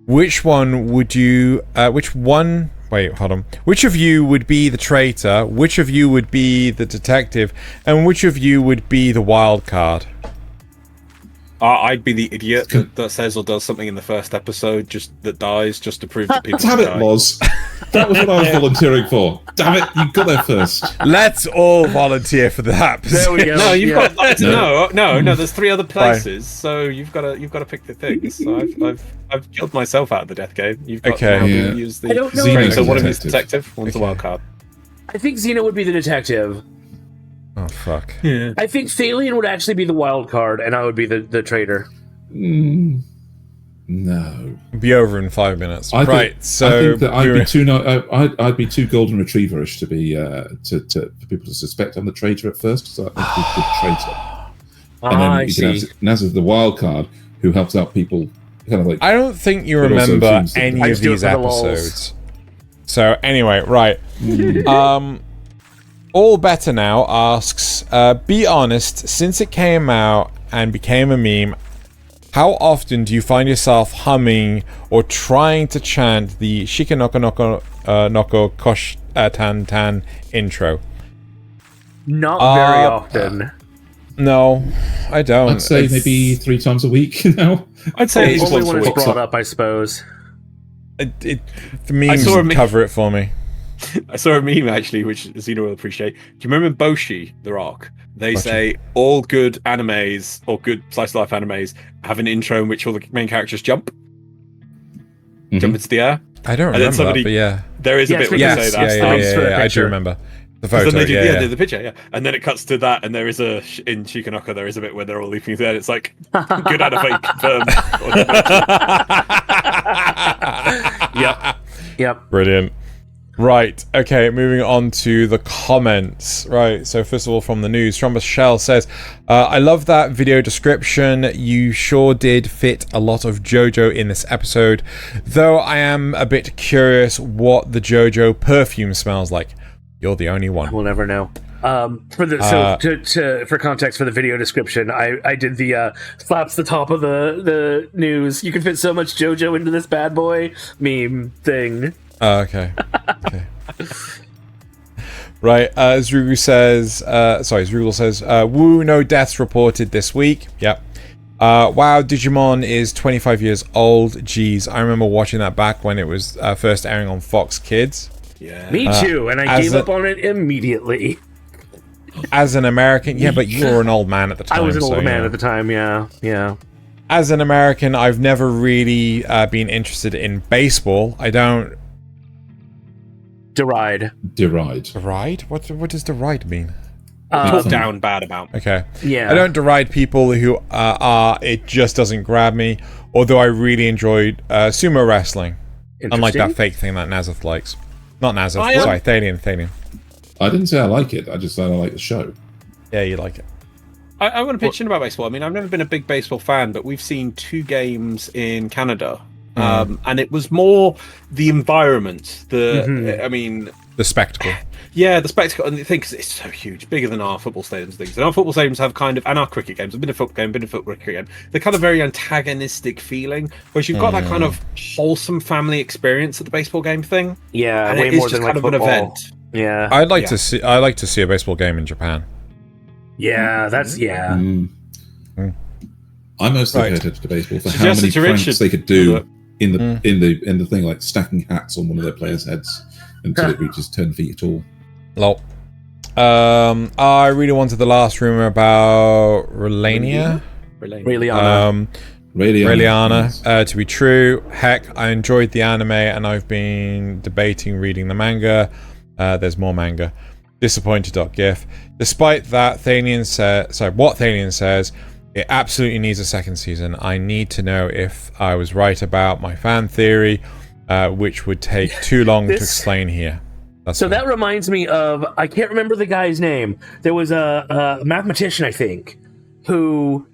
D: Which one would you wait, hold on. Which of you would be the traitor? Which of you would be the detective? And which of you would be the wild card?
B: I'd be the idiot that says or does something in the first episode that dies just to prove that people
A: Damn it, LOZ. That was what I was volunteering for. Damn it, you got there first.
D: Let's all volunteer for that.
C: There we go.
B: No, you've got no. There's 3 other places, so you've got to pick the things. So I've killed myself out of the death game. You've got to use the.
C: I don't know.
B: So one of you's detective, one's the wild card.
C: I think Xena would be the detective.
D: Oh fuck.
B: Yeah.
C: I think Thaylien would actually be the wild card, and I would be the traitor.
A: No.
D: Be over in 5 minutes.
A: I think that I'd be too golden retrieverish to be for people to suspect I'm the traitor at first. So I'd be the traitor. And then you can have Nasuth, the wild card, who helps out people. Kind of like.
D: I don't think you remember any of these episodes. So anyway, right. All Better Now asks, be honest, since it came out and became a meme, how often do you find yourself humming or trying to chant the Shika Noko Noko Kosh Tan Tan intro?
C: Not very often.
D: No, I don't.
A: I'd say maybe 3 times a week now.
B: I'd say
C: it's only when it's brought up, I suppose.
D: The memes cover it for me.
B: I saw a meme actually, which Xena will appreciate. Do you remember Boshi, the Rock? They say all good animes or good slice of life animes have an intro in which all the main characters jump into the air.
D: I don't remember that, but yeah.
B: There is a bit where they say that.
D: Yeah, I do remember. The photo,
B: then they do the picture, and then it cuts to that, and there is in Shikanoko, there is a bit where they're all leaping through, and it's like, good anime confirmed.
C: Yep.
D: Brilliant. Right, okay, moving on to the comments. Right, so first of all from the news, Trumpus Shell says, I love that video description. You sure did fit a lot of JoJo in this episode, though I am a bit curious what the JoJo perfume smells like. You're the only one.
C: We'll never know. For context for the video description, I did the slaps the top of the news. You can fit so much JoJo into this bad boy meme thing.
D: Okay. Right, Zrugal says, woo, no deaths reported this week. Yep. Wow, Digimon is 25 years old. Jeez, I remember watching that back when it was first airing on Fox Kids.
B: Yeah.
C: Me too, and I gave up on it immediately.
D: As an American, yeah, but you were an old man at the time.
C: I was an old man at the time, yeah.
D: As an American, I've never really been interested in baseball. I don't...
A: Deride.
D: Deride? What does deride mean?
B: Talk down bad about.
D: Okay.
C: Yeah.
D: I don't deride people who it just doesn't grab me, although I really enjoyed sumo wrestling. Unlike that fake thing that Nasuth likes. Not Nasuth, sorry, Thaylien.
A: I didn't say I like it, I just said I like the show.
D: Yeah, you like it.
B: I want to pitch in about baseball. I mean, I've never been a big baseball fan, but we've seen 2 games in Canada. And it was more the environment, I mean...
D: The spectacle.
B: Yeah, the spectacle, and the thing is, it's so huge, bigger than our football stadiums and things. And our football stadiums have kind of, and our cricket games, I've been to football game, been to football cricket game, they're kind of very antagonistic feeling, whereas you've got that kind of wholesome family experience at the baseball game thing.
C: Yeah,
B: and
C: way
B: it is
C: more
B: just
C: than
B: kind
C: like
B: of
C: football.
B: an event.
C: Yeah.
D: I'd like to see a baseball game in Japan.
C: Yeah, that's
A: I mostly heard it to baseball for how many pranks they could do in the thing, like stacking hats on one of their players' heads until it reaches 10 feet tall.
D: Lol. I really wanted the last rumor about Raeliana. Raeliana to be true. Heck, I enjoyed the anime and I've been debating reading the manga. There's more manga. Disappointed.gif. Despite that, what Thaylien says, it absolutely needs a second season. I need to know if I was right about my fan theory, which would take too long to explain here.
C: That reminds me of, I can't remember the guy's name. There was a mathematician, I think, who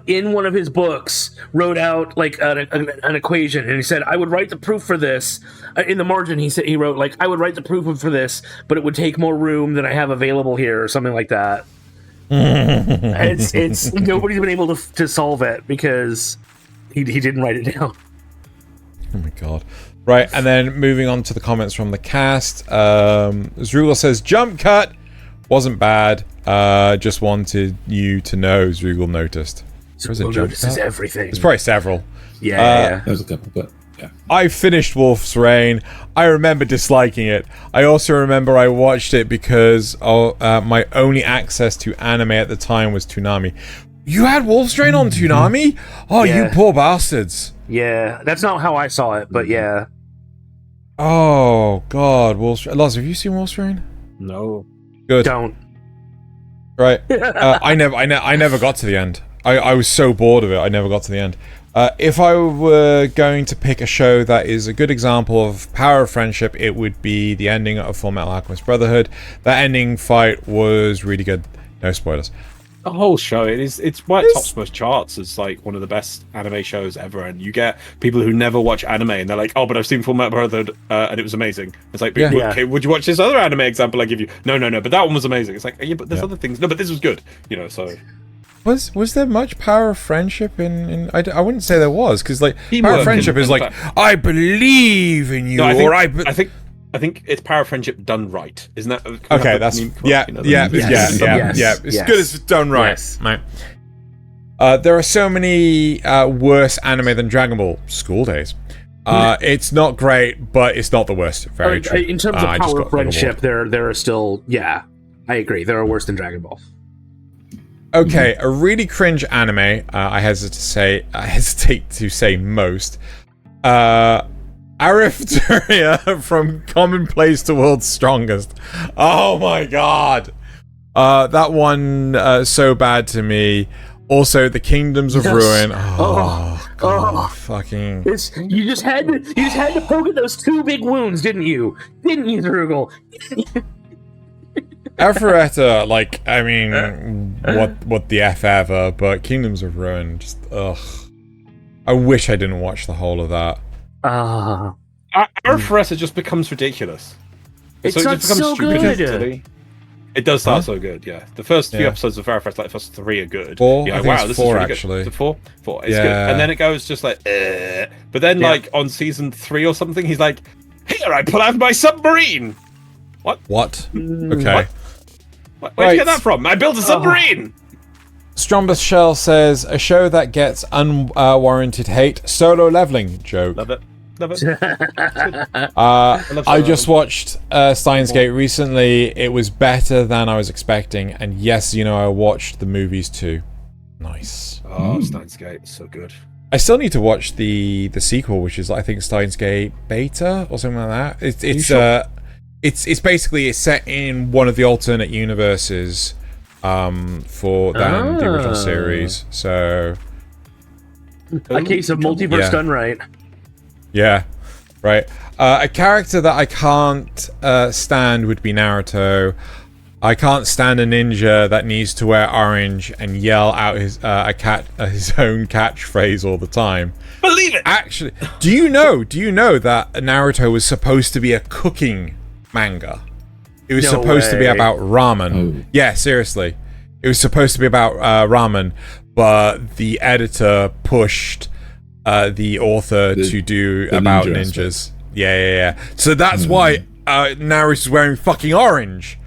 C: in one of his books wrote out like an equation, and he said, I would write the proof for this. In the margin, he wrote like, I would write the proof for this, but it would take more room than I have available here, or something like that. It's nobody's been able to solve it because he didn't write it down.
D: Oh my god. Right, and then moving on to the comments from the cast. Zrugel says, jump cut wasn't bad. Just wanted you to know Zrugel noticed.
C: Zrugel notices everything.
D: There's probably several.
C: Yeah.
A: There's a couple, but yeah.
D: I finished Wolf's Rain. I remember disliking it. I also remember I watched it because my only access to anime at the time was Toonami. You had Wolf's Rain on Toonami? Oh, you poor bastards.
C: Yeah, that's not how I saw it, but yeah.
D: Oh, God. Wolf's Rain. LOZ, have you seen Wolf's Rain?
B: No.
D: Good.
C: Don't.
D: Right. I never got to the end. I was so bored of it, I never got to the end. If I were going to pick a show that is a good example of power of friendship, it would be the ending of Fullmetal Alchemist Brotherhood. That ending fight was really good. No spoilers.
B: The whole show, it's why it tops most charts as like one of the best anime shows ever, and you get people who never watch anime and they're like, oh, but I've seen Fullmetal Brotherhood and it was amazing. It's like, okay, would you watch this other anime example I give you? No, but that one was amazing. It's like, yeah, but there's other things. No, but this was good, so.
D: Was there much power of friendship in I wouldn't say there was, because like power of friendship is like, I believe in you,
B: no, I think it's power of friendship done right, isn't that?
D: Okay, that's it's good as it's done right. Yes. Right. There are so many worse anime than Dragon Ball. School Days. It's not great, but it's not the worst. Very true.
C: In terms of power of friendship, there are still, I agree. There are worse than Dragon Ball.
D: Okay, a really cringe anime. I hesitate to say most. Arifteria from Commonplace to World's Strongest. Oh my god. That one so bad to me. Also, the Kingdoms of Ruin. Fucking.
C: You just had to poke at those 2 big wounds, didn't you? Didn't you, Zrugel?
D: Arifteria, like, I mean, what the F ever, but Kingdoms of Ruin, just ugh. I wish I didn't watch the whole of that.
B: Arifteria just becomes ridiculous.
C: It becomes so good.
B: It does start so good, yeah. The first few episodes of Arifteria, like the first 3 are good.
D: 4?
B: Yeah,
D: I think
B: wow,
D: it's
B: this
D: 4
B: is really
D: actually.
B: Good. 4? 4. It's good. And then it goes just like, but then like on season 3 or something, he's like, here, I pull out my submarine. What?
D: Okay.
B: Where'd you get that from? I built a submarine.
D: Strombus Shell says, a show that gets unwarranted hate, Solo Leveling. Joke.
B: Love it.
D: I just watched Steins Gate recently. It was better than I was expecting. And yes, I watched the movies too. Nice.
B: Oh, Steins Gate, so good.
D: I still need to watch the sequel, which is I think Steins Gate Beta or something like that. It's basically set in one of the alternate universes for the original series. So
C: a case of multiverse done right.
D: Yeah, right. A character that I can't stand would be Naruto. I can't stand a ninja that needs to wear orange and yell out his own catchphrase all the time.
B: Believe it.
D: Actually, do you know that Naruto was supposed to be a cooking manga? It was supposed to be about ramen.
A: Oh.
D: Yeah, seriously. It was supposed to be about ramen, but the editor pushed the author to do about ninjas. Yeah. So that's why Naruto's wearing fucking orange.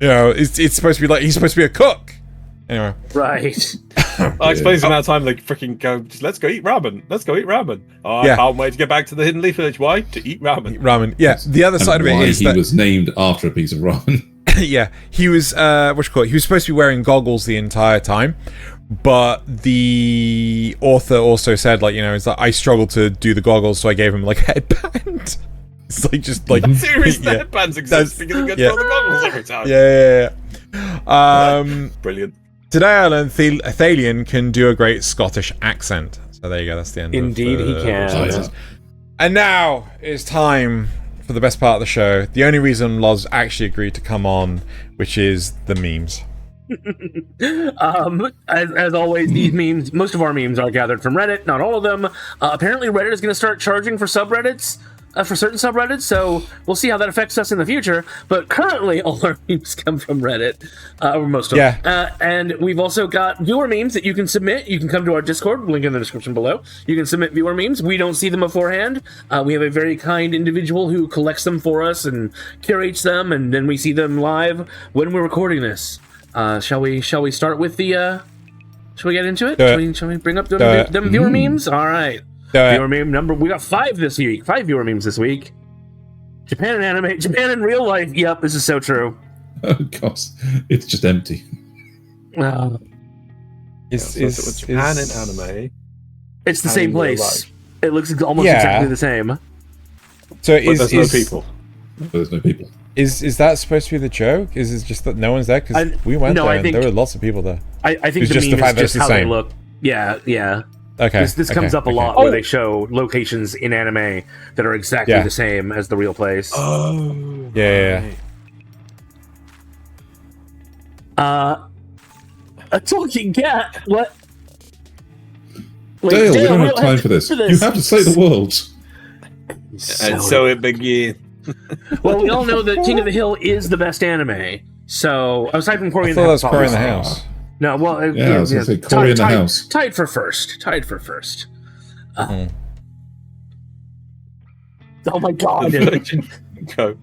D: It's supposed to be he's supposed to be a cook. Anyway.
C: Right.
B: I explained the amount of time freaking go, let's go eat ramen. Let's go eat ramen. Oh, I can't wait to get back to the Hidden Leaf Village. Why? To eat ramen.
D: Ramen. Yeah. The other side of it is
A: he was named after a piece of ramen.
D: Yeah. He was he was supposed to be wearing goggles the entire time. But the author also said, is that I struggled to do the goggles, so I gave him a headband. It's just
B: Seriously, the headbands exist because you get to throw the goggles every time.
D: Yeah.
B: Brilliant.
D: Today I learned Thaylien can do a great Scottish accent. So there you go, that's the end.
C: Indeed he can.
D: And now it's time for the best part of the show. The only reason Loz actually agreed to come on, which is the memes.
C: As always, these memes, most of our memes are gathered from Reddit, not all of them. Apparently Reddit is going to start charging for subreddits, for certain subreddits, so we'll see how that affects us in the future. But currently, all our memes come from Reddit, or most of them. And we've also got viewer memes that you can submit. You can come to our Discord, link in the description below. You can submit viewer memes. We don't see them beforehand. We have a very kind individual who collects them for us and curates them, and then we see them live when we're recording this. Shall we start with the shall we get into it? Shall we bring up them viewer memes? All right. Viewer meme number, we got 5 this week. 5 viewer memes this week. Japan and anime, Japan in real life. Yep, this is so true.
A: Oh gosh, it's just empty.
B: Japan in anime.
C: It's the same place. It looks almost exactly the same.
D: So
B: there's no people.
A: There's no people.
D: Is that supposed to be the joke? Is it just that no one's there? Because we went there and there were lots of people there.
C: I think the meme is just how they look. Yeah.
D: Okay.
C: This comes up a lot where they show locations in anime that are exactly the same as the real place.
B: Oh.
D: Yeah.
C: A talking cat. What?
A: Dale, we don't have time for this. You have to save the world.
B: And so it begins.
C: Well, we all know that King of the Hill is the best anime. So, aside from Cory in the
D: House.
C: I thought
D: Cory in the House.
C: No, well,
A: I was going to say Cory in the House.
C: Tied for first. Oh my god!
B: Go.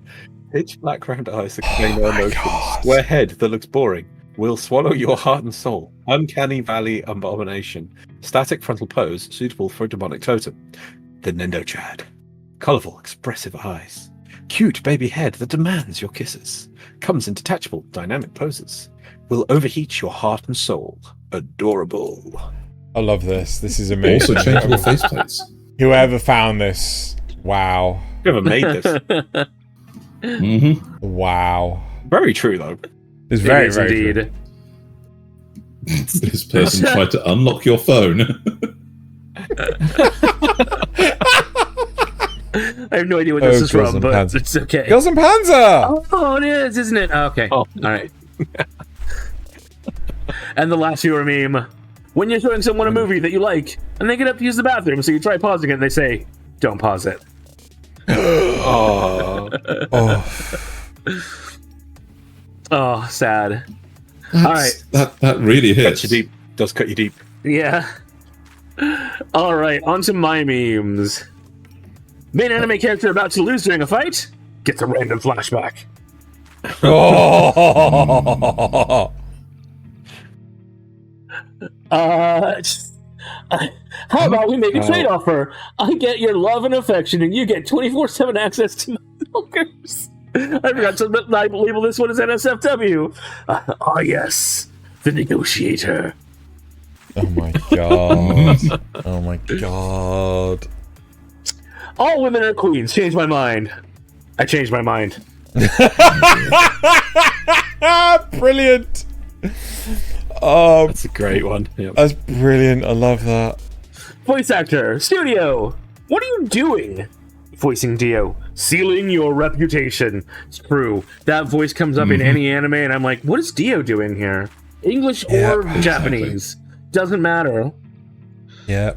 B: Pitch black round eyes that contain no emotions. Square head that looks boring. Will swallow your heart and soul. Uncanny valley abomination. Static frontal pose suitable for a demonic totem. The Nendo Chad. Colourful, expressive eyes. Cute baby head that demands your kisses. Comes in detachable, dynamic poses. Will overheat your heart and soul. Adorable.
D: I love this. This is amazing.
A: Also changeable faceplates.
D: Whoever found this, wow.
B: Whoever made this.
A: Mm-hmm.
D: Wow.
B: Very true, though.
D: It's very,
C: it is
D: very
C: indeed.
D: True.
A: This person tried to unlock your phone.
C: I have no idea what this is from, but it's okay.
D: Girls and Panzer!
C: Oh, it is, isn't it? Okay.
B: Oh.
C: All right. And the last viewer meme. When you're showing someone a movie that you like, and they get up to use the bathroom, so you try pausing it, and they say, don't pause it. Oh, sad. All right.
A: That really hits.
B: Cuts you deep. Does cut you deep.
C: Yeah. All right, on to my memes. Main anime character about to lose during a fight gets a random flashback.
D: Oh.
C: How about we make a trade offer? I get your love and affection, and you get 24/7 access to my milkers. I forgot to label this one as NSFW. Yes, the negotiator.
D: Oh my god. Oh my god.
C: All women are queens. Change my mind. I changed my mind.
D: Brilliant.
B: That's a great one. Yep.
D: That's brilliant. I love that.
C: Voice actor, studio. What are you doing? Voicing Dio. Sealing your reputation. It's true. That voice comes up in any anime, and I'm like, what is Dio doing here? English or Japanese? Doesn't matter.
D: Yep.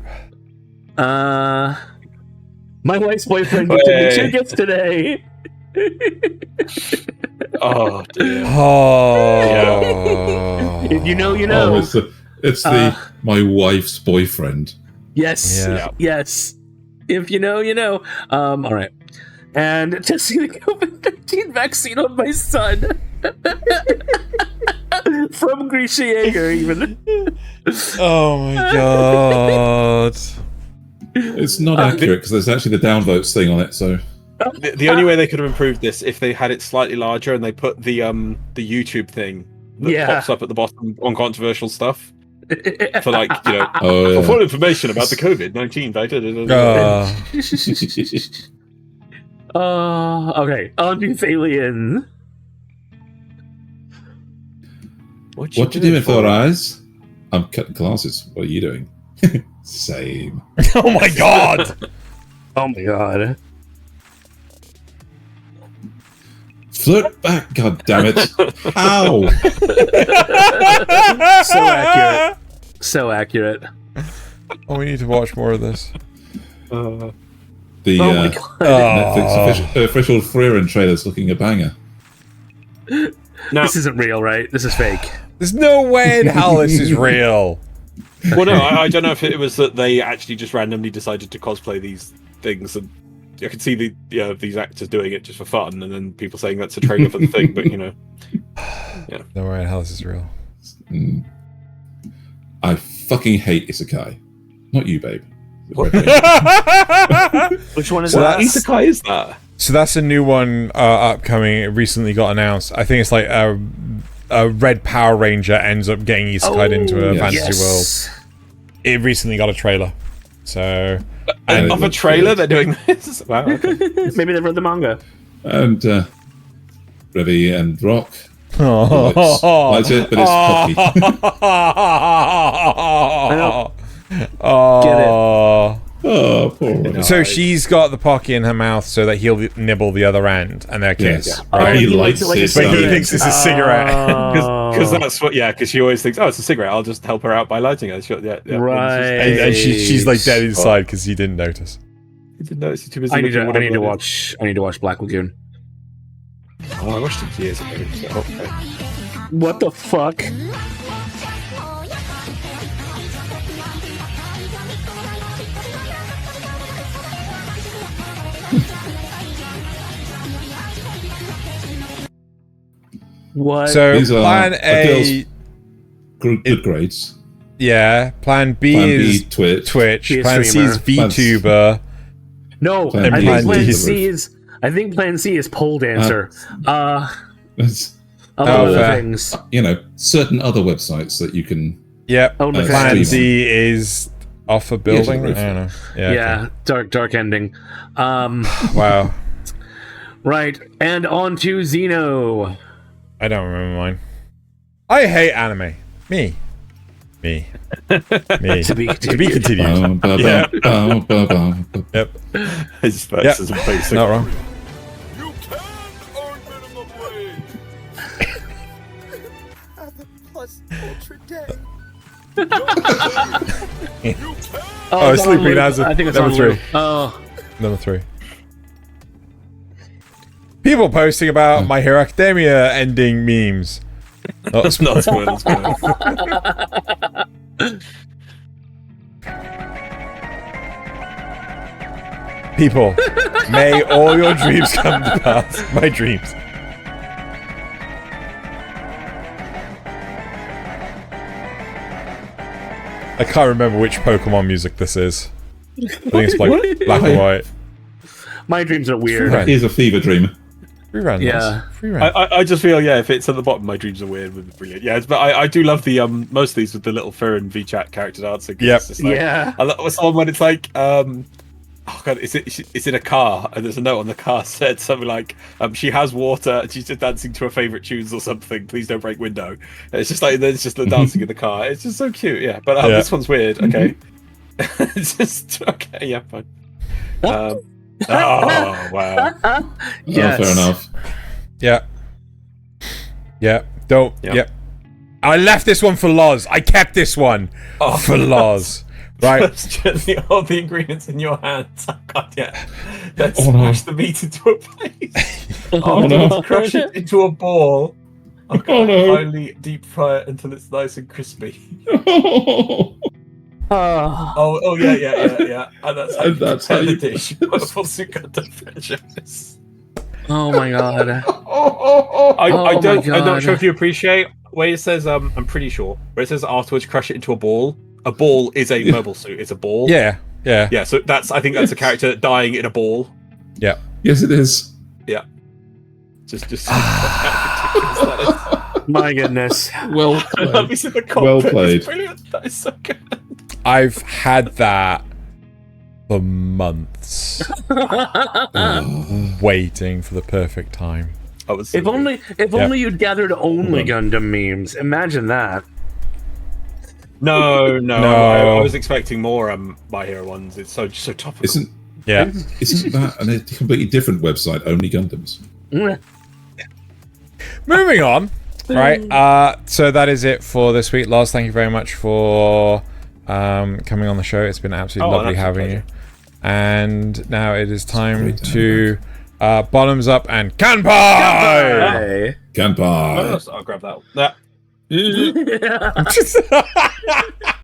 C: My wife's boyfriend gifted me 2 gifts today.
B: Oh, dear.
D: Oh.
C: If you know, you know.
A: Oh, it's the my wife's boyfriend.
C: Yes.
D: Yeah.
C: Yes. If you know, you know. All right. And testing the COVID-19 vaccine on my son. From Grisha Jaeger, even.
D: Oh my god.
A: It's not accurate because there's actually the downvotes thing on it. So
B: The only way they could have improved this if they had it slightly larger and they put the YouTube thing that pops up at the bottom on controversial stuff for like, you know, for full information about the COVID-19.
C: Okay, on to Thaylien.
A: What you doing, Four Eyes? I'm cutting classes. What are you doing? Same.
D: Oh my god.
C: Oh my god.
A: Flirt back, goddammit. How?
C: So accurate. So accurate.
D: Oh, we need to watch more of this.
A: The
C: Oh my god.
A: Netflix official Freeran trailer's looking a banger.
B: Now,
C: This isn't real, right? This is fake.
D: There's no way in hell this is real.
B: well, no, I don't know if it was that they actually just randomly decided to cosplay these things, and I could see these actors doing it just for fun, and then people saying that's a trailer for the thing. But you know, yeah,
D: No way in hell this is real.
A: I fucking hate Isekai. Not you, babe.
C: Which one is
D: So
C: that?
B: what isekai is that?
D: So that's a new one upcoming. It recently got announced. I think it's like a red Power Ranger ends up getting isekai'd into a fantasy world. It recently got a trailer. So
B: Of a trailer, they're doing this. Wow. Okay.
C: Maybe they read the manga.
A: And Revy and Rock.
D: Oh.
A: Likes it, but it's poppy.
C: Get it.
A: Oh, poor Revy.
D: So she's got the pocky in her mouth so that he'll nibble the other end and they're kids.
A: Yes.
D: Right?
A: He
C: he
A: likes
C: likes it like
A: it.
C: a
D: But he
C: cigarette.
D: thinks it's a cigarette.
B: Because that's what, because she always thinks, oh, it's a cigarette. I'll just help her out by lighting it. Yeah.
C: Right.
D: And she's like dead inside because he didn't notice.
B: He didn't notice. He's too busy
C: I need
B: looking
C: to
B: whatever it
C: watch Black Lagoon.
B: is. Oh, I watched it years ago. So, okay.
C: What the fuck? What?
D: So
A: These are
D: plan A,
A: good grades.
D: yeah. Plan B
A: Plan
D: is
A: B, Twitch.
C: Be a
D: Plan C
C: streamer.
D: is VTuber.
C: No,
A: Plan
C: I
A: B
C: think
A: is
C: Plan
A: delivered.
C: C is. I think Plan C is pole dancer.
A: It's,
C: Among other
D: fair.
C: things.
A: certain other websites that you can.
D: Yep.
C: Oh, no,
D: Plan
A: streamer.
D: D is off a building.
A: roof.
D: I don't know.
C: Yeah, dark ending.
D: Okay. Wow.
C: Right, and on to Xeno.
D: I don't remember mine. I hate anime. Me. Me.
C: To be
D: To be continued.
A: Yeah.
D: Yep.
B: His
D: Yep.
B: verse is basic.
D: Not wrong.
E: You can earn minimum wage.
F: Have a plus ultra day.
D: Oh,
C: it's
D: Sleeping
C: on loop.
D: as a
C: I think it's
D: number
C: on
D: 3.
C: loop. Oh,
D: Number 3. People posting about My Hero Academia ending memes. Oh,
B: That's not spoilers.
D: people, may all your dreams come to pass. My dreams. I can't remember which Pokemon music this is. I think it's like black and white.
C: My dreams are weird.
A: That is a fever dream.
D: Free run.
C: Yeah.
D: Free run.
B: I just feel if it's at the bottom, my dreams are weird with brilliant. Yeah, but I do love the most of these with the little fur and VChat character dancing.
D: Yep.
B: It's just like,
C: Yeah.
B: I love someone when it's like oh god, it's in a car and there's a note on the car said something like she has water and she's just dancing to her favorite tunes or something. Please don't break window. And it's just like there's just the dancing in the car. It's just so cute. Yeah, but this one's weird. Okay, it's just okay. Yeah, fine. Oh wow.
C: Yes.
A: Oh, fair enough.
D: Yeah. Yeah. Don't.
B: Yep.
D: Yep. I left this one for LOZ. I kept this one for LOZ. Right.
B: Gently hold the ingredients in your hands. Oh god, yeah. Let's
A: Oh, no.
B: smash the meat into a plate.
A: Oh, no.
B: Crush it into a ball.
A: Oh, no.
B: Finally deep fry it until it's nice and crispy.
C: Oh.
B: Yeah. And that's how
A: And
B: you
A: that's
B: prepare
A: how
B: the
A: you-
B: dish. Wonderful Sugata Freshness.
C: Oh my god.
B: I'm
C: my
B: not
C: God.
B: sure if you appreciate where it says I'm pretty sure where it says afterwards crush it into a ball. A ball is a mobile suit. It's a ball.
D: Yeah. Yeah.
B: Yeah. So I think that's a character dying in a ball.
D: Yeah.
A: Yes, it is.
B: Yeah. Just how ridiculous
C: My goodness.
A: Well
B: that is. I love
A: played.
B: these in the cockpit.
A: Well
B: It's
A: played.
B: brilliant. That is so good.
D: I've had that for months, waiting for the perfect time.
B: I was so
C: If
B: good.
C: only you'd gathered only Gundam memes. Imagine that.
B: No.
D: No.
B: I was expecting more My Hero ones. It's so topical.
A: Isn't
D: Yeah.
A: that a completely different website? Only Gundams.
D: Moving on. Right. So that is it for this week. LOZ, thank you very much for coming on the show. It's been absolutely lovely having you. And now it is time
A: great to
D: to bottoms up and Kanpai!
C: Hey.
A: Kanpai.
B: I'll grab that one.